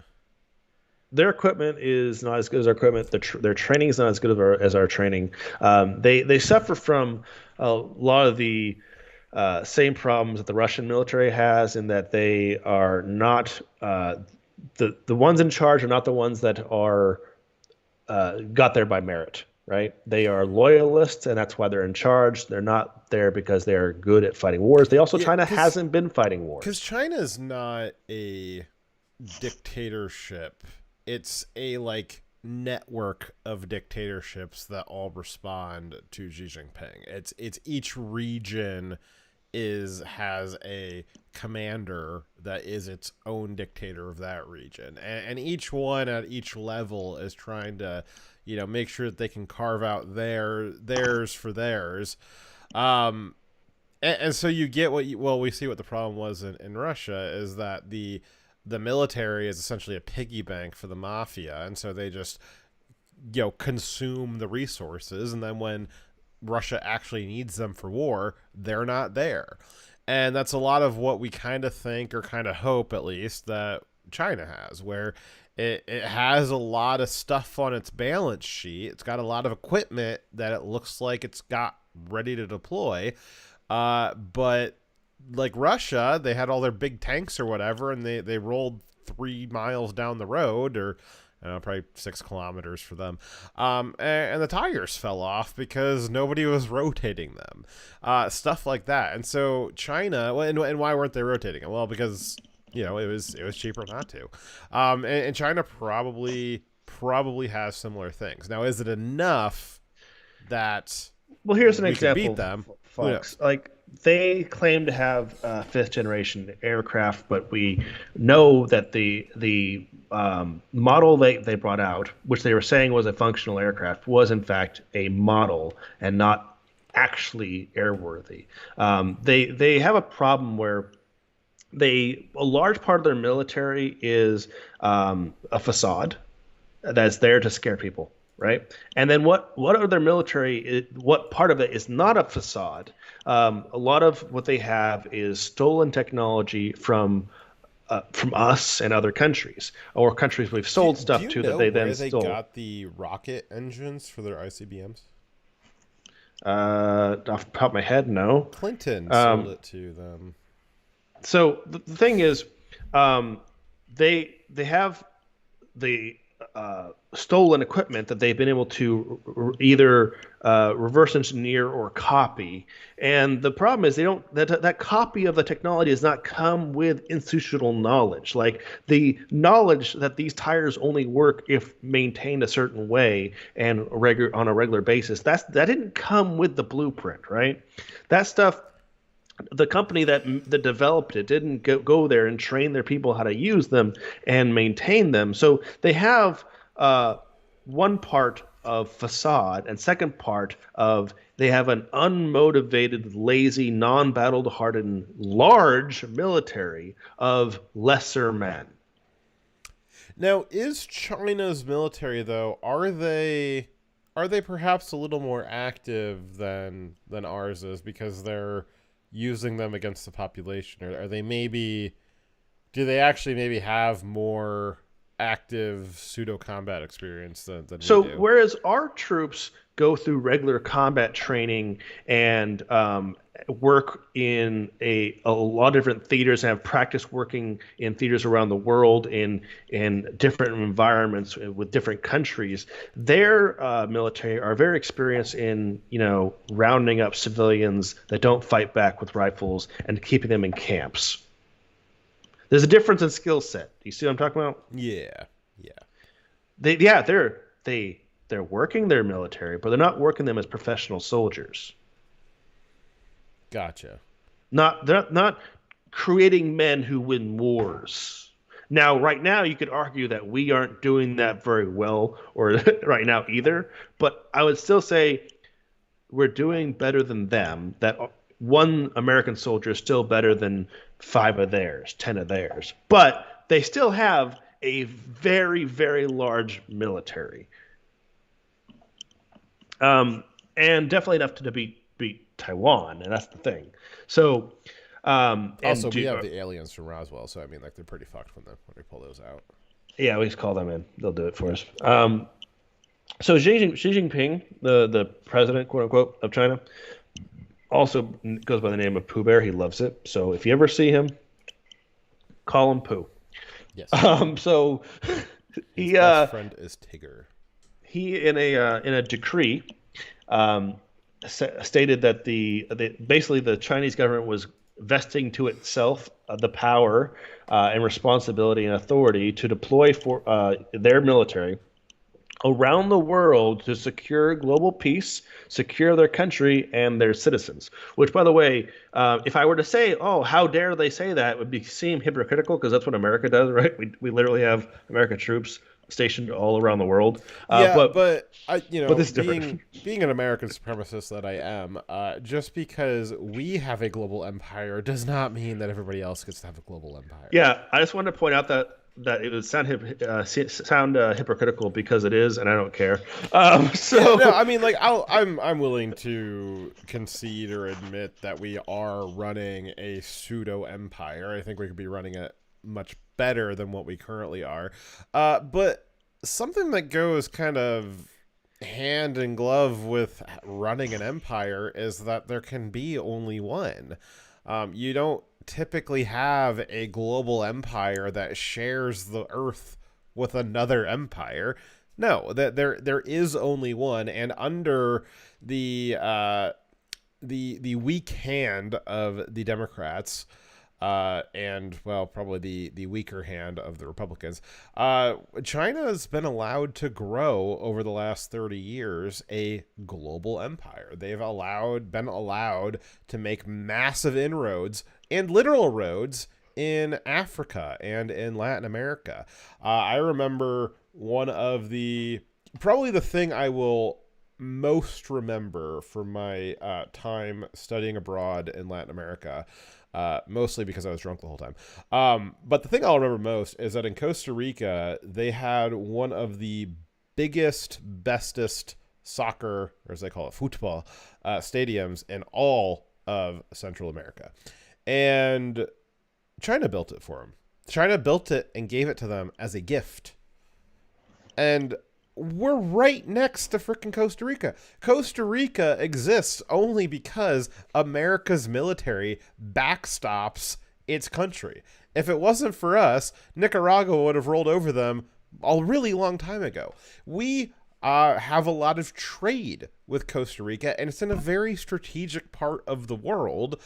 Their equipment is not as good as our equipment. Their training is not as good as our training. They suffer from a lot of the same problems that the Russian military has, in that they are not the ones in charge are not the ones that are got there by merit. Right? They are loyalists, and that's why they're in charge. They're not there because they're good at fighting wars. China hasn't been fighting wars. Because China is not a dictatorship. It's a network of dictatorships that all respond to Xi Jinping. It's each region has a commander that is its own dictator of that region, and each one at each level is trying to make sure that they can carve out theirs for theirs. And so you get we see what the problem was in Russia is that the military is essentially a piggy bank for the mafia, and so they just consume the resources, and then when Russia actually needs them for war, they're not there. And that's a lot of what we kind of think, or kind of hope at least, that China has, where it has a lot of stuff on its balance sheet. It's got a lot of equipment that it looks like it's got ready to deploy. But like Russia, they had all their big tanks or whatever, and they rolled 3 miles down the road, or probably 6 kilometers for them. And the tires fell off because nobody was rotating them. Stuff like that. And so China, and why weren't they rotating them? Well, because it was cheaper not to. And China probably probably has similar things. Now, is it enough that Well, here's an we can example, beat them? folks. Like, they claim to have fifth generation aircraft, but we know that the model they brought out, which they were saying was a functional aircraft, was in fact a model and not actually airworthy. They have a problem where a large part of their military is a facade that's there to scare people, right? And then what are their military? What part of it is not a facade? A lot of what they have is stolen technology from us and other countries, or countries we've sold stuff to that they then stole. They got the rocket engines for their ICBMs. Off the top of my head, no. Clinton sold it to them. So the thing is, they have the stolen equipment that they've been able to either reverse engineer or copy, and the problem is that copy of the technology does not come with institutional knowledge, like the knowledge that these tires only work if maintained a certain way and on a regular basis. That didn't come with the blueprint, right? That stuff. The company that developed it didn't go there and train their people how to use them and maintain them. So they have one part of facade, and second part of they have an unmotivated, lazy, non-battle hardened, large military of lesser men. Now, is China's military, though, are they perhaps a little more active than ours is, because they're using them against the population? Or are they do they actually maybe have more active pseudo combat experience than we do? Whereas our troops go through regular combat training and work in a lot of different theaters and have practice working in theaters around the world in different environments with different countries, their military are very experienced in rounding up civilians that don't fight back with rifles and keeping them in camps. There's a difference in skill set. You see what I'm talking about? Yeah. They're working their military, but they're not working them as professional soldiers. Gotcha. They're not creating men who win wars. Now, right now, you could argue that we aren't doing that very well, or right now either. But I would still say we're doing better than them. That one American soldier is still better than 5 of theirs, 10 of theirs. But they still have a very, very large military. And definitely enough to beat Taiwan, and that's the thing. So, also we have the aliens from Roswell, so I mean, like, they're pretty fucked when we pull those out. Yeah, we just call them in; they'll do it for us. So Xi Jinping, the president, quote unquote, of China, also goes by the name of Pooh Bear. He loves it. So if you ever see him, call him Pooh. Yes. So his best friend is Tigger. He in a decree stated that basically the Chinese government was vesting to itself the power and responsibility and authority to deploy for their military around the world to secure global peace, secure their country and their citizens. Which, by the way, if I were to say, "Oh, how dare they say that?" it would seem hypocritical, because that's what America does, right? We literally have American troops stationed all around the world. But this being an American supremacist that I am, just because we have a global empire does not mean that everybody else gets to have a global empire. Yeah, I just wanted to point out that it would sound hypocritical, because it is, and I don't care. I mean, like, I'm willing to concede or admit that we are running a pseudo empire. I think we could be running it much better than what we currently are. But something that goes kind of hand in glove with running an empire is that there can be only one. You don't typically have a global empire that shares the earth with another empire. No, that there is only one, and under the weak hand of the Democrats, and well, probably the weaker hand of the Republicans. China has been allowed to grow over the last 30 years a global empire. They've been allowed to make massive inroads and literal roads in Africa and in Latin America. I remember probably the thing I will most remember from my time studying abroad in Latin America, mostly because I was drunk the whole time. But the thing I'll remember most is that in Costa Rica, they had one of the biggest, bestest soccer, or as they call it, football, stadiums in all of Central America. And China built it for them. China built it and gave it to them as a gift. And we're right next to frickin' Costa Rica. Costa Rica exists only because America's military backstops its country. If it wasn't for us, Nicaragua would have rolled over them a really long time ago. We have a lot of trade with Costa Rica, and it's in a very strategic part of the world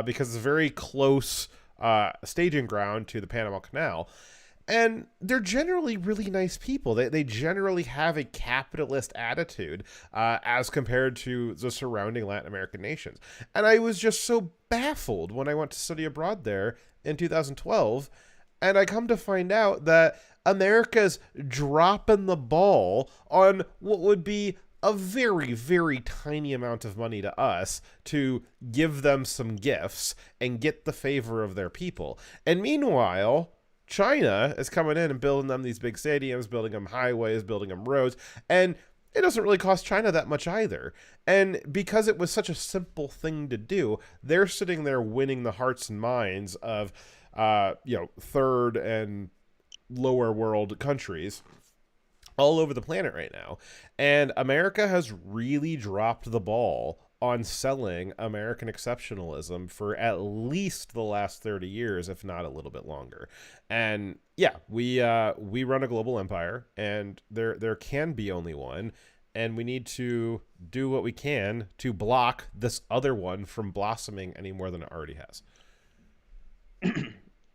because it's a very close staging ground to the Panama Canal. And they're generally really nice people. They generally have a capitalist attitude as compared to the surrounding Latin American nations. And I was just so baffled when I went to study abroad there in 2012. And I come to find out that America's dropping the ball on what would be a very, very tiny amount of money to us to give them some gifts and get the favor of their people. And meanwhile, China is coming in and building them these big stadiums, building them highways, building them roads, and it doesn't really cost China that much either. And because it was such a simple thing to do, they're sitting there winning the hearts and minds of, third and lower world countries all over the planet right now. And America has really dropped the ball on selling American exceptionalism for at least the last 30 years, if not a little bit longer. And yeah, we run a global empire, and there can be only one, and we need to do what we can to block this other one from blossoming any more than it already has.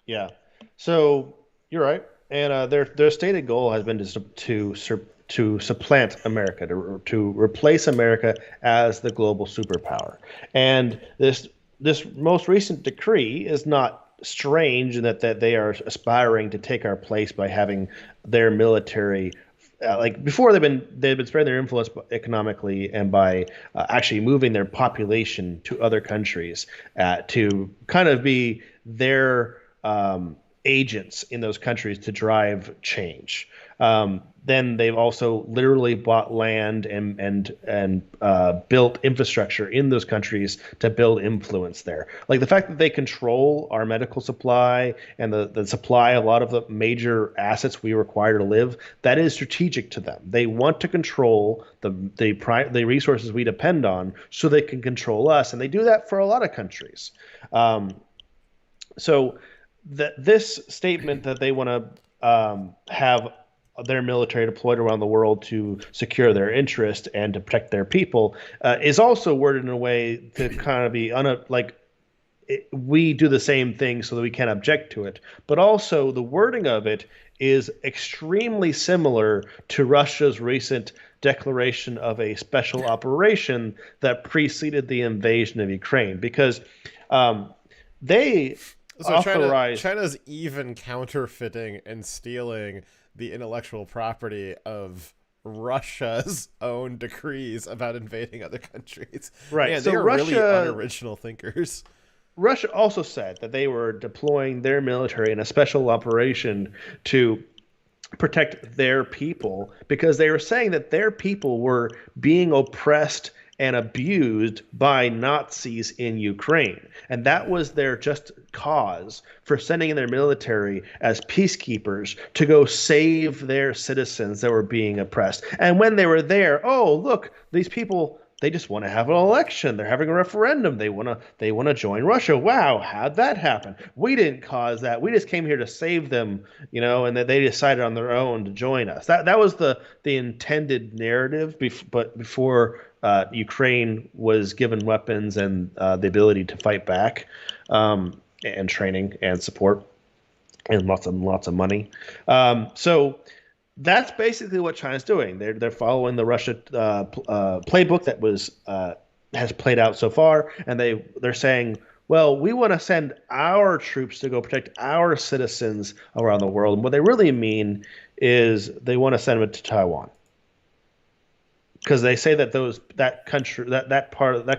Yeah. So you're right. And their stated goal has been to supplant America, to replace America as the global superpower. And this most recent decree is not strange in that they are aspiring to take our place by having their military. Like before, they've been spreading their influence economically and by actually moving their population to other countries to kind of be their agents in those countries to drive change. Then they've also literally bought land and built infrastructure in those countries to build influence there. Like the fact that they control our medical supply and the supply of a lot of the major assets we require to live, that is strategic to them. They want to control the resources we depend on so they can control us, and they do that for a lot of countries. So this statement that they want to have their military deployed around the world to secure their interest and to protect their people is also worded in a way to kind of be we do the same thing so that we can't object to it. But also the wording of it is extremely similar to Russia's recent declaration of a special operation that preceded the invasion of Ukraine, because they authorized China's even counterfeiting and stealing the intellectual property of Russia's own decrees about invading other countries. Right. Man, so they are Russia, really unoriginal thinkers. Russia also said that they were deploying their military in a special operation to protect their people, because they were saying that their people were being oppressed and abused by Nazis in Ukraine. And that was their just cause for sending in their military as peacekeepers to go save their citizens that were being oppressed. And when they were there, oh, look, these people, they just want to have an election. They're having a referendum. They want to join Russia. Wow, how'd that happen? We didn't cause that. We just came here to save them, and that they decided on their own to join us. That was the intended narrative, but before Ukraine was given weapons and the ability to fight back. and training and support and lots of money. So that's basically what China's doing. They're following the Russia playbook that was has played out so far, and they're saying, well, we want to send our troops to go protect our citizens around the world. And what they really mean is they want to send them to Taiwan, because they say that that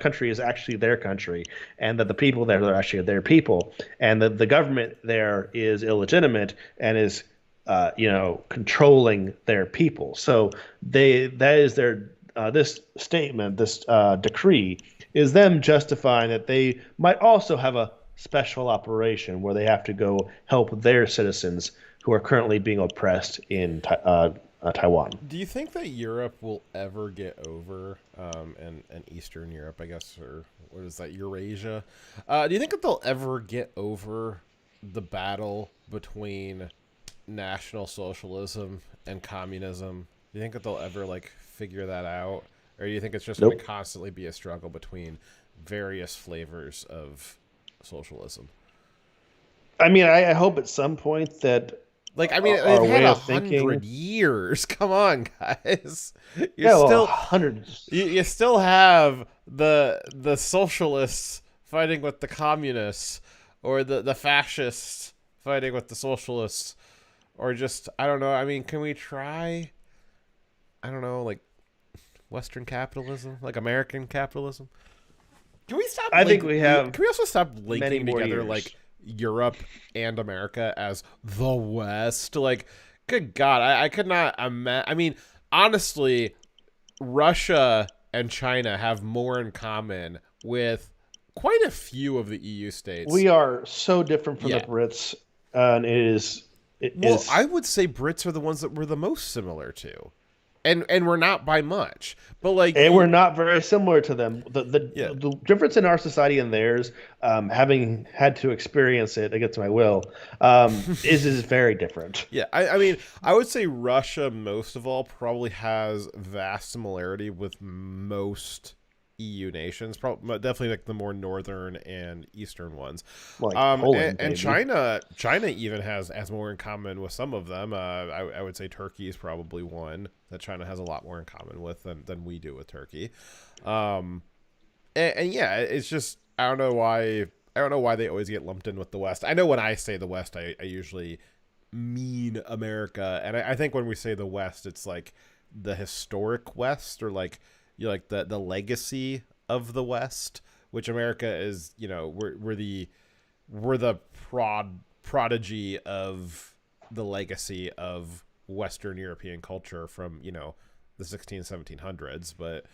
country is actually their country, and that the people there are actually their people, and that the government there is illegitimate and is controlling their people. So that is their this statement, this decree is them justifying that they might also have a special operation where they have to go help their citizens who are currently being oppressed in Taiwan. Do you think that Europe will ever get over, and Eastern Europe, I guess, or what is that, Eurasia? Do you think that they'll ever get over the battle between National Socialism and communism? Do you think that they'll ever figure that out, or do you think it's just going to constantly be a struggle between various flavors of socialism? I mean, I hope at some point that they've had 100 years. Come on, guys. Hundreds. You still have the socialists fighting with the communists, or the fascists fighting with the socialists, or just, I don't know. I mean, can we try, I don't know, Western capitalism, American capitalism? Can we stop? I think we have. Can we also stop linking together years. Europe and America as the West? Good God, I could not imagine. I mean, honestly, Russia and China have more in common with quite a few of the EU states. We are so different from the Brits, and it is. I would say Brits are the ones that we're the most similar to. And we're not by much, but and we're not very similar to them. The difference in our society and theirs, having had to experience it against my will, is very different. Yeah, I mean, I would say Russia, most of all, probably has vast similarity with most EU nations, probably definitely the more northern and eastern ones. Poland, and China even has more in common with some of them. I would say Turkey is probably one that China has a lot more in common with than we do with Turkey. And yeah, it's just, I don't know why they always get lumped in with the West. I know when I say the West, I usually mean America, and I think when we say the West, it's the historic West, or the legacy of the West, which America is, we're the prodigy of the legacy of Western European culture from, the 1700s, but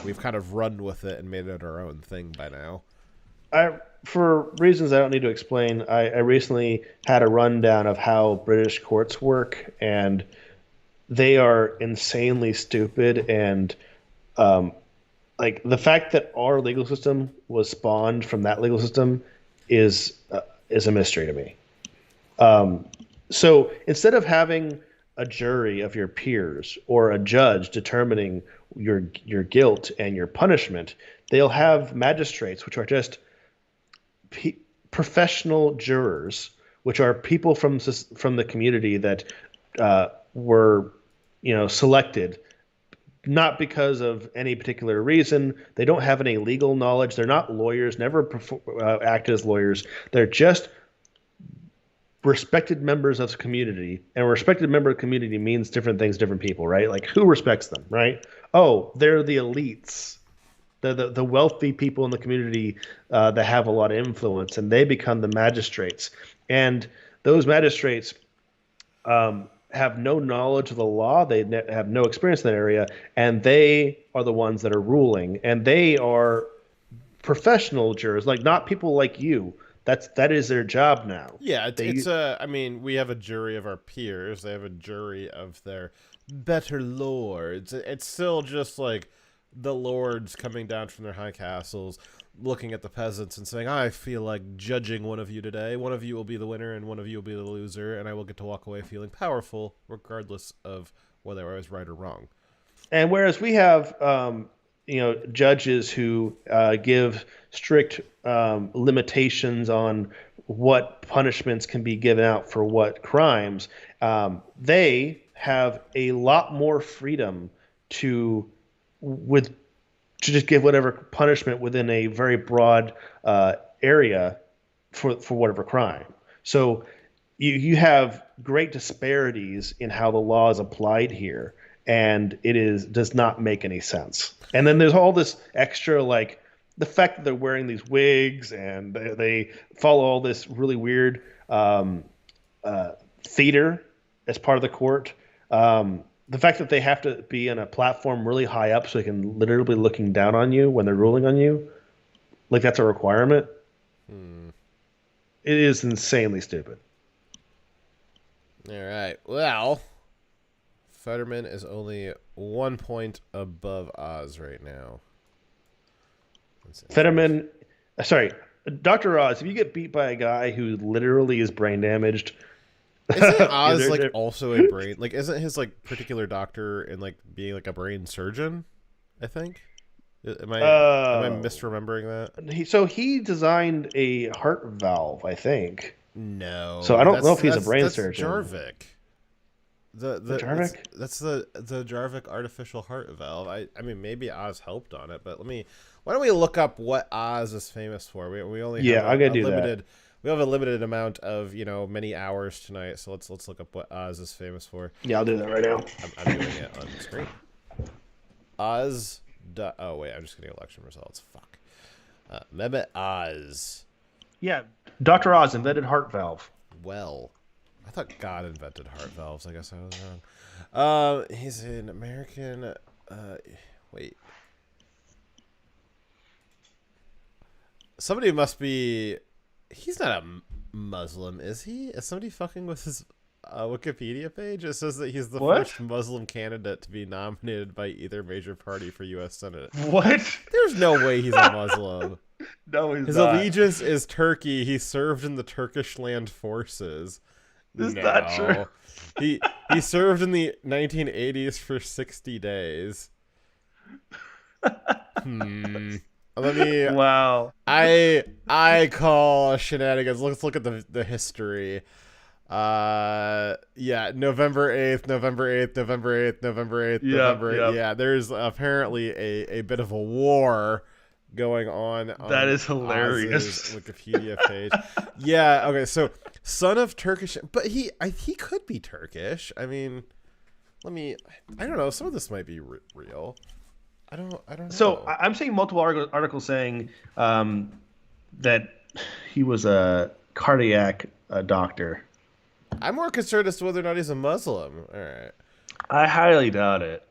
we've kind of run with it and made it our own thing by now. For reasons I don't need to explain, I recently had a rundown of how British courts work, and they are insanely stupid, and the fact that our legal system was spawned from that legal system is a mystery to me. So instead of having a jury of your peers or a judge determining your guilt and your punishment, they'll have magistrates, which are just professional jurors, which are people from the community that were selected. Not because of any particular reason. They don't have any legal knowledge. They're not lawyers, never act as lawyers. They're just respected members of the community. And a respected member of the community means different things to different people, right? Who respects them, right? Oh, they're the elites. The wealthy people in the community that have a lot of influence, and they become the magistrates. And those magistrates have no knowledge of the law. They have no experience in that area, and they are the ones that are ruling. And they are professional jurors, not people like you. That is their job now. Yeah, I mean, we have a jury of our peers. They have a jury of their better lords. It's still just the lords coming down from their high castles, looking at the peasants and saying, I feel like judging one of you today. One of you will be the winner and one of you will be the loser, and I will get to walk away feeling powerful regardless of whether I was right or wrong. And whereas we have judges who give strict limitations on what punishments can be given out for what crimes, they have a lot more freedom to with to just give whatever punishment within a very broad area for whatever crime. So you have great disparities in how the law is applied here, and does not make any sense. And then there's all this extra, like the fact that they're wearing these wigs and they follow all this really weird theater as part of the court. The fact that they have to be on a platform really high up so they can literally be looking down on you when they're ruling on you, like that's a requirement. It is insanely stupid. All right. Well, Fetterman is only 1 point above Oz right now. Fetterman, sorry, Dr. Oz, if you get beat by a guy who literally is brain damaged. Isn't Oz like also a brain? Like, isn't his like particular doctor in like being like a brain surgeon? I think. Am I misremembering that? He designed a heart valve, I think. No. So I don't know if he's a brain surgeon. Jarvik. The Jarvik? That's the Jarvik artificial heart valve. I mean maybe Oz helped on it, but why don't we look up what Oz is famous for? We only have I gotta do that. We have a limited amount of many hours tonight, so let's look up what Oz is famous for. Yeah, I'll do that right now. I'm doing it on the screen. Oz. Oh wait, I'm just getting election results. Fuck. Mehmet Oz. Yeah, Dr. Oz invented heart valve. Well, I thought God invented heart valves. I guess I was wrong. He's an American. Wait. Somebody must be. He's not a Muslim, is he? Is somebody fucking with his Wikipedia page? It says that he's the first Muslim candidate to be nominated by either major party for U.S. Senate. What? There's no way he's a Muslim. No, he's his not. His allegiance is Turkey. He served in the Turkish land forces. Is that true? He served in the 1980s for 60 days. Let me. Wow. I call shenanigans. Let's look at the history. Yeah, November 8th, November 8th, November 8th, November 8th, November 8th. Yeah, there's apparently a bit of a war going on that is hilarious. Oz's Wikipedia page. Yeah, okay, so son of Turkish, but he could be Turkish. I mean, I don't know, some of this might be real. I don't know. So I'm seeing multiple articles saying that he was a cardiac doctor. I'm more concerned as to whether or not he's a Muslim. All right. I highly doubt it.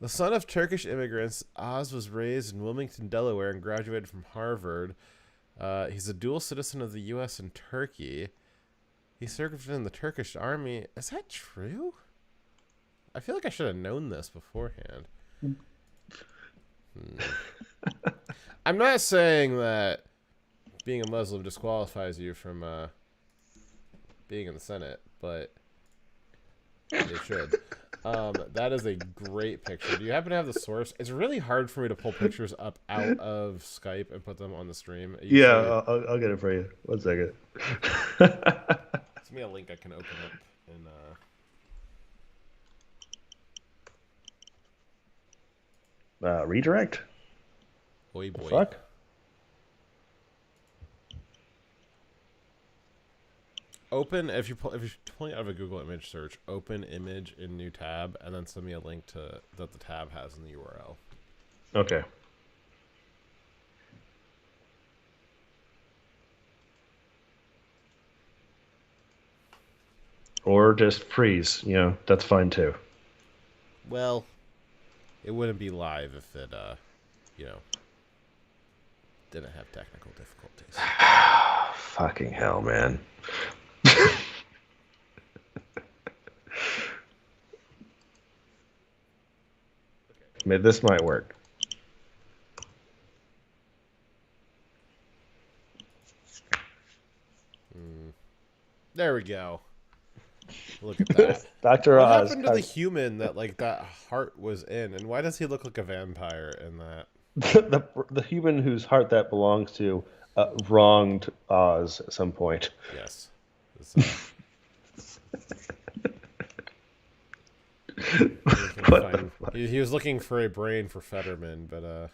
The son of Turkish immigrants, Oz was raised in Wilmington, Delaware, and graduated from Harvard. He's a dual citizen of the U.S. and Turkey. He served in the Turkish army. Is that true? I feel like I should have known this beforehand. I'm not saying that being a Muslim disqualifies you from being in the Senate, but it should. That is a great picture. Do you happen to have the source? It's really hard for me to pull pictures up out of Skype and put them on the stream. Yeah, I'll get it for you. 1 second. Send me a link I can open up in redirect? Boy, boy. Fuck. Open if you're pulling out of a Google image search, open image in new tab, and then send me a link to that the tab has in the URL. Okay. Or just freeze, that's fine too. Well, it wouldn't be live if it, didn't have technical difficulties. Fucking hell, man. Maybe this might work. There we go. Look at that. Dr. Oz. What happened to the human that that heart was in, and why does he look like a vampire in that? The human whose heart that belongs to wronged Oz at some point. Yes. He was looking for a brain for Fetterman, but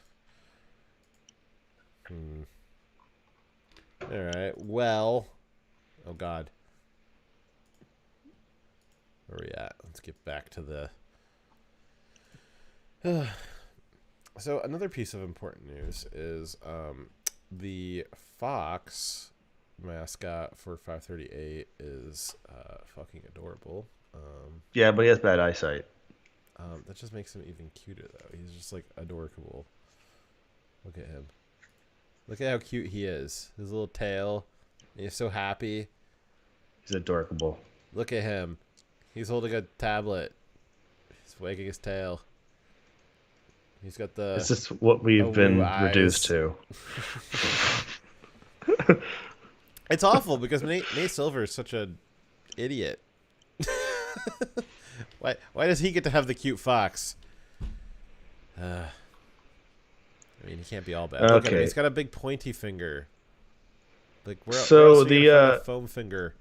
All right. Well, oh God. Where are we at? Let's get back to the. So another piece of important news is the Fox mascot for 538 is fucking adorable. Yeah, but he has bad eyesight. That just makes him even cuter, though. He's just like adorable. Look at him. Look at how cute he is. His little tail. He's so happy. He's adorable. Look at him. He's holding a tablet. He's wagging his tail. He's got the. This is what we've been reduced to. It's awful because Nate Silver is such an idiot. Why does he get to have the cute fox? I mean, he can't be all bad. Okay. Look at him. He's got a big pointy finger. Like where so else the foam finger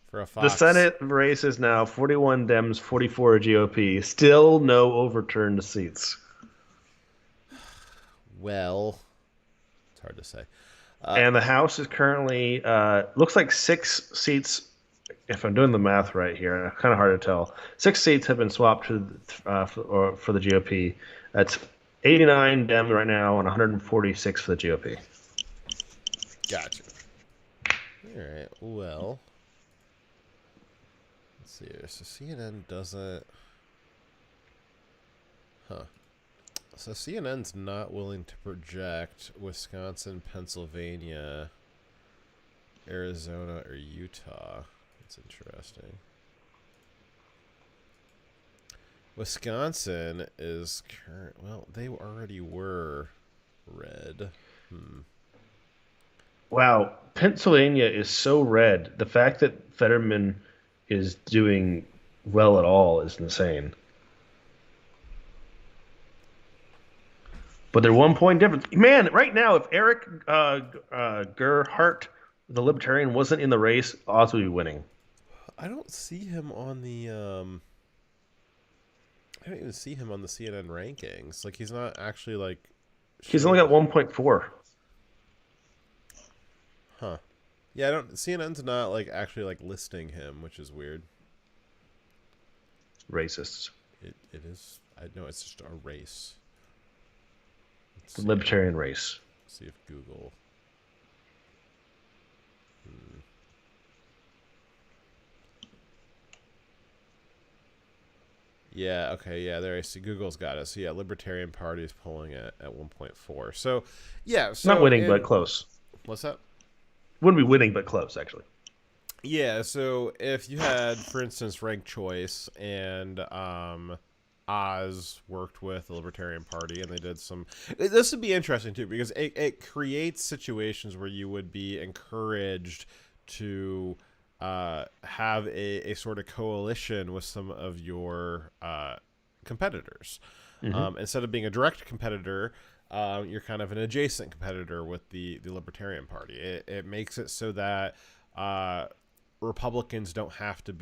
for a fox. The Senate race is now 41 Dems, 44 GOP. Still no overturned seats. Well, it's hard to say. And the House is currently looks like 6 seats. If I'm doing the math right here, kind of hard to tell. 6 seats have been swapped to for the GOP. That's 89 Dems right now and 146 for the GOP. Gotcha. All right. Well, let's see here. So CNN doesn't. Huh. So CNN's not willing to project Wisconsin, Pennsylvania, Arizona, or Utah. That's interesting. Wisconsin is current. Well, they already were red. Wow, Pennsylvania is so red. The fact that Fetterman is doing well at all is insane. But they're 1 point difference. Man, right now, if Eric Gerhardt, the Libertarian, wasn't in the race, Oz would be winning. I don't see him on the. I don't even see him on the CNN rankings. Like he's not actually like. He's only got 1.4. Huh. Yeah, I don't. CNN's not like actually like listing him, which is weird. Racists. It is. I know it's just a race. The Libertarian race. Let's see if Google. Yeah, okay, yeah, there I see. Google's got it. So, yeah, Libertarian Party is polling at 1.4. So, yeah. So not winning, but close. What's that? Wouldn't be winning, but close, actually. Yeah, so if you had, for instance, ranked choice and Oz worked with the Libertarian Party and they did some... This would be interesting, too, because it creates situations where you would be encouraged to... have a sort of coalition with some of your competitors. Mm-hmm. Instead of being a direct competitor, you're kind of an adjacent competitor with the Libertarian Party. It makes it so that Republicans don't have to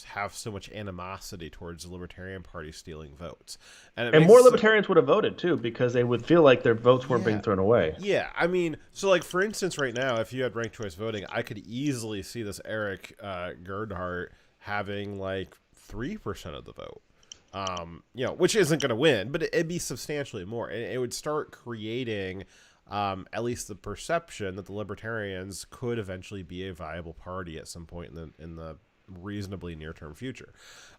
have so much animosity towards the Libertarian Party stealing votes. And more Libertarians would have voted, too, because they would feel like their votes weren't being thrown away. Yeah, I mean, so, like, for instance, right now, if you had ranked choice voting, I could easily see this Eric Gerhardt having, like, 3% of the vote. Which isn't going to win, but it'd be substantially more. And it would start creating... at least the perception that the Libertarians could eventually be a viable party at some point in the reasonably near-term future.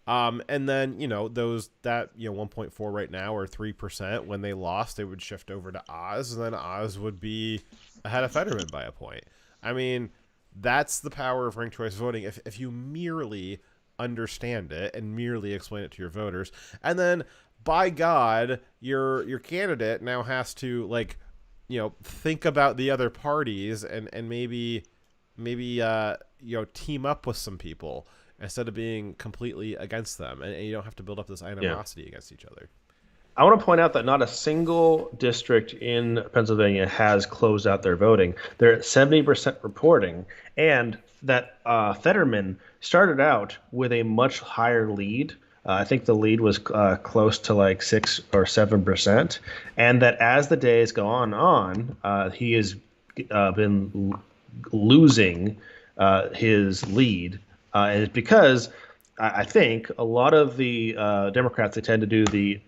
And then, 1.4 right now or 3%, when they lost, they would shift over to Oz, and then Oz would be ahead of Fetterman by a point. I mean, that's the power of ranked choice voting. If you merely understand it and merely explain it to your voters, and then, by God, your candidate now has to, like... think about the other parties and maybe team up with some people instead of being completely against them, and you don't have to build up this animosity against each other. I want to point out that not a single district in Pennsylvania has closed out their voting. They're at 70% reporting, and that Fetterman started out with a much higher lead. I think the lead was close to like 6 or 7%, and that as the days go on, he has been losing his lead, and it's because I think a lot of the Democrats, they tend to do the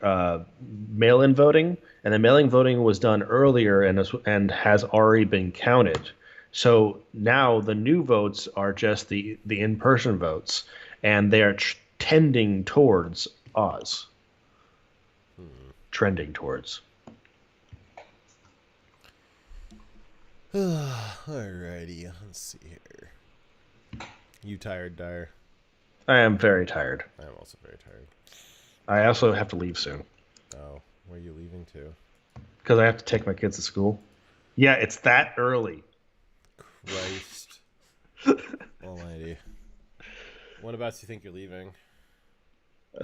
mail-in voting, and the mail-in voting was done earlier and has already been counted. So now the new votes are just the in-person votes, and they are tending towards Oz. Trending towards. Alrighty, let's see here. You tired, Dyer? I am very tired. I am also very tired. I also have to leave soon. Oh, where are you leaving to? Because I have to take my kids to school. Yeah, it's that early. Christ almighty. When about do you think you're leaving?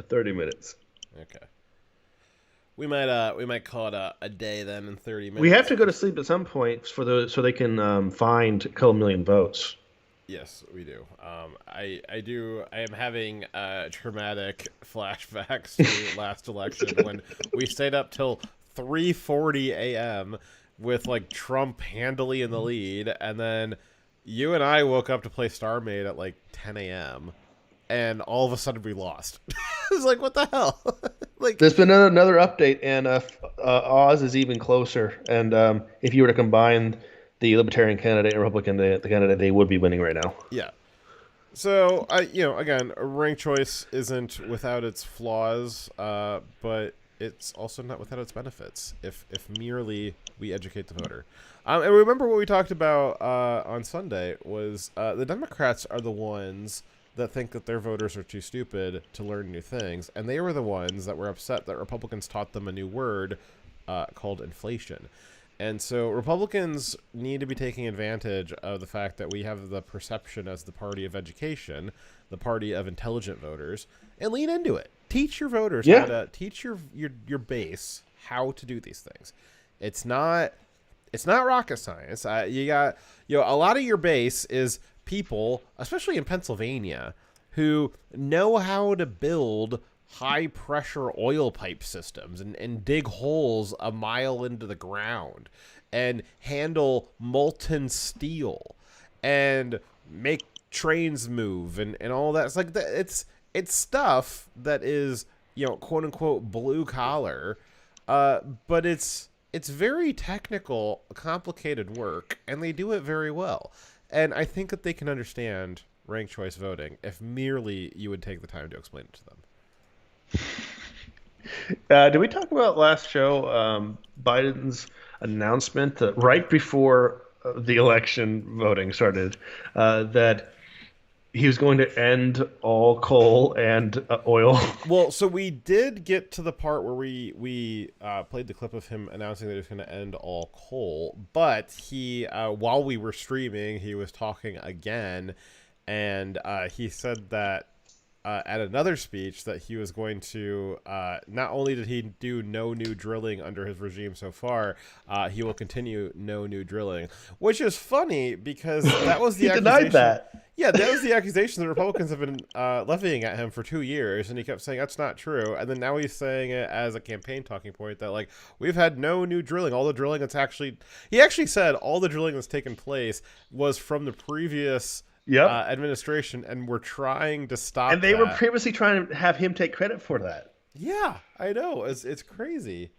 30 minutes. Okay. We might call it a day then in 30 minutes. We have to go to sleep at some point so they can find a couple million votes. Yes, we do. I am having traumatic flashbacks to last election when we stayed up till 3:40 a.m. with like Trump handily in the lead, and then you and I woke up to play StarMade at like 10 a.m. and all of a sudden we lost. It's like, what the hell? Like, there's been another update, and Oz is even closer. And if you were to combine the Libertarian candidate and Republican the candidate, they would be winning right now. Yeah. So again, ranked choice isn't without its flaws, but it's also not without its benefits. If merely we educate the voter. And remember what we talked about on Sunday was the Democrats are the ones that think that their voters are too stupid to learn new things, and they were the ones that were upset that Republicans taught them a new word called inflation. And so Republicans need to be taking advantage of the fact that we have the perception as the party of education, the party of intelligent voters, and lean into it. Teach your voters how to teach your base how to do these things. It's not rocket science. You got a lot of your base is people, especially in Pennsylvania, who know how to build high-pressure oil pipe systems and dig holes a mile into the ground and handle molten steel and make trains move and all that. It's like it's stuff that is, quote-unquote blue-collar, but it's very technical, complicated work, and they do it very well. And I think that they can understand ranked choice voting if merely you would take the time to explain it to them. Did we talk about last show Biden's announcement that right before the election voting started that he was going to end all coal and oil? Well, so we did get to the part where we played the clip of him announcing that he was going to end all coal, but he while we were streaming, he was talking again, and he said that at another speech that he was going to not only did he do no new drilling under his regime so far, he will continue no new drilling, which is funny because that was the he denied that. Yeah, that was the accusation the Republicans have been levying at him for 2 years, and he kept saying that's not true. And then now he's saying it as a campaign talking point that, like, we've had no new drilling. All the drilling that's he actually said all the drilling that's taken place was from the previous administration, and we're trying to stop. And they were previously trying to have him take credit for that. Yeah, I know. It's crazy.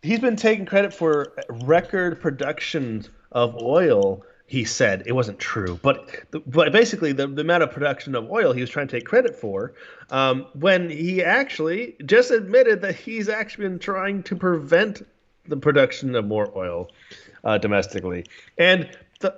He's been taking credit for record production of oil. He said it wasn't true, but basically the amount of production of oil he was trying to take credit for, when he actually just admitted that he's actually been trying to prevent the production of more oil domestically. And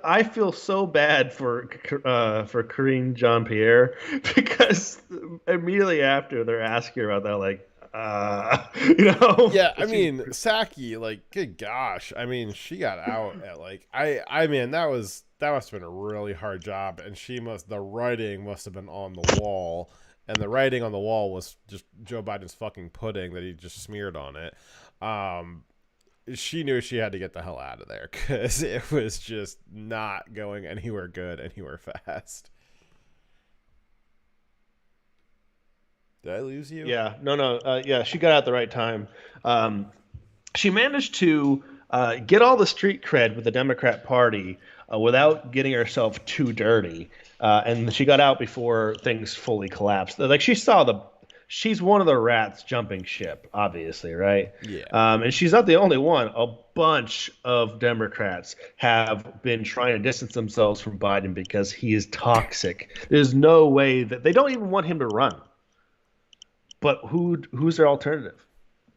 I feel so bad for Karine Jean-Pierre, because immediately after they're asking her about that, like, Yeah, I mean, Psaki, like, good gosh, I mean, she got out at like, I mean, that must have been a really hard job, and the writing must have been on the wall and the writing on the wall was just Joe Biden's fucking pudding that he just smeared on it. She knew she had to get the hell out of there because it was just not going anywhere good, anywhere fast. Did I lose you? Yeah, no. Yeah, she got out at the right time. She managed to get all the street cred with the Democrat Party without getting herself too dirty. And she got out before things fully collapsed. Like she's one of the rats jumping ship, obviously, right? Yeah. And she's not the only one. A bunch of Democrats have been trying to distance themselves from Biden because he is toxic. There's no way that they don't even want him to run. But who's their alternative?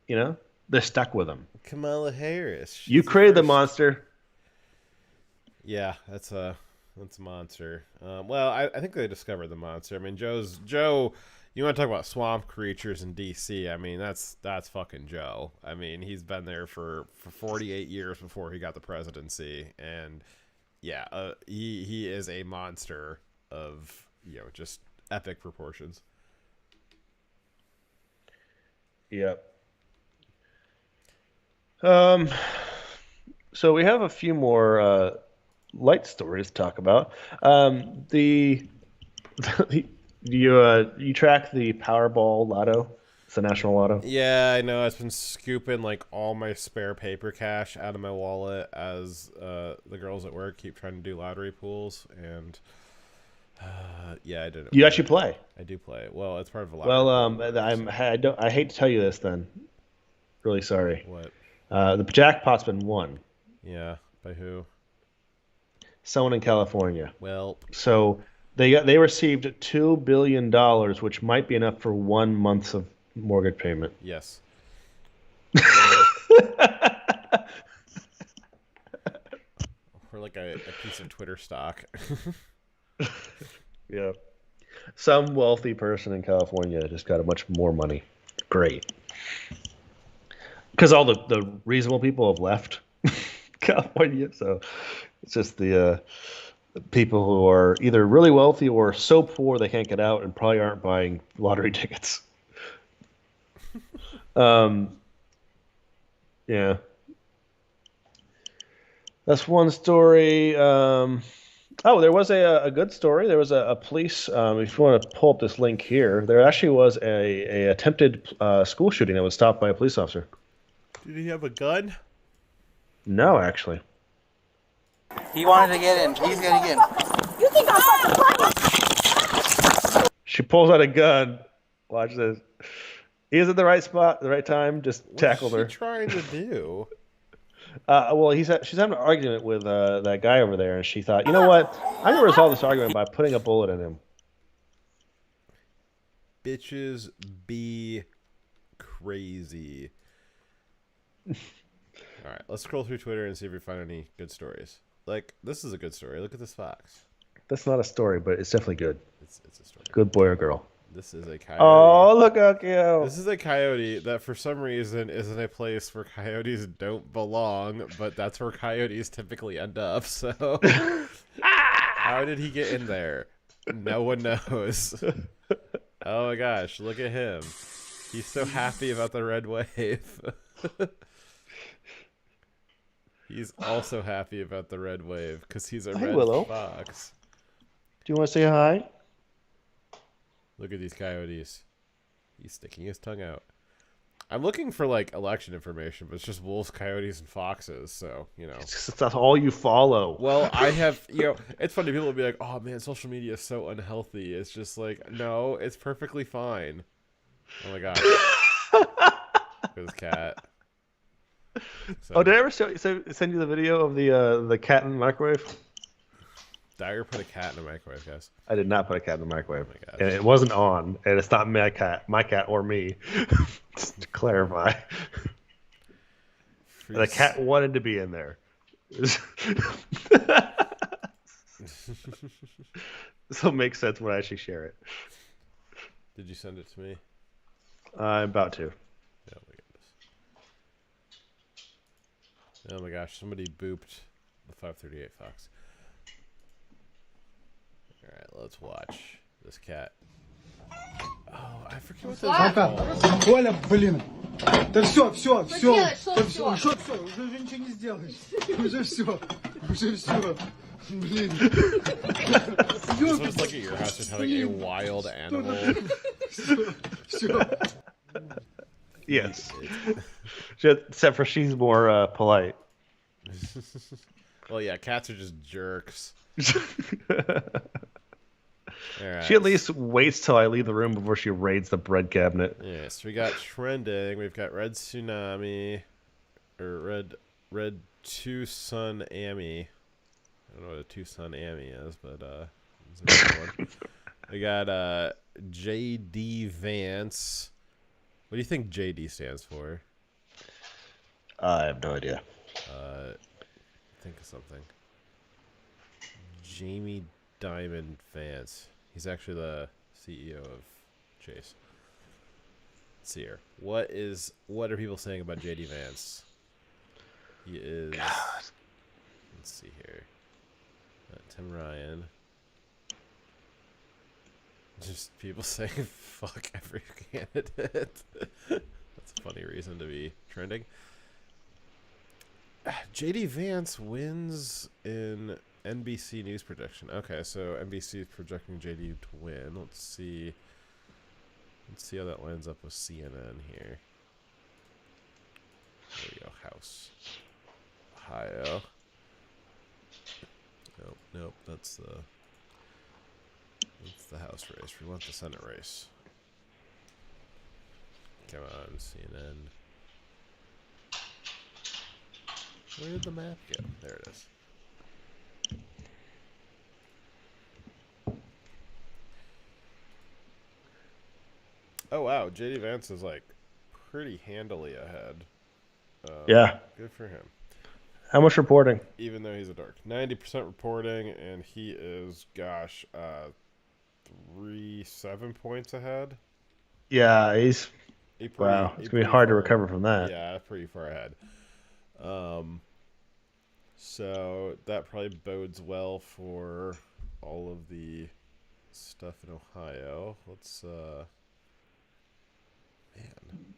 You know, they're stuck with him. Kamala Harris. You created the monster. Yeah, that's a monster. Well, I think they discovered the monster. I mean, Joe. You want to talk about swamp creatures in D.C.? I mean, that's fucking Joe. I mean, he's been there for 48 years before he got the presidency, and yeah, he is a monster of just epic proportions. Yep. So we have a few more light stories to talk about. You track the Powerball Lotto? It's the National Lotto. Yeah, I know. I've been scooping like all my spare paper cash out of my wallet as the girls at work keep trying to do lottery pools, and yeah, I did it. You actually play? I do play. Well, it's part of a lottery. Well, I hate to tell you this. Then, really sorry. What? The jackpot's been won. Yeah, by who? Someone in California. Well, so they received $2 billion, which might be enough for 1 month of mortgage payment. Yes. Or like a piece of Twitter stock. Yeah. Some wealthy person in California just got a much more money. Great. Because all the reasonable people have left California, so it's just the people who are either really wealthy or so poor they can't get out and probably aren't buying lottery tickets. Yeah. That's one story. There was a good story. There was a police. If you want to pull up this link here, there actually was a attempted school shooting that was stopped by a police officer. Did he have a gun? No, actually. He wanted to get in. He's gonna get in. You think I'm fucking She pulls out a gun. Watch this. He was at the right spot, the right time. Just tackled her. What's she trying to do? Well, she's having an argument with that guy over there, and she thought, you know what? I'm gonna resolve this argument by putting a bullet in him. Bitches be crazy. All right, let's scroll through Twitter and see if we find any good stories. Like, this is a good story. Look at this fox. That's not a story, but it's definitely good. It's a story. Good boy or girl. This is a coyote. Oh, look how cute. This is a coyote that for some reason is in a place where coyotes don't belong, but that's where coyotes typically end up. So how did he get in there? No one knows. Oh my gosh, look at him. He's so happy about the red wave. He's also happy about the red wave because he's a red fox. Do you want to say hi? Look at these coyotes. He's sticking his tongue out. I'm looking for like election information, but it's just wolves, coyotes, and foxes. So, That's all you follow. Well, I have, it's funny. People will be like, oh man, social media is so unhealthy. It's just like, no, it's perfectly fine. Oh my gosh. Look at this cat. So, did I ever send you the video of the cat in the microwave? Dagger put a cat in the microwave, guys. I did not put a cat in the microwave. Oh my gosh. And it wasn't on, and it's not my cat or me. Just to clarify. The cat wanted to be in there. So it makes sense when I actually share it. Did you send it to me? I'm about to. Oh my goodness. Oh my gosh, somebody booped the 538 fox. Alright, let's watch this cat. Oh, I forget what those are called. Коля, блин. Да все, все, все. Да все, что все? Уже ничего не сделаешь. Уже все. Уже все. Блин. This looks like at your house just having a wild animal. Все. Yes. Except for she's more polite. Well, yeah, cats are just jerks. Alright. She at least waits till I leave the room before she raids the bread cabinet. Yes, we got trending. We've got Red Tsunami, or Red Two Sun Amy. I don't know what a Two Sun Amy is, but it's a good one. We got JD Vance. What do you think JD stands for? I have no idea. Think of something. Jamie Diamond Vance. He's actually the CEO of Chase. Let's see here. What are people saying about JD Vance? He is. Let's see here. Tim Ryan. Just people saying fuck every candidate. That's a funny reason to be trending. JD Vance wins in NBC News projection. Okay, so NBC is projecting JD to win. Let's see how that lines up with CNN here. There we go. House. Ohio. Nope. That's the House race. We want the Senate race. Come on, CNN. Where did the map go? There it is. Oh wow, JD Vance is like pretty handily ahead. Yeah. Good for him. How much reporting? Even though he's a dork. 90% reporting, and he is, 7 points ahead. Yeah, he's wow. It's gonna be hard to recover from that. Yeah, pretty far ahead. So that probably bodes well for all of the stuff in Ohio. Let's man.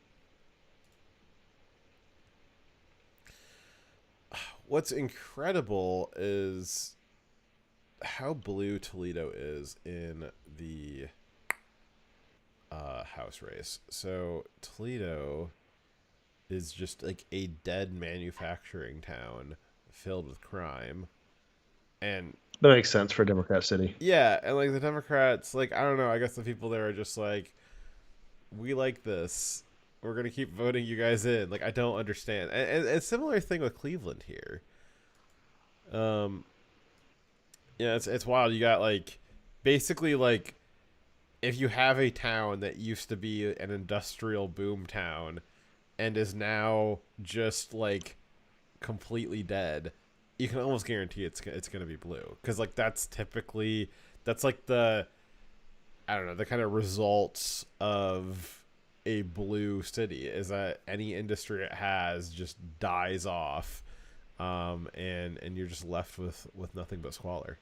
What's incredible is how blue Toledo is in the House race. So Toledo is just like a dead manufacturing town filled with crime. And that makes sense for a Democrat city. Yeah, and like the Democrats, like I don't know, I guess the people there are just like, we like this. We're gonna keep voting you guys in. Like I don't understand. And a similar thing with Cleveland here. Yeah, it's wild. You got like basically like if you have a town that used to be an industrial boom town and is now just like completely dead, you can almost guarantee it's gonna be blue, because like that's like the, I don't know, the kind of results of a blue city is that any industry it has just dies off, and you're just left with nothing but squalor.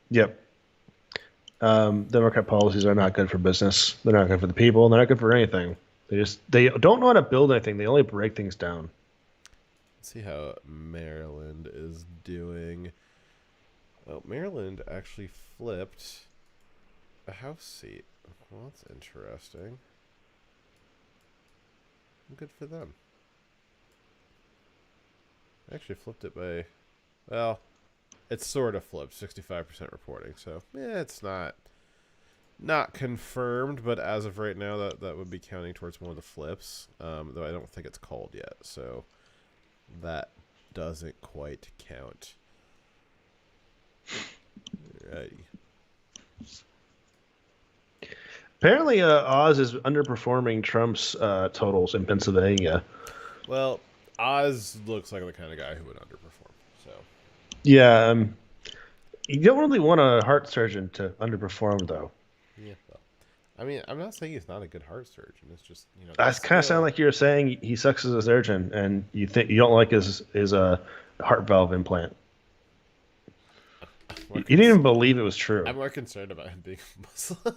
Yep. Democrat policies are not good for business. They're not good for the people. They're not good for anything. They don't know how to build anything. They only break things down. Let's see how Maryland is doing. Well, Maryland actually flipped a House seat. Well, that's interesting. Good for them. Actually flipped it by, well, it's sort of flipped, 65% reporting. So, yeah, it's not confirmed, but as of right now, that would be counting towards one of the flips, though I don't think it's called yet, so that doesn't quite count. Alrighty. Apparently, Oz is underperforming Trump's totals in Pennsylvania. Well, Oz looks like the kind of guy who would underperform. So. Yeah, you don't really want a heart surgeon to underperform, though. Yeah. Well, I mean, I'm not saying he's not a good heart surgeon. It's just, you know. That kind of sound like you're saying he sucks as a surgeon, and you don't like his heart valve implant. You didn't even believe it was true. I'm more concerned about him being Muslim.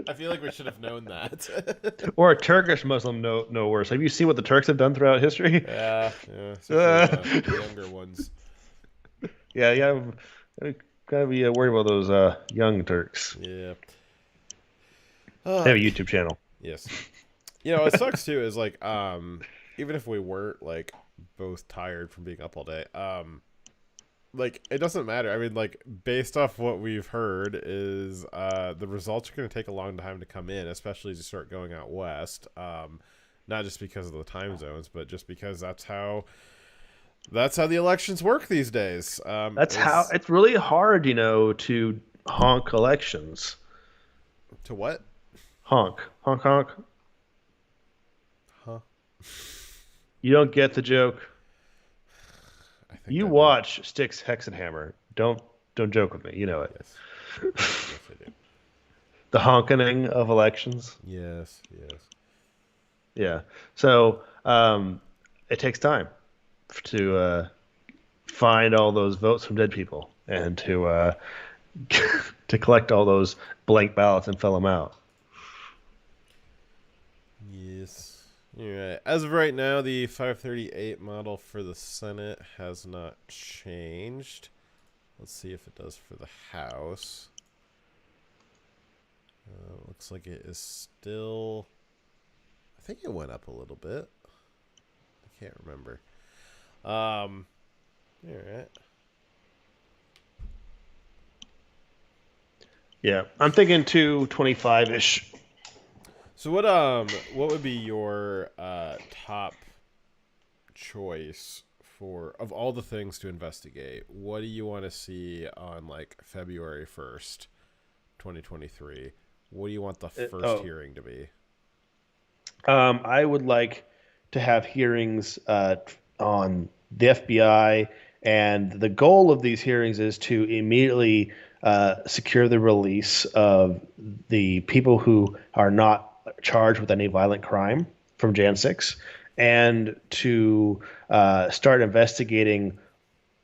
I feel like we should have known that. Or a Turkish Muslim, no worse. Have you seen what the Turks have done throughout history? Yeah, especially the younger ones. Yeah, gotta be worried about those young Turks. Yeah. They have a YouTube channel. Yes. You know, what sucks too is like, even if we weren't like both tired from being up all day, like it doesn't matter. I mean, like based off what we've heard is the results are going to take a long time to come in, especially as you start going out west. Not just because of the time zones, but just because that's how the elections work these days. How it's really hard, to honk elections. To what? Honk. Huh? You don't get the joke. You watch Styx Hexenhammer. Don't joke with me. You know it. Yes. Yes, I do. The honking of elections. Yes. Yeah. So it takes time to find all those votes from dead people and to to collect all those blank ballots and fill them out. Yes. Alright. As of right now, the 538 model for the Senate has not changed. Let's see if it does for the House. Looks like it is still... I think it went up a little bit. I can't remember. Alright. Yeah, I'm thinking 225-ish. So what would be your top choice of all the things to investigate? What do you want to see on like February 1st, 2023? What do you want the first hearing to be? I would like to have hearings on the FBI, and the goal of these hearings is to immediately secure the release of the people who are not charged with any violent crime from Jan 6, and to start investigating.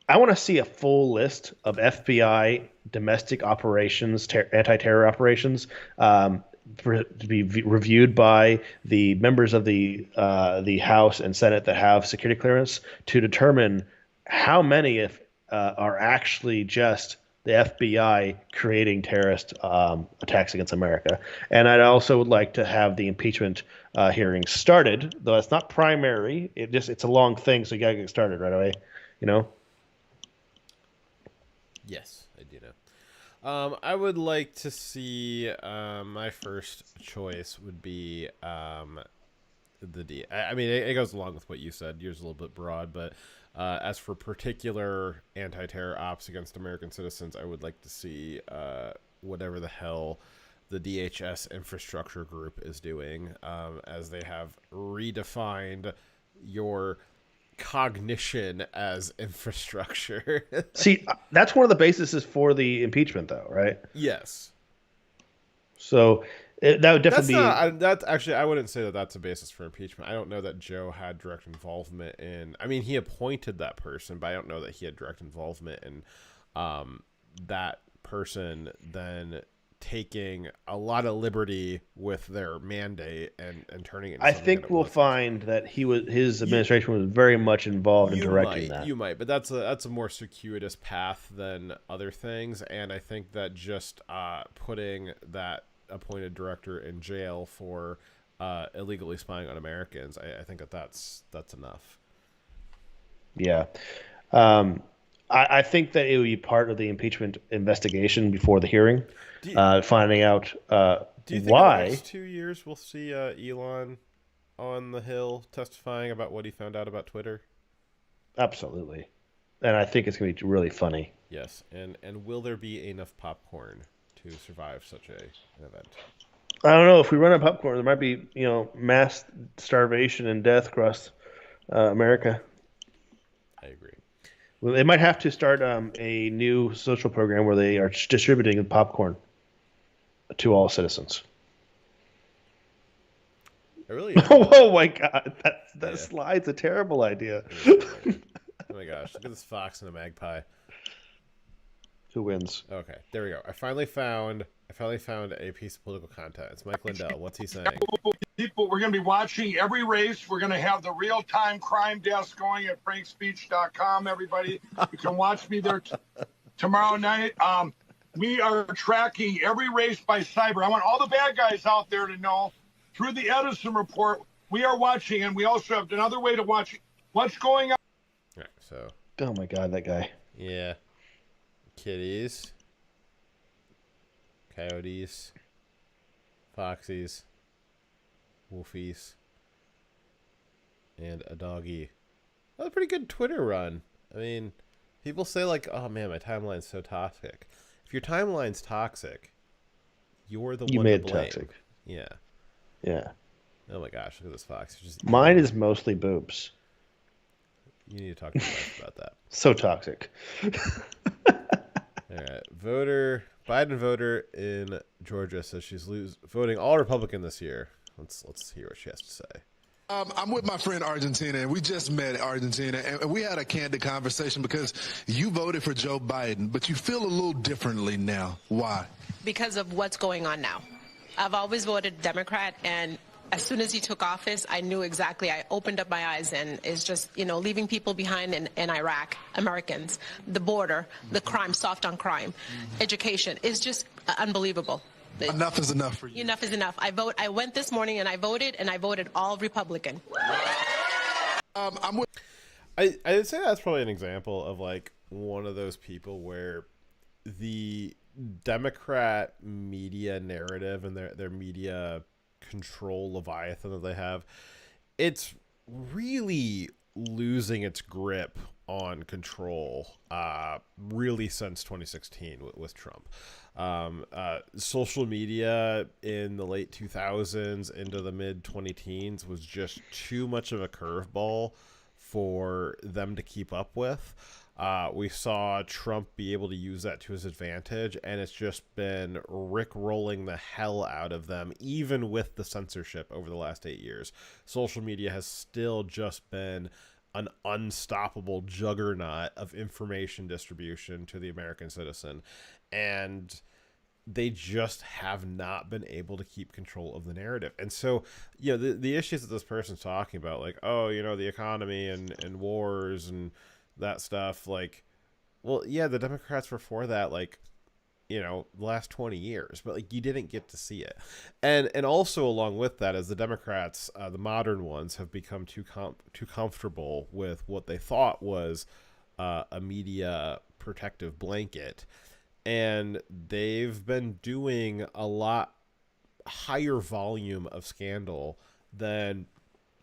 I want to see a full list of FBI domestic operations, anti-terror operations, to be reviewed by the members of the House and Senate that have security clearance, to determine how many are actually just the FBI creating terrorist attacks against America. And I'd also would like to have the impeachment hearings started, though it's not primary. It's a long thing, so you gotta get started right away. Yes, I do know. I would like to see my first choice would be the D. I mean, it goes along with what you said. Yours is a little bit broad, but as for particular anti-terror ops against American citizens, I would like to see whatever the hell the DHS infrastructure group is doing, as they have redefined your cognition as infrastructure. See, that's one of the bases for the impeachment, though, right? Yes. So that would definitely that's actually, I wouldn't say that that's a basis for impeachment. I don't know that Joe had direct involvement in. I mean, he appointed that person, but I don't know that he had direct involvement in that person then taking a lot of liberty with their mandate and turning it into I think we'll find that his administration was very much involved in directing that. You might, but that's a more circuitous path than other things, and I think that just putting that appointed director in jail for illegally spying on Americans, I think that's enough. Yeah. I think that it would be part of the impeachment investigation before the hearing, finding out do you think why. in the next 2 years we'll see Elon on the Hill testifying about what he found out about Twitter? Absolutely. And I think it's going to be really funny. Yes, and will there be enough popcorn to survive such an event? I don't know. If we run out of popcorn, there might be, mass starvation and death across America. I agree. Well, they might have to start a new social program where they are distributing popcorn to all citizens. I really. Oh my God, that slide's a terrible idea. Oh my gosh! Look at this fox and a magpie. Who wins? Okay, there we go. I finally found a piece of political content. It's Mike Lindell. What's he saying? People, we're going to be watching every race. We're going to have the real-time crime desk going at frankspeech.com. Everybody, you can watch me there tomorrow night. We are tracking every race by cyber. I want all the bad guys out there to know through the Edison report, we are watching, and we also have another way to watch what's going on. All right, so. Oh my God, that guy. Yeah. Kitties. Coyotes. Foxies. Wolfies. And a doggy. That was a pretty good Twitter run. I mean, people say like, oh man, my timeline's so toxic. If your timeline's toxic, you're the one to blame. You made it toxic. Yeah. Yeah. Oh my gosh, look at this fox. Mine is mostly boobs. You need to talk to your wife about that. So toxic. All right. Biden voter in Georgia says she's voting all Republican this year. Let's hear what she has to say. I'm with my friend Argentina, and we just met Argentina, and we had a candid conversation because you voted for Joe Biden, but you feel a little differently now. Why? Because of what's going on now. I've always voted Democrat, and as soon as he took office, I knew exactly. I opened up my eyes, and it's just, leaving people behind in Iraq, Americans, the border, the crime, soft on crime, education is just unbelievable. Enough is enough for you. Enough is enough. I went this morning and I voted all Republican. I'd say that's probably an example of like one of those people where the Democrat media narrative and their media control Leviathan that they have, it's really losing its grip on control really since 2016 with Trump. Social media in the late 2000s into the mid 2010s was just too much of a curveball for them to keep up with. We saw Trump be able to use that to his advantage, and it's just been rickrolling the hell out of them, even with the censorship over the last 8 years. Social media has still just been an unstoppable juggernaut of information distribution to the American citizen, and they just have not been able to keep control of the narrative. And so, the issues that this person's talking about, like, the economy and wars and that stuff, like, well, yeah, the Democrats were for that, like, the last 20 years, but like you didn't get to see it. And also along with that, as the Democrats, the modern ones, have become too comfortable with what they thought was a media protective blanket, and they've been doing a lot higher volume of scandal than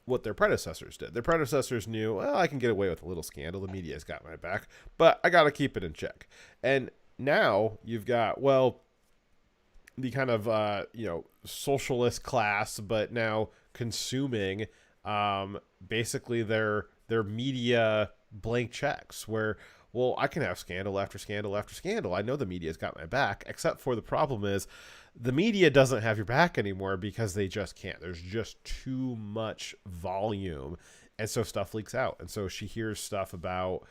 what their predecessors did. Their predecessors knew, well, I can get away with a little scandal. The media's got my back, but I got to keep it in check. And now you've got, the kind of, socialist class, but now consuming basically their media blank checks where, well, I can have scandal after scandal after scandal. I know the media's got my back, except for the problem is the media doesn't have your back anymore because they just can't. There's just too much volume, and so stuff leaks out. And so she hears stuff about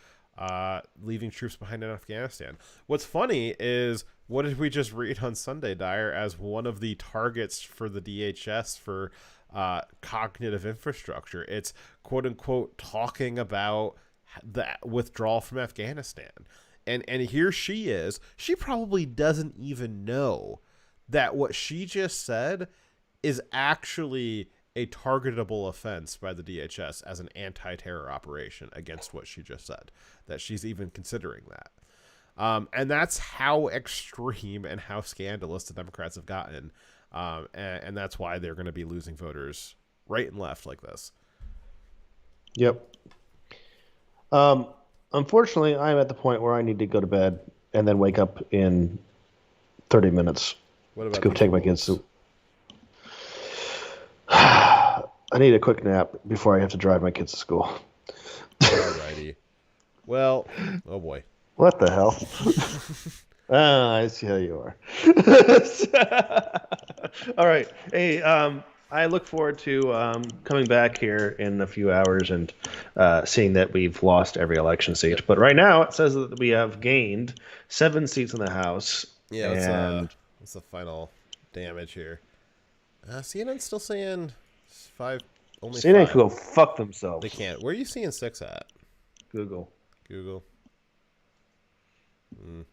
leaving troops behind in Afghanistan. What's funny is, what did we just read on Sunday, Dyer, as one of the targets for the DHS for cognitive infrastructure? It's quote unquote talking about the withdrawal from Afghanistan. And here she is. She probably doesn't even know that what she just said is actually a targetable offense by the DHS as an anti-terror operation against what she just said, that she's even considering that. And that's how extreme and how scandalous the Democrats have gotten. And that's why they're going to be losing voters right and left like this. Yep. Unfortunately, I'm at the point where I need to go to bed and then wake up in 30 minutes to go take my kids to... I need a quick nap before I have to drive my kids to school. Alrighty. Well, oh boy. What the hell? I see how you are. All right. Hey, I look forward to coming back here in a few hours and seeing that we've lost every election seat. But right now, it says that we have gained 7 seats in the House. Yeah, what's the final damage here? CNN's still saying 5. Only CNN 5. can go fuck themselves. They can't. Where are you seeing 6 at? Google.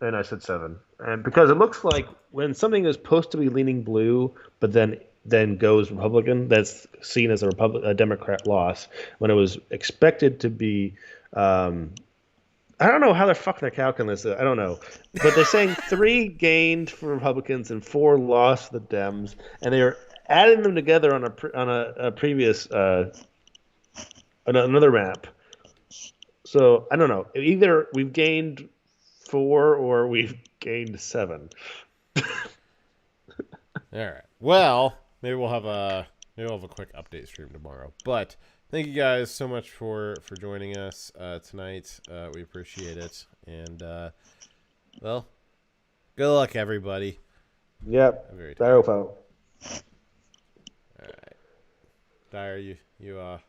And I said 7. And because it looks like when something is supposed to be leaning blue, but then goes Republican, that's seen as a Democrat loss. When it was expected to be, I don't know how the fuck they're calculating this. I don't know, but they're saying 3 gained for Republicans and 4 lost the Dems, and they're adding them together on a previous another map. So I don't know. Either we've gained 4 or we've gained 7. All right. Well, maybe we'll have a quick update stream tomorrow. But thank you guys so much for joining us tonight. We appreciate it. And well, good luck, everybody. Yep. All right. Dyer, you sign.